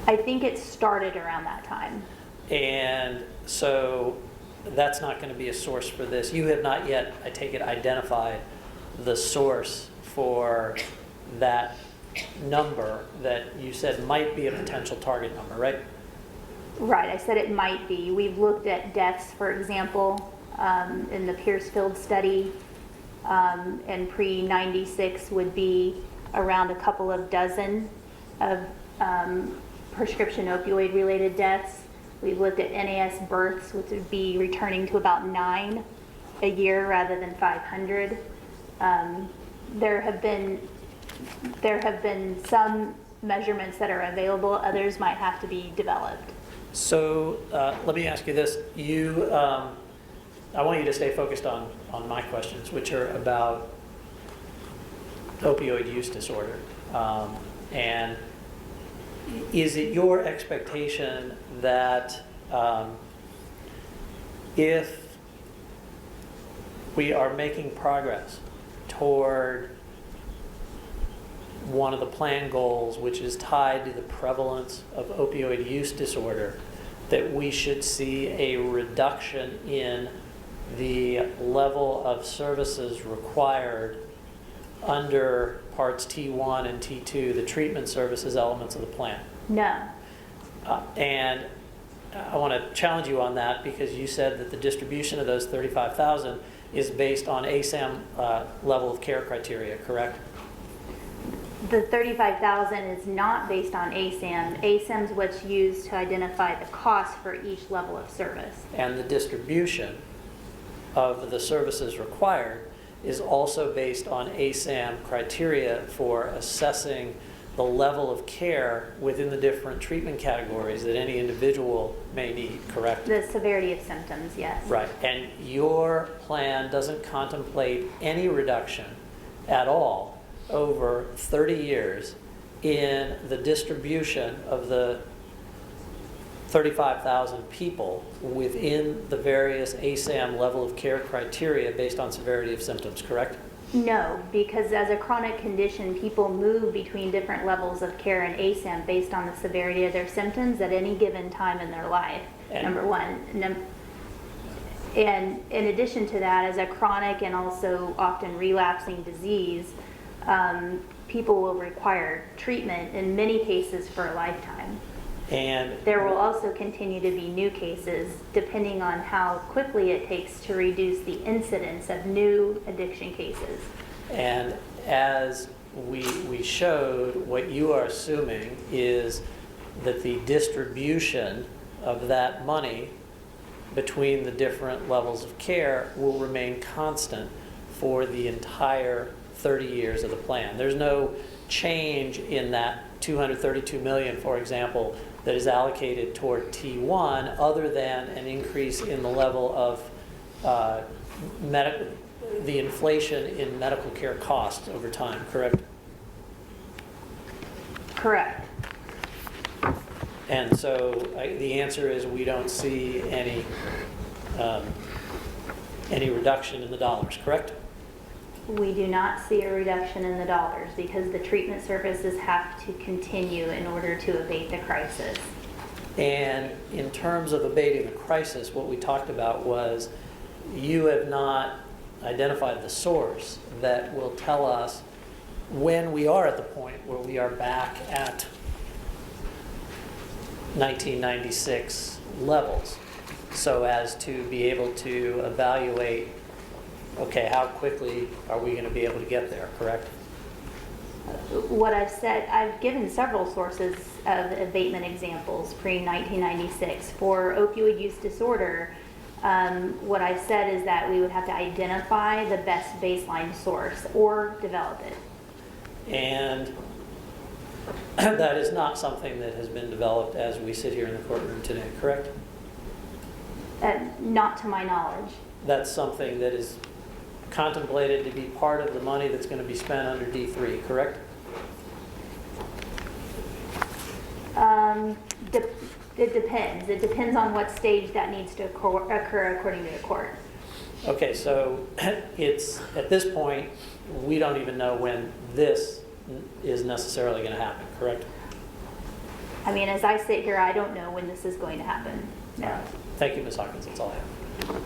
I think it started around that time. And so that's not going to be a source for this. You have not yet, I take it, identified the source for that number that you said might be a potential target number, right? Right, I said it might be. We've looked at deaths, for example, in the Piercefield study, and pre-96 would be around a couple of dozen of prescription opioid related deaths. We've looked at NAS births, which would be returning to about 9 a year rather than 500. There have been some measurements that are available, others might have to be developed. So let me ask you this. I want you to stay focused on my questions, which are about opioid use disorder. And is it your expectation that if we are making progress toward one of the plan goals, which is tied to the prevalence of opioid use disorder, that we should see a reduction in the level of services required under parts T1 and T2, the treatment services elements of the plan? No. And I want to challenge you on that, because you said that the distribution of those 35,000 is based on ASAM level of care criteria, correct? The 35,000 is not based on ASAM. ASAM is what's used to identify the cost for each level of service. And the distribution of the services required is also based on ASAM criteria for assessing the level of care within the different treatment categories that any individual may need, correct? The severity of symptoms, yes. Right, and your plan doesn't contemplate any reduction at all over 30 years in the distribution of the 35,000 people within the various ASAM level of care criteria based on severity of symptoms, correct? No, because as a chronic condition, people move between different levels of care in ASAM based on the severity of their symptoms at any given time in their life, number one. And in addition to that, as a chronic and also often relapsing disease, people will require treatment in many cases for a lifetime. And there will also continue to be new cases depending on how quickly it takes to reduce the incidence of new addiction cases. And as we showed, what you are assuming is that the distribution of that money between the different levels of care will remain constant for the entire 30 years of the plan. There's no change in that $232 million, for example, that is allocated toward T1, other than an increase in the level of the inflation in medical care costs over time, correct? Correct. And so the answer is we don't see any reduction in the dollars, correct? We do not see a reduction in the dollars because the treatment services have to continue in order to abate the crisis. And in terms of abating the crisis, what we talked about was you have not identified the source that will tell us when we are at the point where we are back at 1996 levels, so as to be able to evaluate, okay, how quickly are we going to be able to get there, correct? What I've said, I've given several sources of abatement examples pre-1996. For opioid use disorder, what I've said is that we would have to identify the best baseline source or develop it. And that is not something that has been developed as we sit here in the courtroom today, correct? Not to my knowledge. That's something that is contemplated to be part of the money that's going to be spent under D3, correct? It depends. It depends on what stage that needs to occur according to the court. Okay, so it's at this point, we don't even know when this is necessarily going to happen, correct? I mean, as I sit here, I don't know when this is going to happen. No. Thank you, Ms. Hawkins, that's all I have.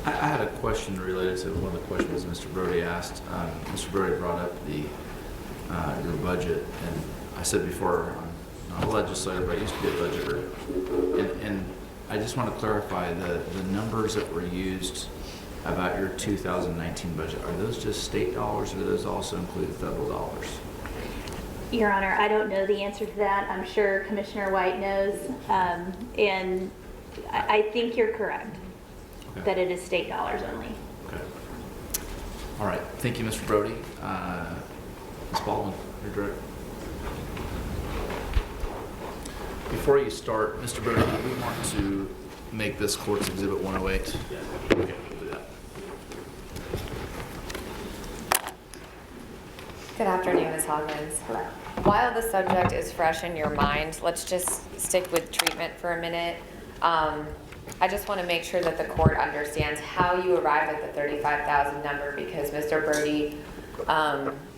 I had a question related to one of the questions Mr. Brody asked. Mr. Brody brought up your budget, and I said before, I'm not a legislator, but I used to be a budgeter. And I just want to clarify the numbers that were used about your 2019 budget. Are those just state dollars, or do those also include federal dollars? Your Honor, I don't know the answer to that. I'm sure Commissioner White knows. And I think you're correct Okay. that it is state dollars only. Okay. All right. Thank you, Mr. Brody. Ms. Baldwin, your direct. Before you start, Mr. Brody, do we want to make this Court's Exhibit 108? Yes. Okay, we'll do that. Good afternoon, Ms. Hawkins. Hello. While the subject is fresh in your mind, let's just stick with treatment for a minute. I just want to make sure that the court understands how you arrived at the 35,000 number, because Mr. Brody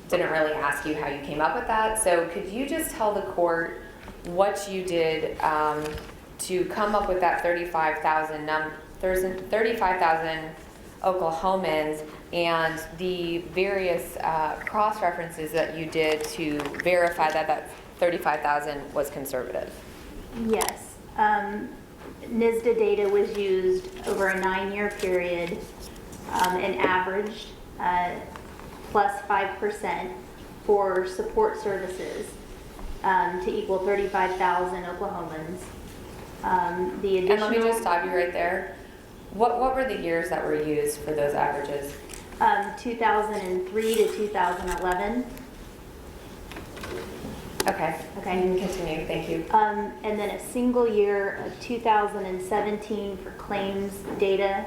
didn't really ask you how you came up with that. So could you just tell the court what you did to come up with that 35,000 Oklahomans, and the various cross-references that you did to verify that that 35,000 was conservative? Yes. NISDA data was used over a 9-year period and averaged plus 5% for support services to equal 35,000 Oklahomans. The And let me additional, just stop you right there. What were the years that were used for those averages? 2003 to 2011. Okay. Okay. You can continue, thank you. And then a single year of 2017 for claims data,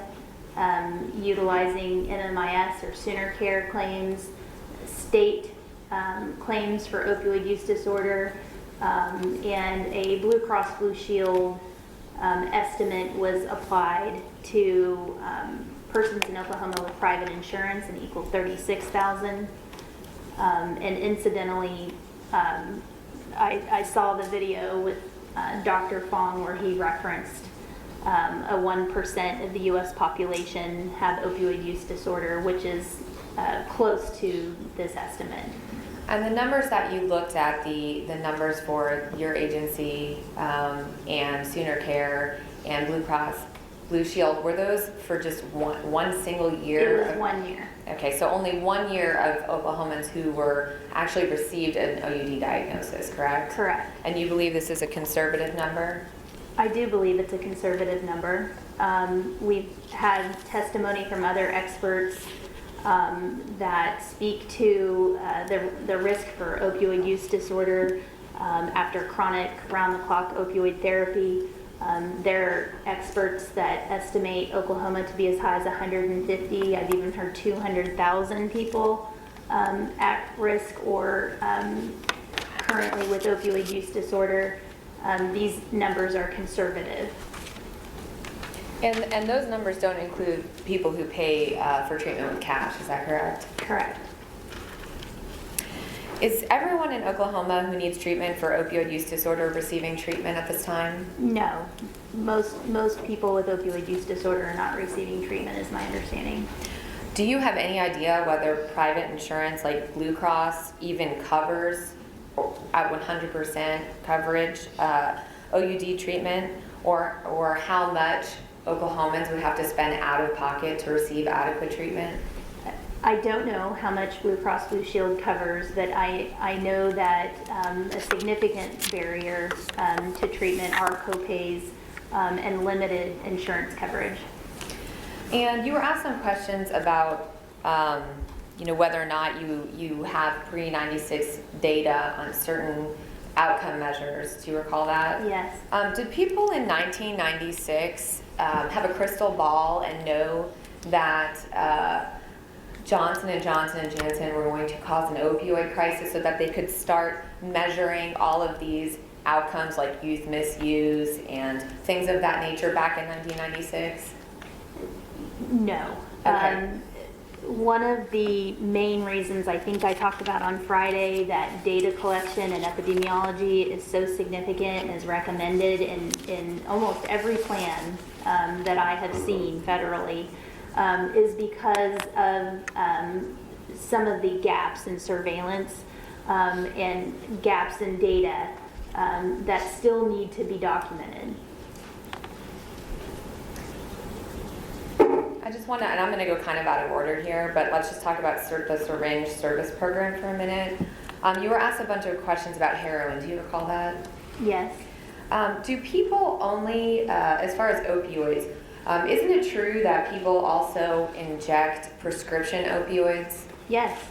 utilizing MMIS or Sooner Care claims, state claims for opioid use disorder, and a Blue Cross Blue Shield estimate was applied to persons in Oklahoma with private insurance and equaled 36,000. And incidentally, I saw the video with Dr. Fong where he referenced a 1% of the U.S. population have opioid use disorder, which is close to this estimate. And the numbers that you looked at, the numbers for your agency and Sooner Care and Blue Cross Blue Shield, were those for just one single year? It was 1 year. Okay, so only 1 year of Oklahomans who were actually received an OUD diagnosis, correct? Correct. And you believe this is a conservative number? I do believe it's a conservative number. We've had testimony from other experts that speak to the risk for opioid use disorder after chronic round-the-clock opioid therapy. There are experts that estimate Oklahoma to be as high as 150. I've even heard 200,000 people at risk or currently with opioid use disorder. These numbers are conservative. And those numbers don't include people who pay for treatment with cash, is that correct? Correct. Is everyone in Oklahoma who needs treatment for opioid use disorder receiving treatment at this time? No. Most people with opioid use disorder are not receiving treatment, is my understanding. Do you have any idea whether private insurance like Blue Cross even covers at 100% coverage OUD treatment, or how much Oklahomans would have to spend out of pocket to receive adequate treatment? I don't know how much Blue Cross Blue Shield covers, but I know that a significant barrier to treatment are copays and limited insurance coverage. And you were asked some questions about whether or not you have pre-96 data on certain outcome measures. Do you recall that? Yes. Did people in 1996 have a crystal ball and know that Johnson & Johnson and Janssen were going to cause an opioid crisis so that they could start measuring all of these outcomes like youth misuse and things of that nature back in 1996? No. Okay. One of the main reasons I think I talked about on Friday that data collection and epidemiology is so significant and is recommended in almost every plan that I have seen federally is because of some of the gaps in surveillance and gaps in data that still need to be documented. I just want to, and I'm going to go kind of out of order here, but let's just talk about the Syringe service program for a minute. You were asked a bunch of questions about heroin. Do you recall that? Yes. Do people only, as far as opioids, isn't it true that people also inject prescription opioids? Yes.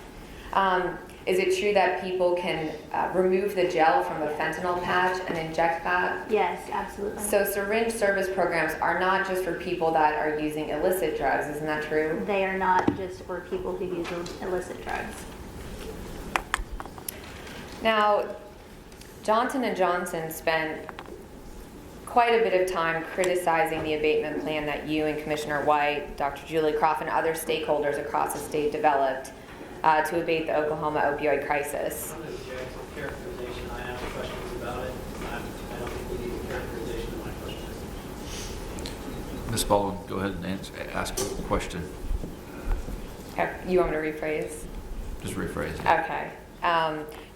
Is it true that people can remove the gel from a fentanyl patch and inject that? Yes, absolutely. So syringe service programs are not just for people that are using illicit drugs, isn't that true? They are not just for people who use illicit drugs. Now, Johnson & Johnson spent quite a bit of time criticizing the abatement plan that you and Commissioner White, Dr. Julie Croft, and other stakeholders across the state developed to abate the Oklahoma opioid crisis. I'm going to object to the characterization. I have questions about it. I don't think we need a characterization of my questions. Ms. Baldwin, go ahead and ask a question. Okay, you want me to rephrase? Just rephrase it. Okay.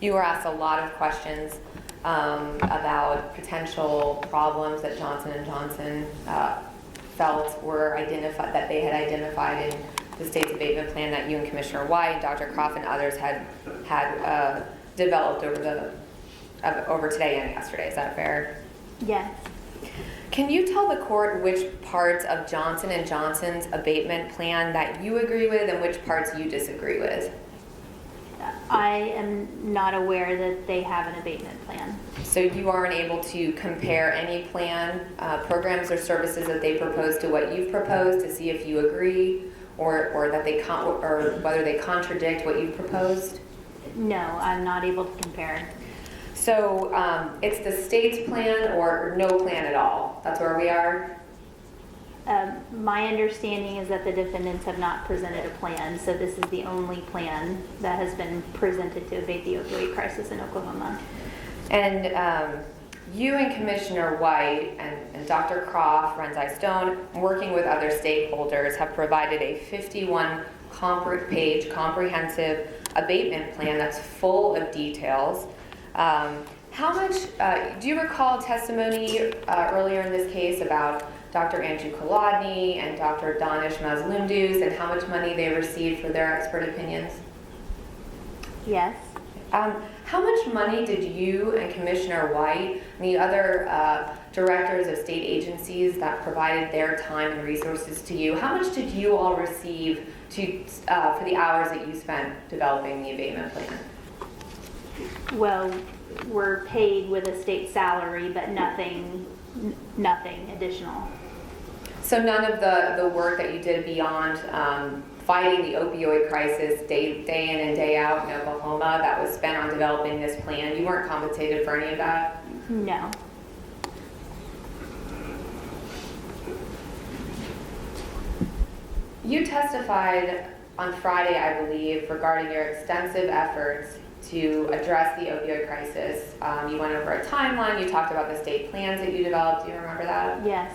You were asked a lot of questions about potential problems that Johnson & Johnson felt were identified, that they had identified in the state's abatement plan that you and Commissioner White, Dr. Croft, and others had developed over today and yesterday. Is that fair? Yes. Can you tell the court which parts of Johnson & Johnson's abatement plan that you agree with and which parts you disagree with? I am not aware that they have an abatement plan. So you aren't able to compare any plan, programs or services that they propose to what you've proposed to see if you agree, or that they or whether they contradict what you've proposed? No, I'm not able to compare. So it's the state's plan or no plan at all? That's where we are? My understanding is that the defendants have not presented a plan, so this is the only plan that has been presented to abate the opioid crisis in Oklahoma. And you and Commissioner White and Dr. Croft, Renzi Stone, working with other stakeholders, have provided a 51-page comprehensive abatement plan that's full of details. How much, do you recall testimony earlier in this case about Dr. Andrew Kolodny and Dr. Danish Mazlumduz and how much money they received for their expert opinions? Yes. How much money did you and Commissioner White and the other directors of state agencies that provided their time and resources to you, how much did you all receive for the hours that you spent developing the abatement plan? Well, we're paid with a state salary, but nothing additional. So none of the work that you did beyond fighting the opioid crisis day in and day out in Oklahoma that was spent on developing this plan, you weren't compensated for any of that? No. You testified on Friday, I believe, regarding your extensive efforts to address the opioid crisis. You went over a timeline, you talked about the state plans that you developed. Do you remember that? Yes.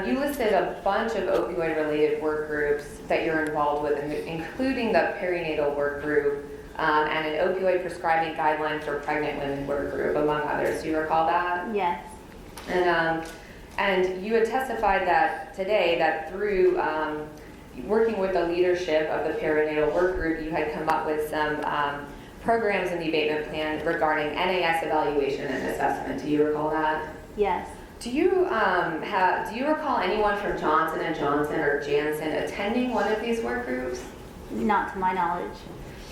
You listed a bunch of opioid-related work groups that you're involved with, including the perinatal work group and an opioid prescribing guidelines for pregnant women work group, among others. Do you recall that? Yes. And you had testified that today that through working with the leadership of the perinatal work group, you had come up with some programs in the abatement plan regarding NAS evaluation and assessment. Do you recall that? Yes. Do you recall anyone from Johnson & Johnson or Janssen attending one of these work groups? Not to my knowledge.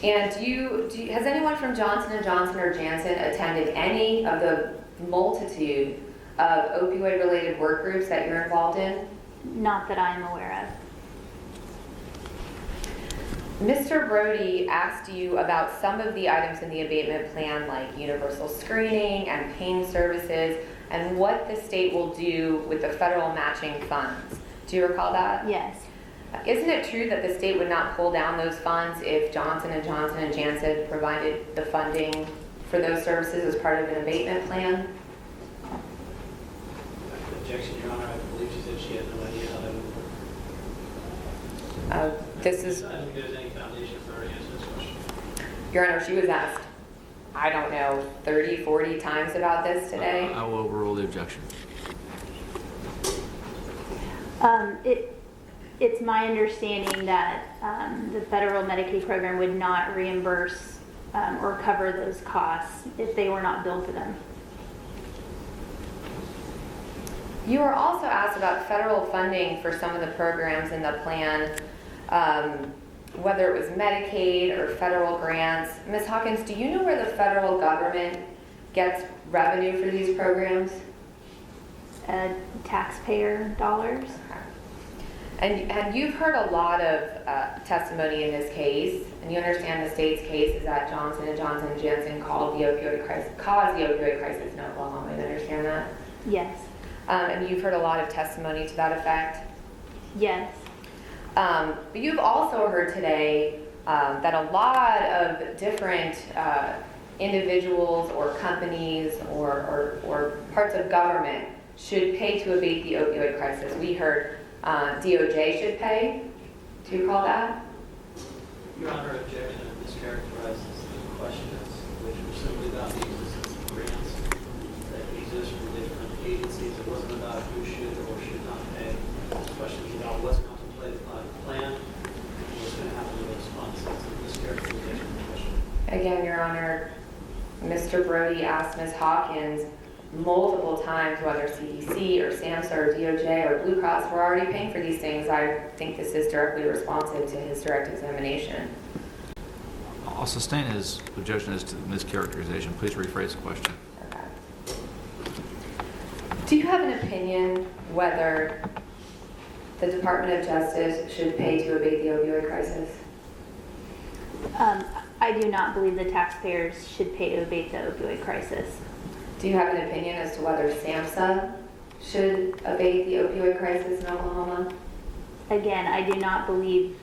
And has anyone from Johnson & Johnson or Janssen attended any of the multitude of opioid-related work groups that you're involved in? Not that I'm aware of. Mr. Brody asked you about some of the items in the abatement plan, like universal screening and pain services, and what the state will do with the federal matching funds. Do you recall that? Yes. Isn't it true that the state would not pull down those funds if Johnson & Johnson and Janssen provided the funding for those services as part of an abatement plan? Objection, Your Honor. I believe she said she had no idea how that would work. This is, I don't think there's any foundation for her to answer this question. Your Honor, she was asked, I don't know, 30, 40 times about this today. I will overrule the objection. It's my understanding that the federal Medicaid program would not reimburse or cover those costs if they were not billed for them. You were also asked about federal funding for some of the programs in the plan, whether it was Medicaid or federal grants. Ms. Hawkins, do you know where the federal government gets revenue for these programs? Taxpayer dollars. And you've heard a lot of testimony in this case, and you understand the state's case is that Johnson & Johnson and Janssen caused the opioid crisis in Oklahoma. You understand that? Yes. And you've heard a lot of testimony to that effect. Yes. But you've also heard today that a lot of different individuals or companies or parts of government should pay to abate the opioid crisis. We heard DOJ should pay. Do you recall that? Your Honor, objection mischaracterizes the questions, which were simply about the existence of grants that exist from different agencies. It wasn't about who should or should not pay. This question is about what's contemplated by the plan and what's going to happen with those funds. It's a mischaracterization of the question. Again, Your Honor, Mr. Brody asked Ms. Hawkins multiple times whether CDC or SAMHSA or DOJ or Blue Cross were already paying for these things. I think this is directly responsive to his direct examination. I'll sustain his objection as to the mischaracterization. Please rephrase the question. Okay. Do you have an opinion whether the Department of Justice should pay to abate the opioid crisis? I do not believe the taxpayers should pay to abate the opioid crisis. Do you have an opinion as to whether SAMHSA should abate the opioid crisis in Oklahoma? Again, I do not believe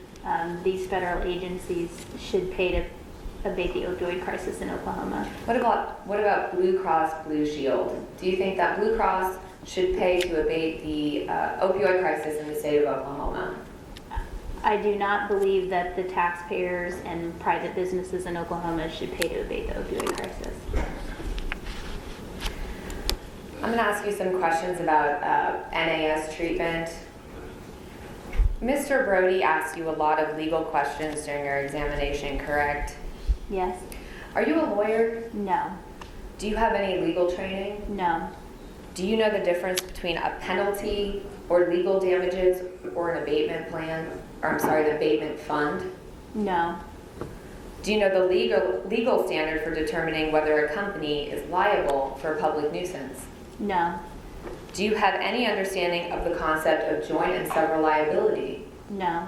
these federal agencies should pay to abate the opioid crisis in Oklahoma. What about Blue Cross Blue Shield? Do you think that Blue Cross should pay to abate the opioid crisis in the state of Oklahoma? I do not believe that the taxpayers and private businesses in Oklahoma should pay to abate the opioid crisis. I'm going to ask you some questions about NAS treatment. Mr. Brody asked you a lot of legal questions during your examination, correct? Yes. Are you a lawyer? No. Do you have any legal training? No. Do you know the difference between a penalty or legal damages or an abatement plan? Or I'm sorry, the abatement fund? No. Do you know the legal standard for determining whether a company is liable for a public nuisance? No. Do you have any understanding of the concept of joint and several liability? No.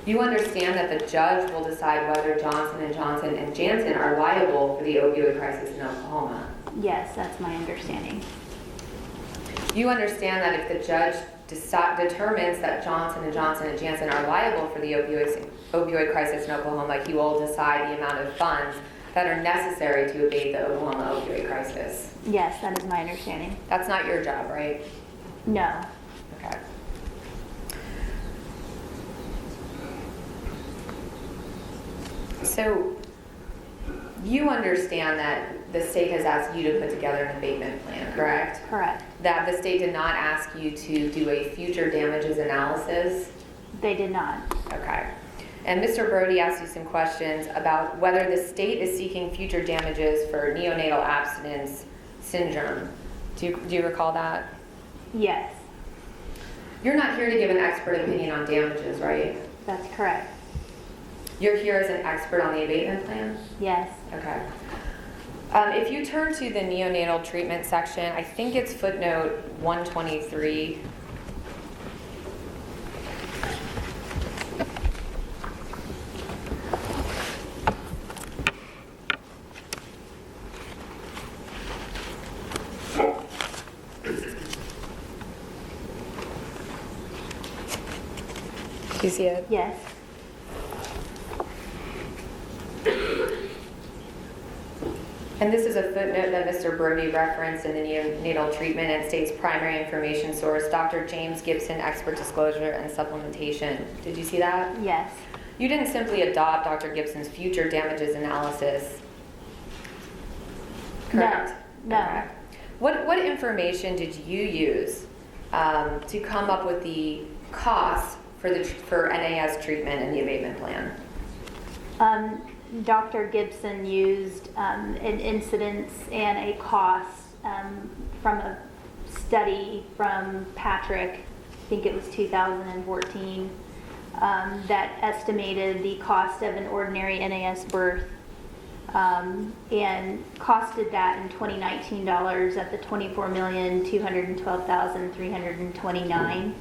You understand that the judge will decide whether Johnson & Johnson and Janssen are liable for the opioid crisis in Oklahoma? Yes, that's my understanding. You understand that if the judge determines that Johnson & Johnson and Janssen are liable for the opioid crisis in Oklahoma, he will decide the amount of funds that are necessary to abate the Oklahoma opioid crisis? Yes, that is my understanding. That's not your job, right? No. Okay. So you understand that the state has asked you to put together an abatement plan, correct? Correct. That the state did not ask you to do a future damages analysis? They did not. Okay. And Mr. Brody asked you some questions about whether the state is seeking future damages for neonatal abstinence syndrome. Do you recall that? Yes, You're not here to give an expert opinion on damages, right? that's correct. You're here as an expert on the abatement plan? Yes. Okay. If you turn to the neonatal treatment section, I think it's footnote 123. Do you see it? Yes. And this is a footnote that Mr. Brody referenced in the neonatal treatment and states primary information source, Dr. James Gibson, expert disclosure and supplementation. Did you see that? Yes. You didn't simply adopt Dr. Gibson's future damages analysis. Correct? No. Okay. What information did you use to come up with the costs for NAS treatment and the abatement plan? Dr. Gibson used an incidence and a cost from a study from Patrick, I think it was 2014, that estimated the cost of an ordinary NAS birth and costed that in 2019 dollars at the $24,212,329.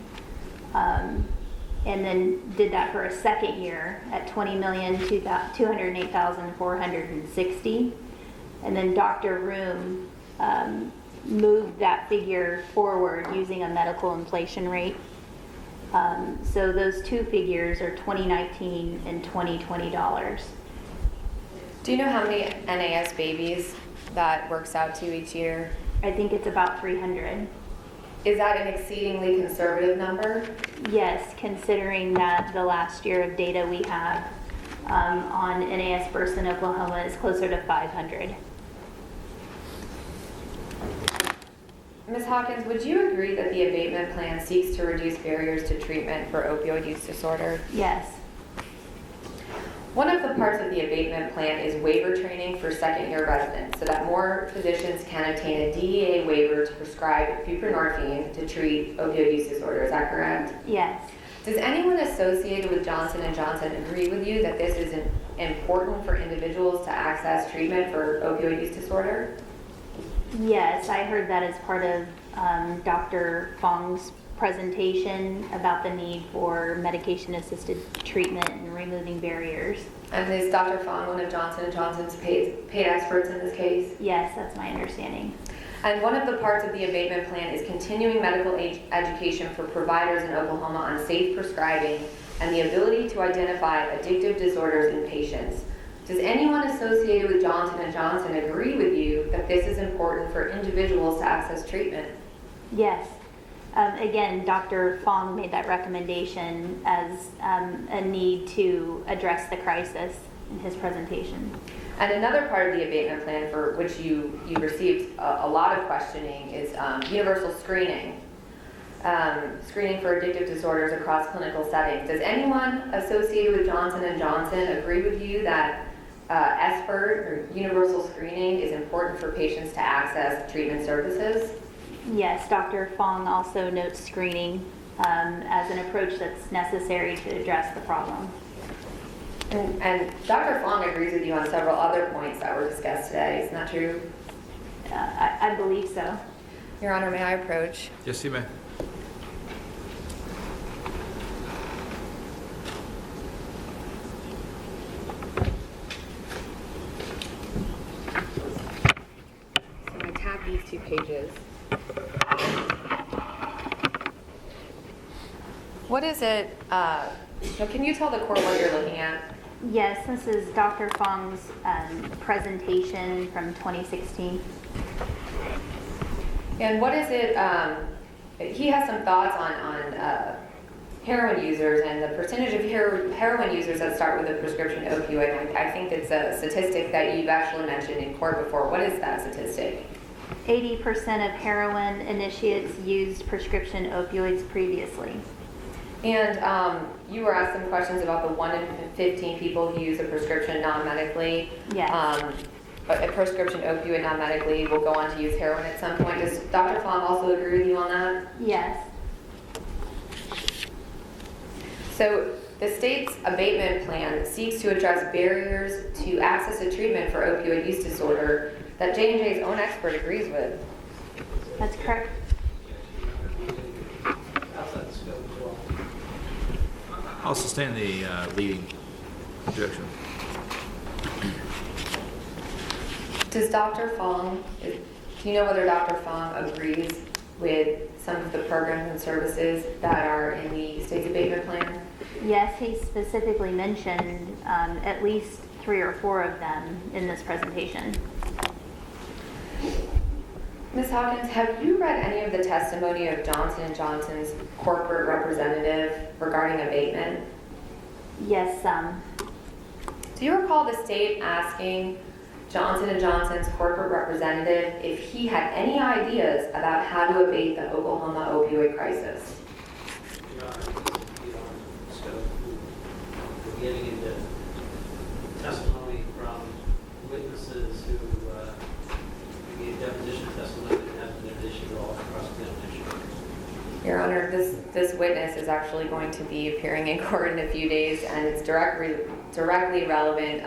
And then did that for a second year at $20,208,460. And then Dr. Room moved that figure forward using a medical inflation rate. So those two figures are 2019 and 2020 dollars. Do you know how many NAS babies that works out to each year? I think it's about 300. Is that an exceedingly conservative number? Yes, considering that the last year of data we have on NAS births in Oklahoma is closer to 500. Ms. Hawkins, would you agree that the abatement plan seeks to reduce barriers to treatment for opioid use disorder? Yes. One of the parts of the abatement plan is waiver training for second-year residents so that more physicians can obtain a DEA waiver to prescribe buprenorphine to treat opioid use disorder. Is that correct? Yes. Does anyone associated with Johnson & Johnson agree with you that this is important for individuals to access treatment for opioid use disorder? Yes, I heard that as part of Dr. Fong's presentation about the need for medication-assisted treatment and removing barriers. And is Dr. Fong one of Johnson & Johnson's paid experts in this case? Yes, that's my understanding. And one of the parts of the abatement plan is continuing medical education for providers in Oklahoma on safe prescribing and the ability to identify addictive disorders in patients. Does anyone associated with Johnson & Johnson agree with you that this is important for individuals to access treatment? Yes. Again, Dr. Fong made that recommendation as a need to address the crisis in his presentation. And another part of the abatement plan for which you received a lot of questioning is universal screening. Screening for addictive disorders across clinical settings. Does anyone associated with Johnson & Johnson agree with you that SBIRT or universal screening is important for patients to access treatment services? Yes, Dr. Fong also notes screening as an approach that's necessary to address the problem. And Dr. Fong agrees with you on several other points that were discussed today. Isn't that true? I believe so. Your Honor, may I approach? Yes, you may. So I tab these 2 pages. What is it? So can you tell the court what you're looking at? Yes, this is Dr. Fong's presentation from 2016. And what is it? He has some thoughts on heroin users and the percentage of heroin users that start with a prescription opioid. I think it's a statistic that you've actually mentioned in court before. What is that statistic? 80% of heroin initiates used prescription opioids previously. And you were asked some questions about the 1 in 15 people who use a prescription non-medically. Yes. A prescription opioid non-medically will go on to use heroin at some point. Does Dr. Fong also agree with you on that? Yes. So the state's abatement plan seeks to address barriers to access to treatment for opioid use disorder that J&J's own expert agrees with. That's correct. Outside the scope as well. I'll sustain the leading objection. Does Dr. Fong, do you know whether Dr. Fong agrees with some of the programs and services that are in the state's abatement plan? Yes, he specifically mentioned at least 3 or 4 of them in this presentation. Ms. Hawkins, have you read any of the testimony of Johnson & Johnson's corporate representative regarding abatement? Yes, Do you recall the state asking Johnson & Johnson's corporate representative if he had any ideas about how to abate the Oklahoma opioid crisis? Your Honor, this is beyond scope. We're getting into testimony from witnesses who gave deposition testimony that hasn't been issued at all across the nation. Your Honor, this witness is actually going to be appearing in court in a few days, and it's directly relevant.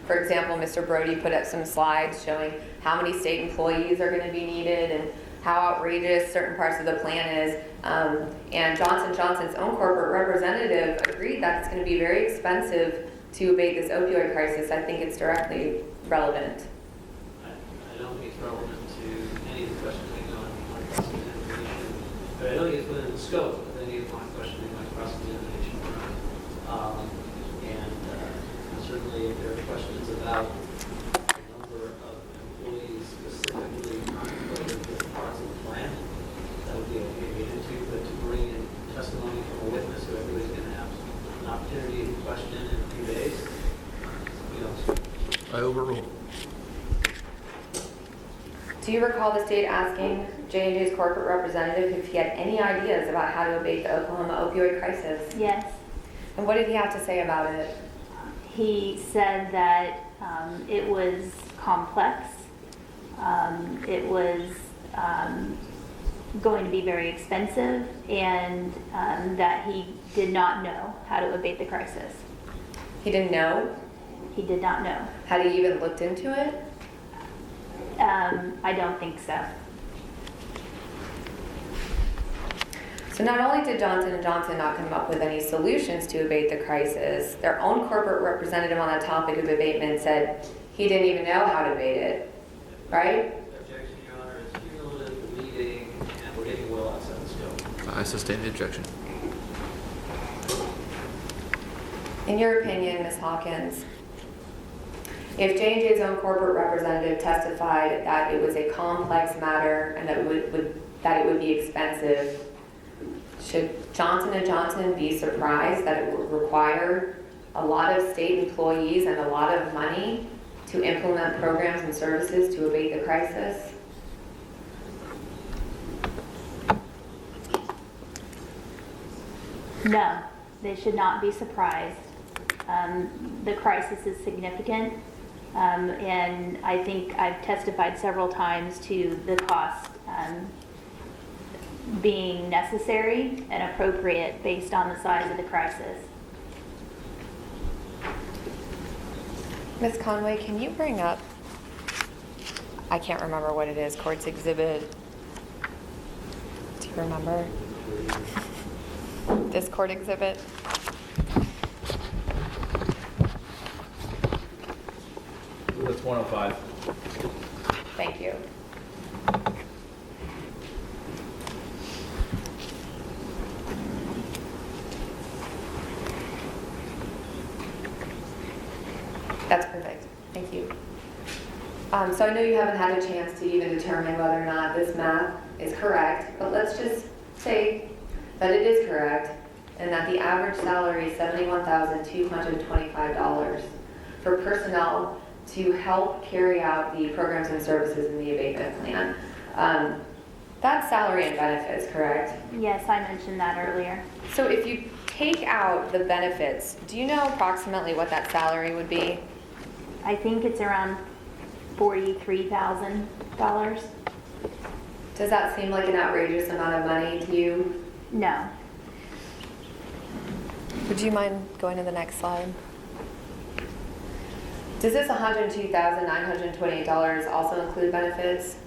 For example, Mr. Brody put up some slides showing how many state employees are going to be needed and how outrageous certain parts of the plan is. And Johnson & Johnson's own corporate representative agreed that it's going to be very expensive to abate this opioid crisis. I think it's directly relevant. I don't think it's relevant to any of the questioning on cross-examination, but I don't think it's within the scope of any of my questioning on cross-examination. Certainly, if there are questions about the number of employees specifically contemplated with parts of the plan, that would be okay to get into, but to bring in testimony from a witness who everybody's going to have an opportunity to question in a few days, I overrule. Do you recall the state asking J&J's corporate representative if he had any ideas about how to abate the Oklahoma opioid crisis? yes. And what did he have to say about it? He said that it was complex. It was going to be very expensive, and that he did not know how to abate the crisis. He didn't know? He did not know. Had he even looked into it? I don't think so. So not only did Johnson & Johnson not come up with any solutions to abate the crisis, their own corporate representative on the topic of abatement said he didn't even know how to abate it, right? objection, Your Honor, it's cumulative, the meeting, and we're getting well outside the scope. I sustain the objection. In your opinion, Ms. Hawkins, if J&J's own corporate representative testified that it was a complex matter and that it would be expensive, should Johnson & Johnson be surprised that it would require a lot of state employees and a lot of money to implement programs and services to abate the crisis? No, they should not be surprised. The crisis is significant, and I think I've testified several times to the cost being necessary and appropriate based on the size of the crisis. Ms. Conway, can you bring up, I can't remember what it is, Court's Exhibit, do you remember? This court exhibit? That's 105. Thank you. That's perfect. Thank you. So I know you haven't had a chance to even determine whether or not this math is correct, but let's just say that it is correct and that the average salary is $71,225 for personnel to help carry out the programs and services in the abatement plan. That's salary and benefits, correct? Yes, I mentioned that earlier. So if you take out the benefits, do you know approximately what that salary would be? I think it's around $43,000. Does that seem like an outrageous amount of money to you? No. Would you mind going to the next slide? Does this $102,928 also include benefits?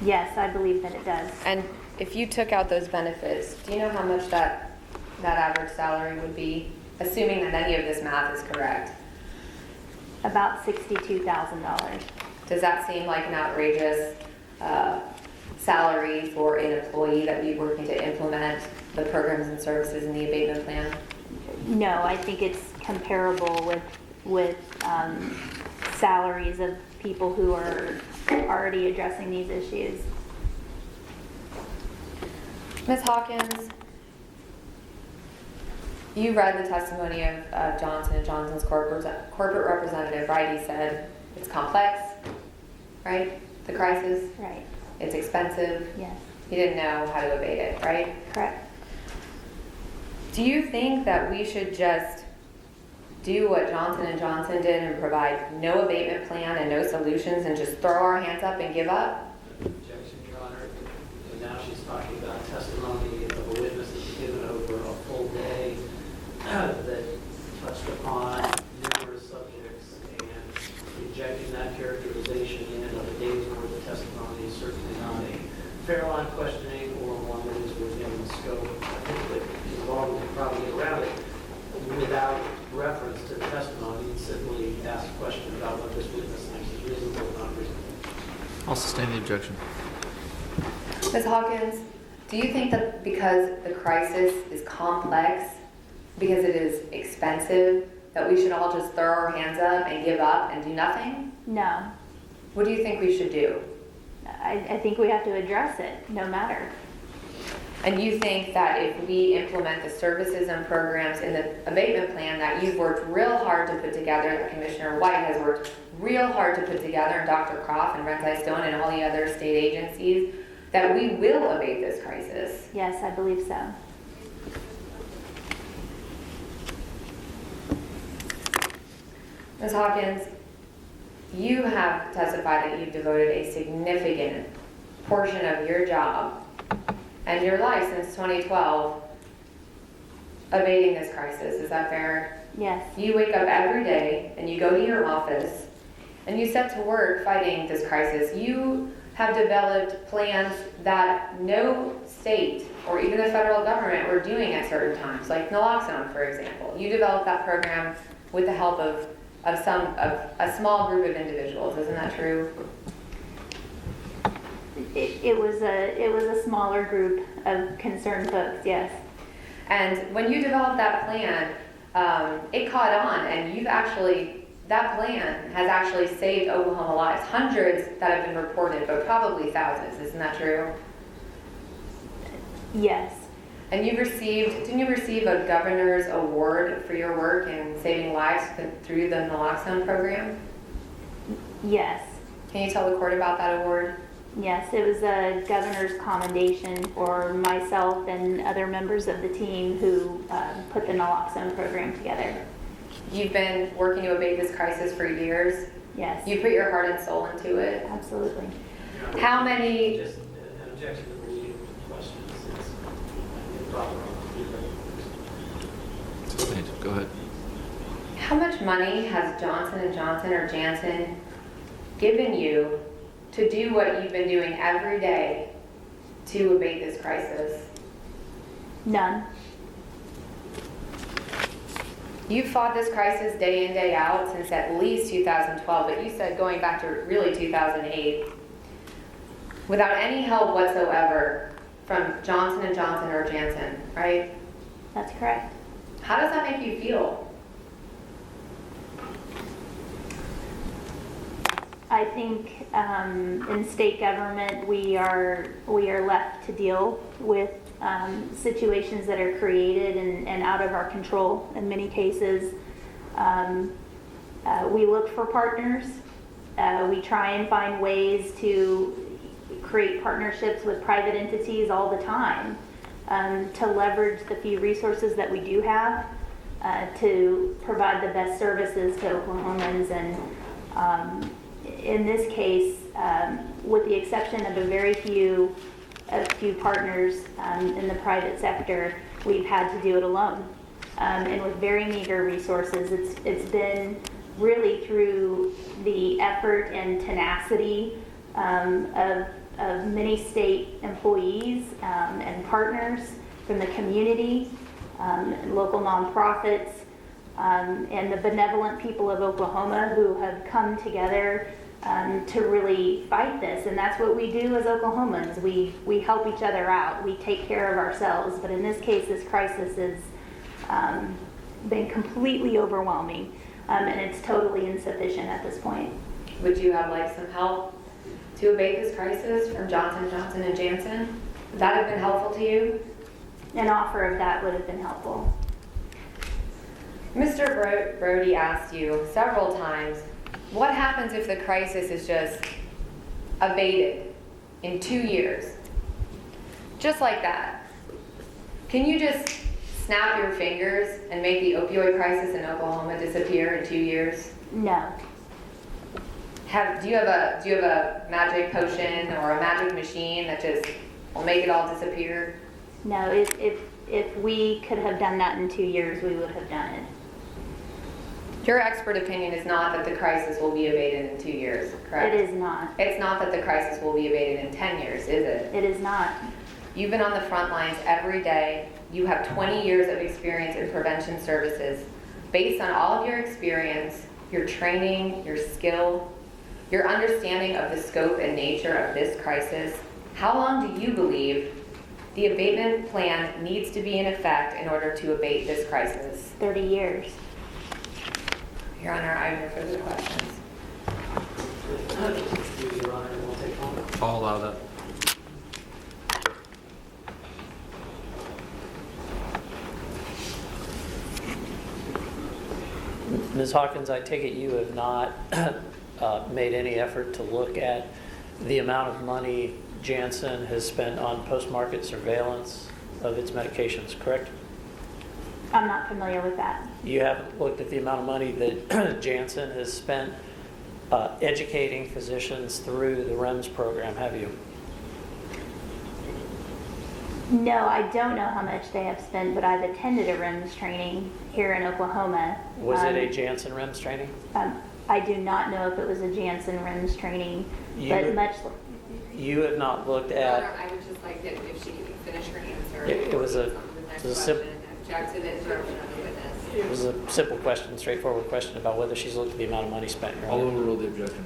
Yes, I believe that it does. And if you took out those benefits, do you know how much that average salary would be, assuming that any of this math is correct? About $62,000. Does that seem like an outrageous salary for an employee that would be working to implement the programs and services in the abatement plan? No, I think it's comparable with salaries of people who are already addressing these issues. Ms. Hawkins, you read the testimony of Johnson & Johnson's corporate representative, right? He said it's complex, right? The crisis, Right. it's expensive. Yes. He didn't know how to abate it, right? Correct. Do you think that we should just do what Johnson & Johnson did and provide no abatement plan and no solutions and just throw our hands up and give up? Objection, Your Honor. And now she's talking about testimony of a witness that's given over a full day that touched upon numerous subjects, and rejecting that characterization in of a day's worth of testimony is certainly not a fair line of questioning or one that is within the scope. I think that involved we can probably get around it without reference to the testimony and simply ask a question about what this witness thinks is reasonable or not reasonable. I'll sustain the objection. Ms. Hawkins, do you think that because the crisis is complex, because it is expensive, that we should all just throw our hands up and give up and do nothing? No. What do you think we should do? I think we have to address it, no matter. And you think that if we implement the services and programs in the abatement plan that you've worked real hard to put together, that Commissioner White has worked real hard to put together, and Dr. Croft and Rentai Stone and all the other state agencies, that we will abate this crisis? Yes, I believe so. Ms. Hawkins, you have testified that you've devoted a significant portion of your job and your life since 2012 abating this crisis. Is that fair? Yes. You wake up every day and you go to your office and you set to work fighting this crisis. You have developed plans that no state or even the federal government were doing at certain times, like Naloxone, for example. You developed that program with the help of a small group of individuals. Isn't that true? It was a smaller group of concerned folks, yes. And when you developed that plan, it caught on, and that plan has actually saved Oklahoma lives. Hundreds that have been reported, but probably thousands. Isn't that true? Yes. And didn't you receive a governor's award for your work in saving lives through the Naloxone program? Yes. Can you tell the court about that award? Yes, it was a governor's commendation for myself and other members of the team who put the Naloxone program together. You've been working to abate this crisis for years. Yes. You put your heart and soul into it. Absolutely. How many? Just an objection to the leading questions. It's improper. Go ahead. How much money has Johnson & Johnson or Janssen given you to do what you've been doing every day to abate this crisis? None. You fought this crisis day in, day out since at least 2012, but you said going back to really 2008, without any help whatsoever from Johnson & Johnson or Janssen, right? That's correct. How does that make you feel? I think in state government we are left to deal with situations that are created and out of our control in many cases. We look for partners. We try and find ways to create partnerships with private entities all the time to leverage the few resources that we do have to provide the best services to Oklahomans. And in this case, with the exception of a few partners in the private sector, we've had to do it alone. And with very meager resources, it's been really through the effort and tenacity of many state employees and partners from the community, local nonprofits, and the benevolent people of Oklahoma who have come together to really fight this. And that's what we do as Oklahomans. We help each other out. We take care of ourselves. But in this case, this crisis has been completely overwhelming, and it's totally insufficient at this point. Would you have like some help to abate this crisis from Johnson, Johnson, and Janssen? Would that have been helpful to you? An offer of that would have been helpful. Mr. Brody asked you several times, what happens if the crisis is just abated in 2 years? Just like that. Can you just snap your fingers and make the opioid crisis in Oklahoma disappear in 2 years? No. Do you have a magic potion or a magic machine that just will make it all disappear? No, if we could have done that in 2 years, we would have done it. Your expert opinion is not that the crisis will be abated in 2 years, correct? It is not. It's not that the crisis will be abated in 10 years, is it? It is not. You've been on the front lines every day. You have 20 years of experience in prevention services. Based on all of your experience, your training, your skill, your understanding of the scope and nature of this crisis, how long do you believe the abatement plan needs to be in effect in order to abate this crisis? 30 years. Your Honor, I have no further questions. Your Honor, we'll take home. I'll allow that. Ms. Hawkins, I take it you have not made any effort to look at the amount of money Janssen has spent on post-market surveillance of its medications, correct? I'm not familiar with that. You haven't looked at the amount of money that Janssen has spent educating physicians through the REMS program, have you? No, I don't know how much they have spent, but I've attended a REMS training here in Oklahoma. Was it a Janssen REMS training? I do not know if it was a Janssen REMS training, but much. You have not looked Your at. Honor, I would just like if she could finish her answer. It was a- On the next it was a sim- question, object to the interruption of the witness. It was a simple question, straightforward question about whether she's looked at the amount of money spent. Your I'll Honor. overrule the objection.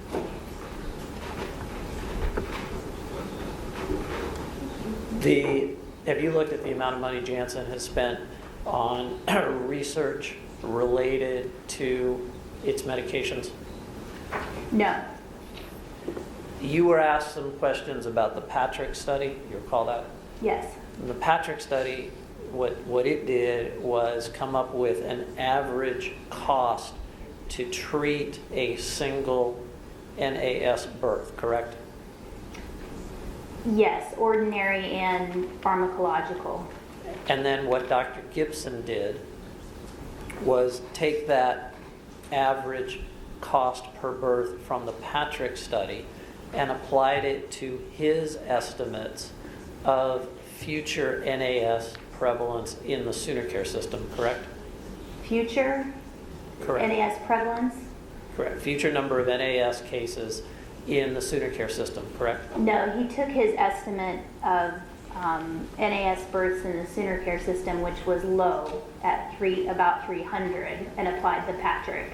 Have you looked at the amount of money Janssen has spent on research related to its medications? No. You were asked some questions about the Patrick study. You recall that? Yes. And the Patrick study, what it did was come up with an average cost to treat a single NAS birth, correct? Yes, ordinary and pharmacological. And then what Dr. Gibson did was take that average cost per birth from the Patrick study and applied it to his estimates of future NAS prevalence in the Sooner Care system, correct? Future Correct. NAS prevalence? Correct. Future number of NAS cases in the Sooner Care system, correct? No, he took his estimate of NAS births in the Sooner Care system, which was low at about 300, and applied the Patrick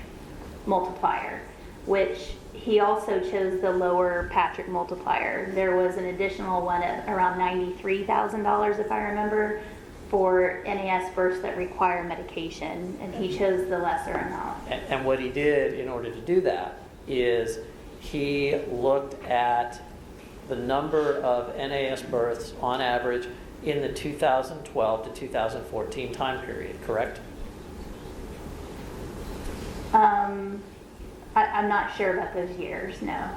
multiplier, which he also chose the lower Patrick multiplier. There was an additional one at around $93,000, if I remember, for NAS births that require medication, and he chose the lesser amount. And what he did in order to do that is he looked at the number of NAS births on average in the 2012 to 2014 time period, correct? I'm not sure about those years, no.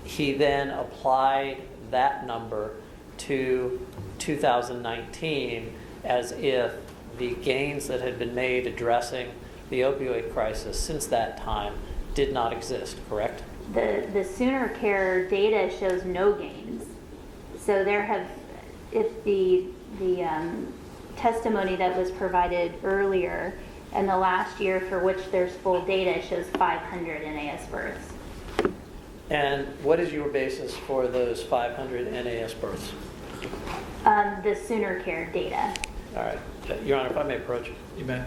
He then applied that number to 2019 as if the gains that had been made addressing the opioid crisis since that time did not exist, correct? The Sooner Care data shows no gains. So if the testimony that was provided earlier and the last year for which there's full data shows 500 NAS births. And what is your basis for those 500 NAS births? The Sooner Care data. All right. Your Honor, if I may approach. You may.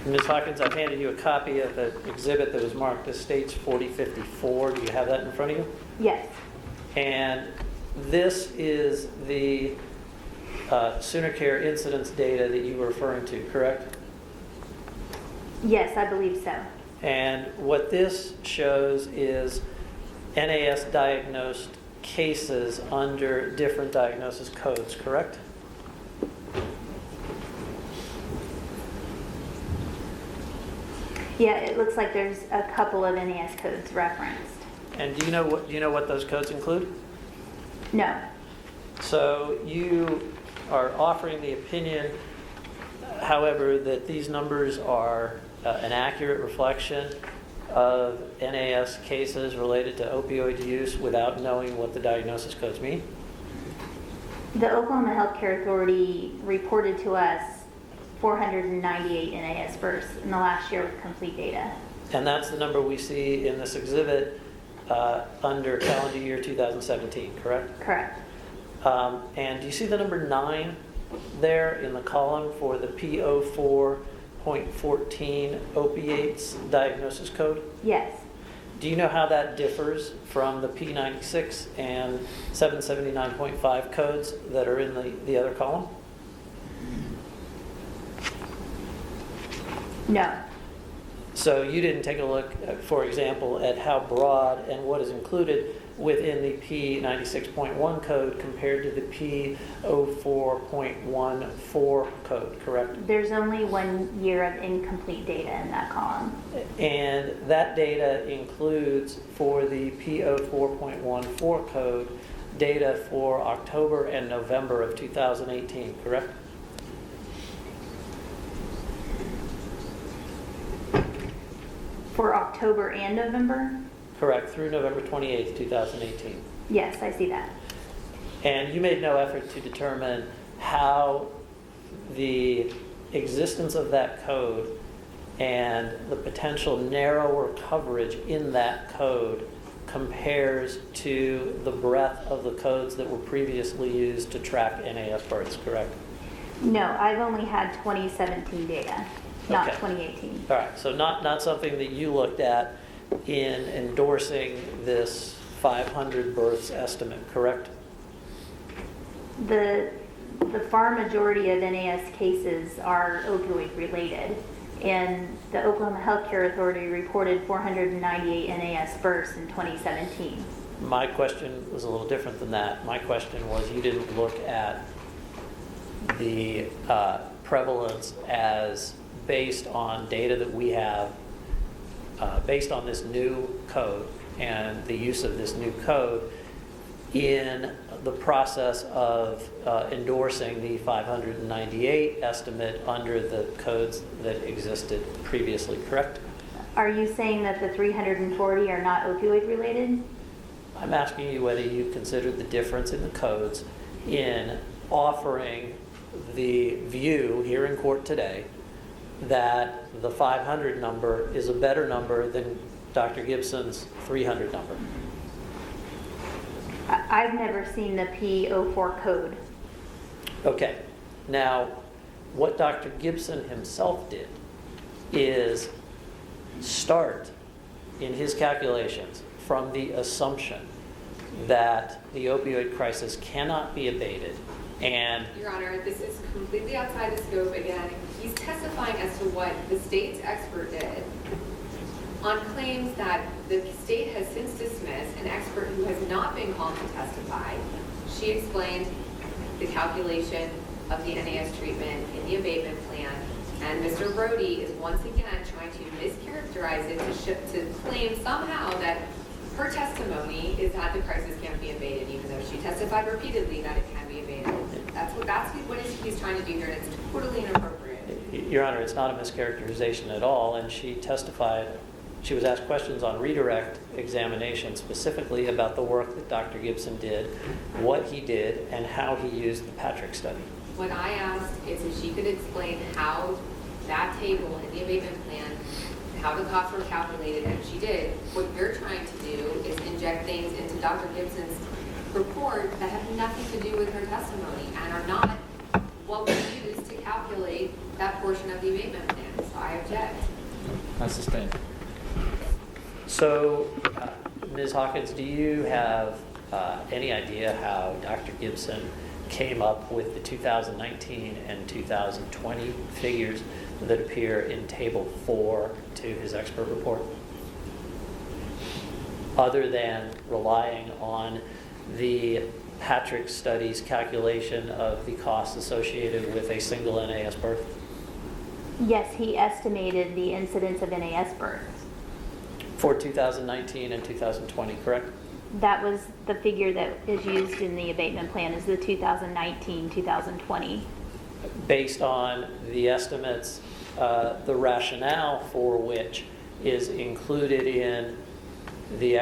Ms. Hawkins, I've handed you a copy of an exhibit that was marked as States 4054. Do you have that in front of you? Yes, And this is the Sooner Care incidence data that you were referring to, correct? yes, I believe so. And what this shows is NAS diagnosed cases under different diagnosis codes, correct? Yeah, it looks like there's a couple of NAS codes referenced. And do you know what those codes include? No, So you are offering the opinion, however, that these numbers are an accurate reflection of NAS cases related to opioid use without knowing what the diagnosis codes mean? the Oklahoma Healthcare Authority reported to us 498 NAS births in the last year with complete data. And that's the number we see in this exhibit under calendar year 2017, correct? Correct. And do you see the number 9 there in the column for the P04.14 opiates diagnosis code? Yes. Do you know how that differs from the P96 and 779.5 codes that are in the other column? No. So you didn't take a look, for example, at how broad and what is included within the P96.1 code compared to the P04.14 code, correct? There's only 1 year of incomplete data in that column. And that data includes, for the P04.14 code, data for October and November of 2018, correct? For October and November? Correct, through November 28th, 2018. Yes, I see that. And you made no effort to determine how the existence of that code and the potential narrower coverage in that code compares to the breadth of the codes that were previously used to track NAS births, correct? No, I've only had 2017 data, not Okay. 2018. All right, so not something that you looked at in endorsing this 500 births estimate, correct? The far majority of NAS cases are opioid related, and the Oklahoma Healthcare Authority reported 498 NAS births in 2017. My question was a little different than that. My question was, you didn't look at the prevalence as based on data that we have, based on this new code and the use of this new code in the process of endorsing the 598 estimate under the codes that existed previously, correct? Are you saying that the 340 are not opioid related? I'm asking you whether you considered the difference in the codes in offering the view here in court today that the 500 number is a better number than Dr. Gibson's 300 number. I've never seen the P04 code. Okay, now what Dr. Gibson himself did is start in his calculations from the assumption that the opioid crisis cannot be abated, and Your Honor, this is completely outside the scope. Again, he's testifying as to what the state's expert did on claims that the state has since dismissed an expert who has not been called to testify. She explained the calculation of the NAS treatment in the abatement plan, and Mr. Brody is once again trying to mischaracterize it to claim somehow that her testimony is that the crisis can't be abated, even though she testified repeatedly that it can be abated. That's what he's trying to do here, and it's totally inappropriate. Your Honor, it's not a mischaracterization at all, and she testified, she was asked questions on redirect examination specifically about the work that Dr. Gibson did, what he did, and how he used the Patrick study. What I asked is if she could explain how that table in the abatement plan, how the costs were calculated, and she did. What you're trying to do is inject things into Dr. Gibson's report that have nothing to do with her testimony and are not what we use to calculate that portion of the abatement plan. So I I object. I sustain. So, Ms. Hawkins, do you have any idea how Dr. Gibson came up with the 2019 and 2020 figures that appear in Table 4 to his expert report? Other than relying on the Patrick Study's calculation of the costs associated with a single NAS birth? Yes, he estimated the incidence of NAS births. For 2019 and 2020, correct? That was the figure that is used in the abatement plan, is the 2019, 2020. Based on the estimates, the rationale for which is included in the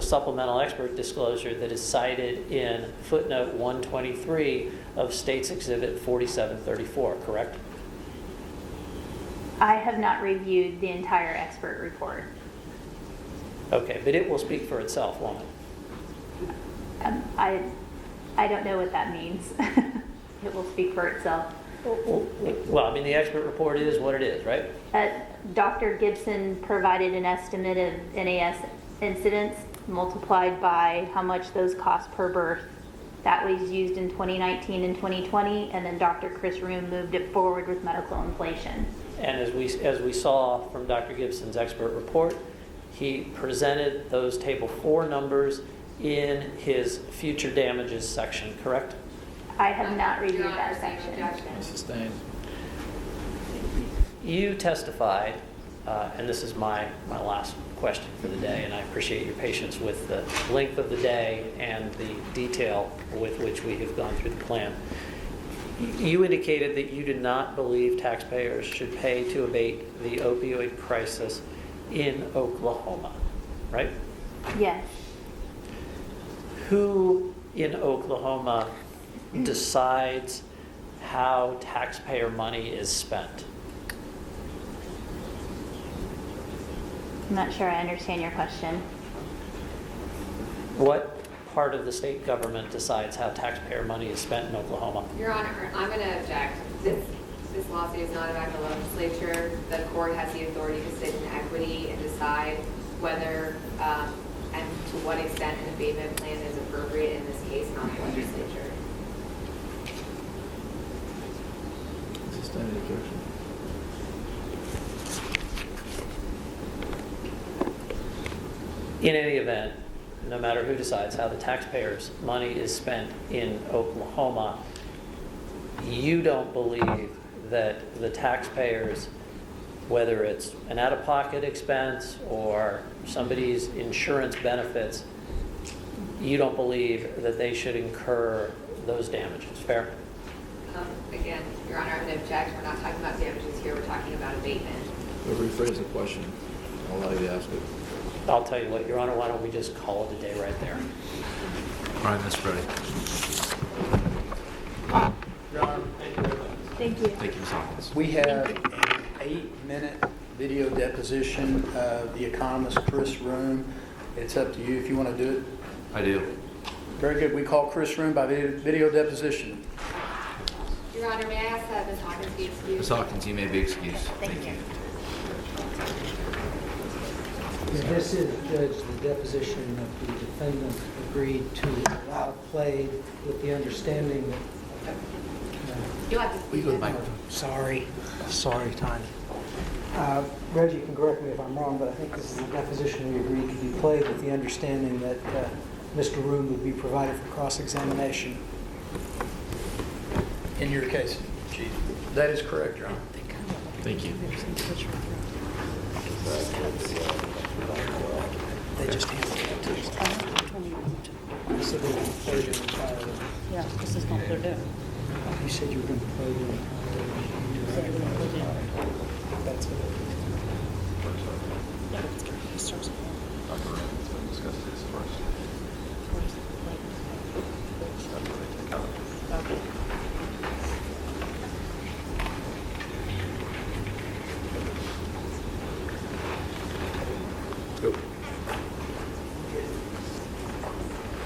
supplemental expert disclosure that is cited in footnote 123 of State's Exhibit 4734, correct? I have not reviewed the entire expert report. Okay, but it will speak for itself, won't it? I don't know what that means. It will speak for itself. Well, I mean, the expert report is what it is, right? Dr. Gibson provided an estimate of NAS incidents multiplied by how much those cost per birth. That was used in 2019 and 2020, and then Dr. Chris Room moved it forward with medical inflation. And as we saw from Dr. Gibson's expert report, he presented those Table 4 numbers in his future damages section, correct? I have not reviewed Your Honor, that same section. objection. I sustain. You testified, and this is my last question for the day, and I appreciate your patience with the length of the day and the detail with which we have gone through the plan. You indicated that you did not believe taxpayers should pay to abate the opioid crisis in Oklahoma, right? Yes. Who in Oklahoma decides how taxpayer money is spent? I'm not sure I understand your question. What part of the state government decides how taxpayer money is spent in Oklahoma? Your Honor, I'm going to object. This lawsuit is not about the legislature. The court has the authority to sit in equity and decide whether and to what extent an abatement plan is appropriate in this case, not the legislature. I sustain the objection. In any event, no matter who decides how the taxpayers' money is spent in Oklahoma, you don't believe that the taxpayers, whether it's an out-of-pocket expense or somebody's insurance benefits, you don't believe that they should incur those damages, fair? Again, Your Honor, I'm going to object. We're not talking about damages here. We're talking about abatement. We'll rephrase the question. I'll allow you to ask it. I'll tell you what, Your Honor, why don't we just call it a day right there? All right, Ms. Brody. Your Honor, thank you very much. Thank you. Thank you, Ms. Hawkins. We have an 8-minute video deposition of the economist Chris Room. It's up to you if you want to do it. I do. Very good. We call Chris Room by video deposition. Your Honor, may I ask that Ms. Hawkins be excused? Ms. Hawkins, you may be excused. Thank you. This is, Judge, the deposition of the defendant agreed to allow play with the understanding that... You'll have to speak. Sorry, Tanya. Reggie can correct me if I'm wrong, but I think this is the deposition we agreed to be played with the understanding that Mr. Room would be provided for cross-examination. In your case, Chief. That is correct, Your Honor. Thank you. They just handed it to us. So they would play the entire... Yeah, this is what they're doing. You said you were going to play the entire... That's it. Yeah, but it's good. It starts with okay.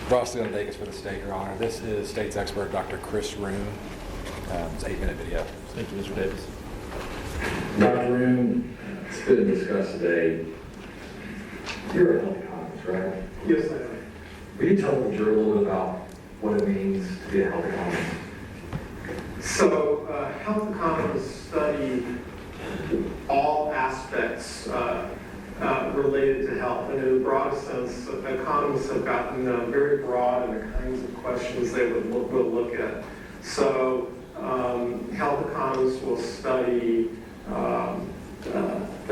Ross Leon Vegas for the state, Your Honor. This is state's expert, Dr. Chris Room. It's an 8-minute video. Thank you, Mr. Davis. Dr. Room, it's been discussed today. You're a health economist, right? Yes, I am. Will you tell the jury a little bit about what it means to be a health economist? So, health economists study all aspects related to health. And in a broad sense, economists have gotten very broad in the kinds of questions they will look at. So, health economists will study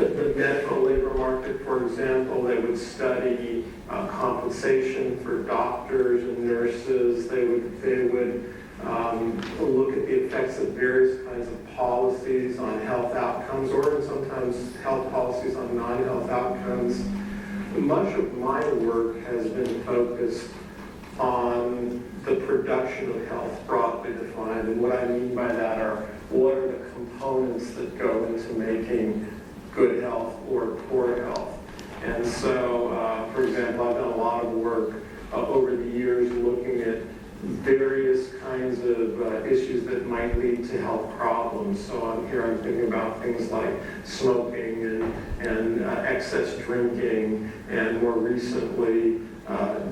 the medical labor market, for example. They would study compensation for doctors and nurses. They would look at the effects of various kinds of policies on health outcomes, or sometimes health policies on non-health outcomes. Much of my work has been focused on the production of health, broadly defined. And what I mean by that are, what are the components that go into making good health or poor health? And so, for example, I've done a lot of work over the years looking at various kinds of issues that might lead to health problems. So I'm thinking about things like smoking and excess drinking, and more recently,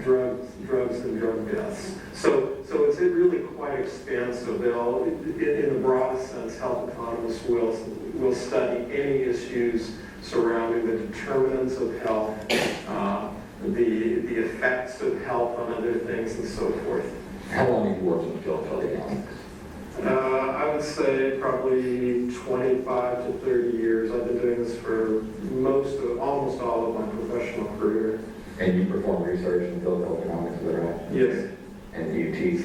drugs and drug deaths. So it's really quite expansive. In the broadest sense, health economists will study any issues surrounding the determinants of health, the effects of health on other things, and so forth. How long have you worked in the field of health economics? I would say probably 25 to 30 years. I've been doing this for almost all of my professional career. And you perform research in the field of health economics, is that right? Yes. And do you teach?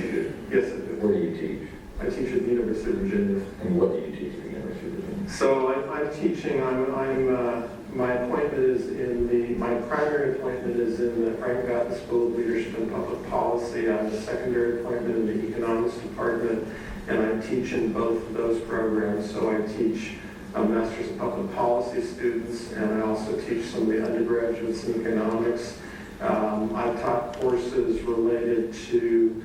Yes, I do. Where do you teach? I teach at the University of Virginia. And what do you teach at the University of Virginia? So I'm teaching. My appointment is my primary appointment is in the Frank Gatton School of Leadership and Public Policy. I have a secondary appointment in the Economics Department, and I teach in both of those programs. So I teach Masters of Public Policy students, and I also teach some of the undergraduates in economics. I've taught courses related to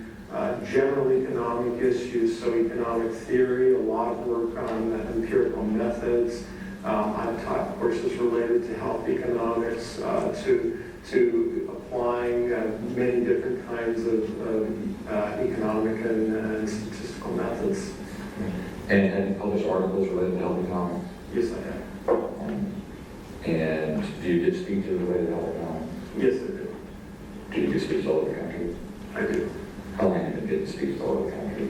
general economic issues, so economic theory, a lot of work on empirical methods. I've taught courses related to health economics, to applying many different kinds of economic and statistical methods. And have you published articles related to health economics? Yes, I have. And do you give speeches related to health economics? Yes, I do. Do you give speeches all over the country? I do. How long have you been giving speeches all over the country?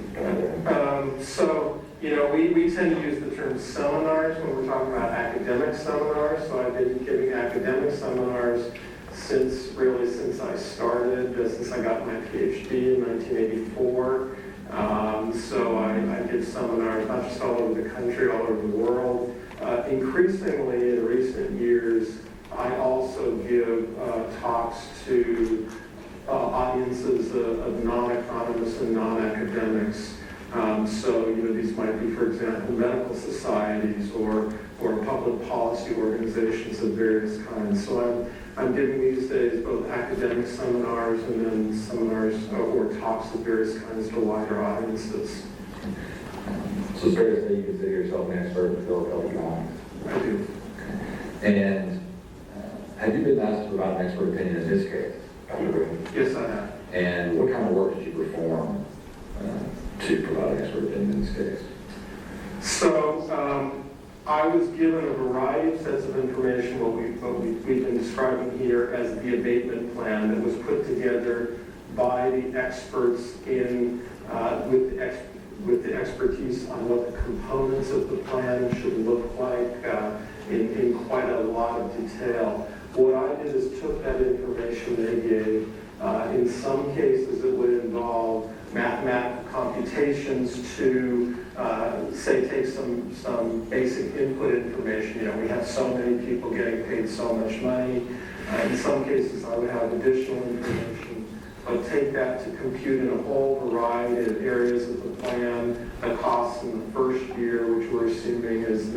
We tend to use the term seminars when we're talking about academic seminars. So I've been giving academic seminars since I started, since I got my PhD in 1984. So I give seminars not just all over the country, all over the world. Increasingly in recent years, I also give talks to audiences of non-economists and non-academics. These might be, for example, medical societies or public policy organizations of various kinds. So I'm giving these days both academic seminars and then seminars or talks of various kinds to wider audiences. So it's fair to say you consider yourself an expert in the field of health economics? I do. And have you been asked to provide an expert opinion in this case, Dr. Green? Yes, I have. And what kind of work did you perform to provide an expert opinion in this case? So I was given a variety of sets of information, what we've been describing here as the abatement plan that was put together by the experts with the expertise on what the components of the plan should look like in quite a lot of detail. What I did is took that information they gave. In some cases, it would involve mathematical computations to, say, take some basic input information. We have so many people getting paid so much money. In some cases, I would have additional information. But take that to compute in a whole variety of areas of the plan. The costs in the first year, which we're assuming is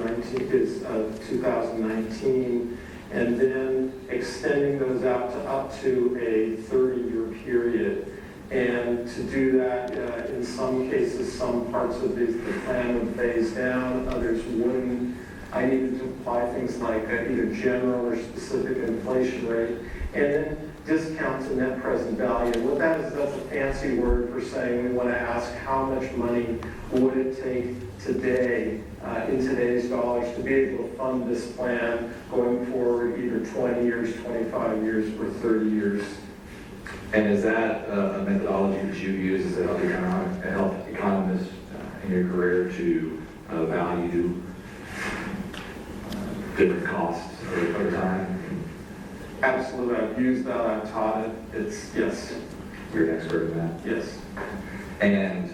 2019, and then extending those out to up to a 30-year period. And to do that, in some cases, some parts of the plan would phase down, others wouldn't. I needed to apply things like either general or specific inflation rate, and then discount to net present value. What that is, that's a fancy word for saying we want to ask how much money would it take today, in today's dollars, to be able to fund this plan going forward either 20 years, 25 years, or 30 years. And is that a methodology that you've used as a help economist in your career to value different costs over time? Absolutely, I've used that, I've taught it, yes. You're an expert in that? Yes. And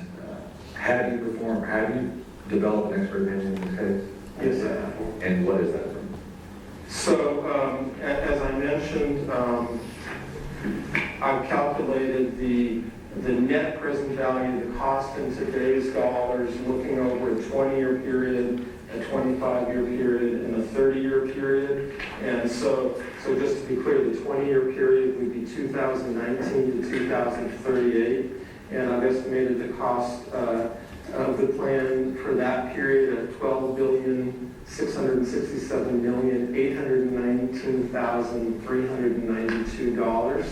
have you developed an expert opinion in this case? Yes, I have. And what is that? So, as I mentioned, I've calculated the net present value, the cost in today's dollars, looking over a 20-year period, a 25-year period, and a 30-year period. And so just to be clear, the 20-year period would be 2019 to 2038, and I've estimated the cost of the plan for that period at $12,667,819,392.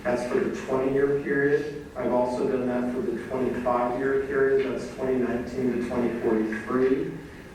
That's for the 20-year period. I've also done that for the 25-year period. That's 2019 to 2043.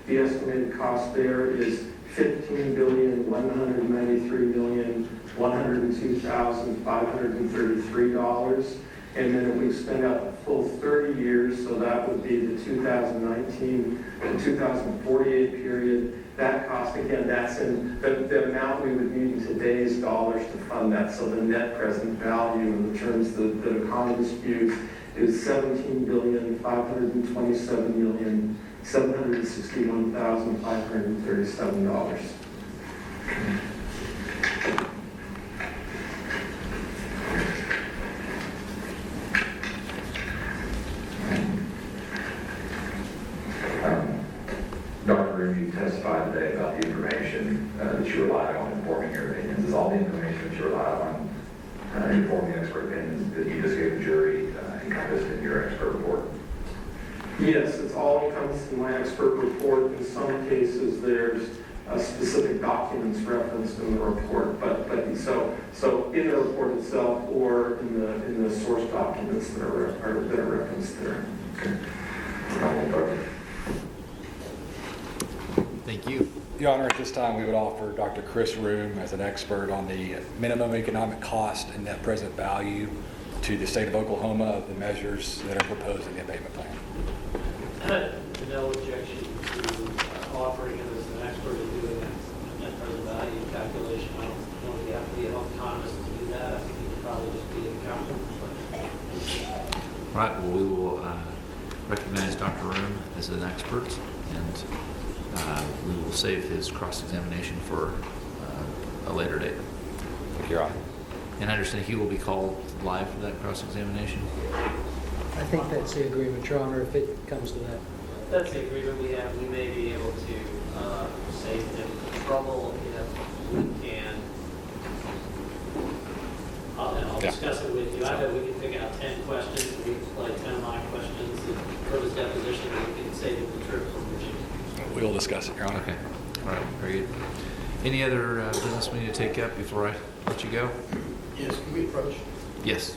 The estimated cost there is $15,193,102,533. And then if we extend out the full 30 years, so that would be the 2019 to 2048 period, that cost, again, that's in the amount we would need in today's dollars to fund that. So the net present value in the terms that economists use is $17,527,761,537. Dr. Room, you testified today about the information that you relied on informing your opinions. Is all the information that you relied on informing expert opinions that you just gave the jury encompassed in your expert report? Yes, it's all encompassed in my expert report. In some cases, there's specific documents referenced in the report, but so in the report itself or in the source documents that are referenced there. Okay. Thank you. Your Honor, at this time, we would offer Dr. Chris Room as an expert on the minimum economic cost and net present value to the state of Oklahoma of the measures that are proposed in the abatement plan. No objection to offering him as an expert in doing that net present value calculation. I don't know if you have to be a health economist to do that. I think you could probably just be an accountant. Right, well, we will recognize Dr. Room as an expert, and we will save his cross-examination for a later date. Thank you, Your Honor. And I understand he will be called live for that cross-examination? I think that's the agreement, Your Honor, if it comes to that. That's the agreement we have. We may be able to save him trouble if we can. I'll discuss it with you. I bet we can pick out 10 questions. We can play 10 of my questions for his deposition. We can save him the trip from Virginia. We will discuss it, Your Honor. Okay. All right, very good. Any other business we need to take up before I let you go? Yes, can we approach? Yes.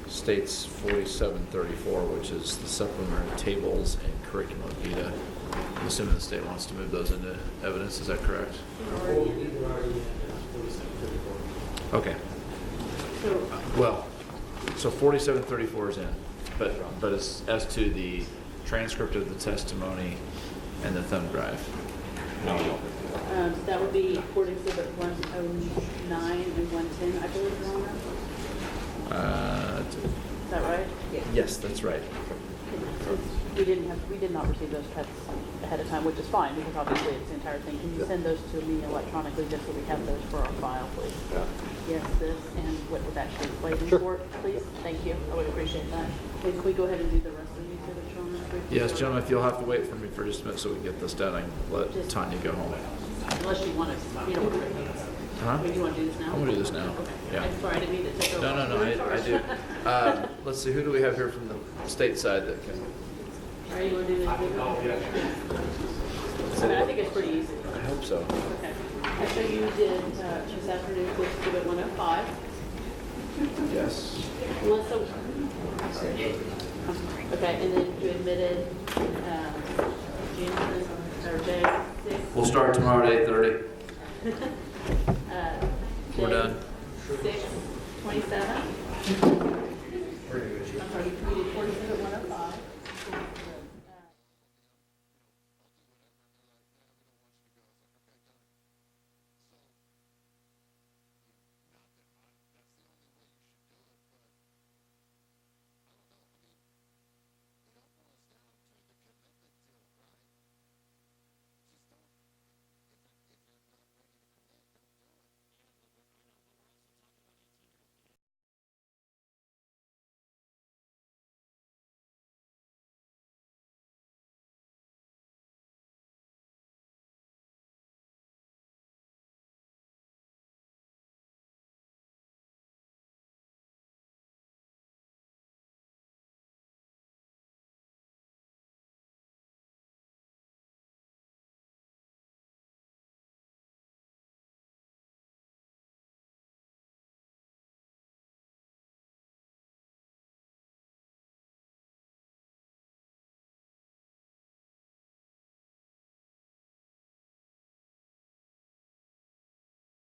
States 4734, which is the supplementary tables and curriculum vitae. I'm assuming the state wants to move those into evidence. Is that correct? Okay. Well, so 4734 is in, but as to the transcript of the testimony and the thumb drive. No. That would be Court Exhibit 109 and 110, I believe, Your Honor. Is that right? Yes, that's right. We did not receive those cuts ahead of time, which is fine, because obviously it's the entire thing. Can you send those to me electronically, just so we have those for our file, please? Yeah. Yes, this, and what was actually played in court, please? Thank you, I would appreciate that. And can we go ahead and do the rest of the exhibits on this? Yes, gentlemen, if you'll have to wait for me for just a minute so we can get this done, I can let Tanya go home. Unless you want to, you don't want to wait. Huh? Wait, you want to do this now? I'm gonna do this now. Okay. Yeah. I'm sorry, I didn't mean to take over. No, I do. Let's see, who do we have here from the state side that can? All right, you want to do this? I think it's pretty easy. I hope so. Okay. So you did, this afternoon, please give it 105. Yes. Melissa? Okay, and then you admitted, Jameson, or J6. We'll start tomorrow at 8:30. We're done. 627. I'm sorry, you did 47 at 105?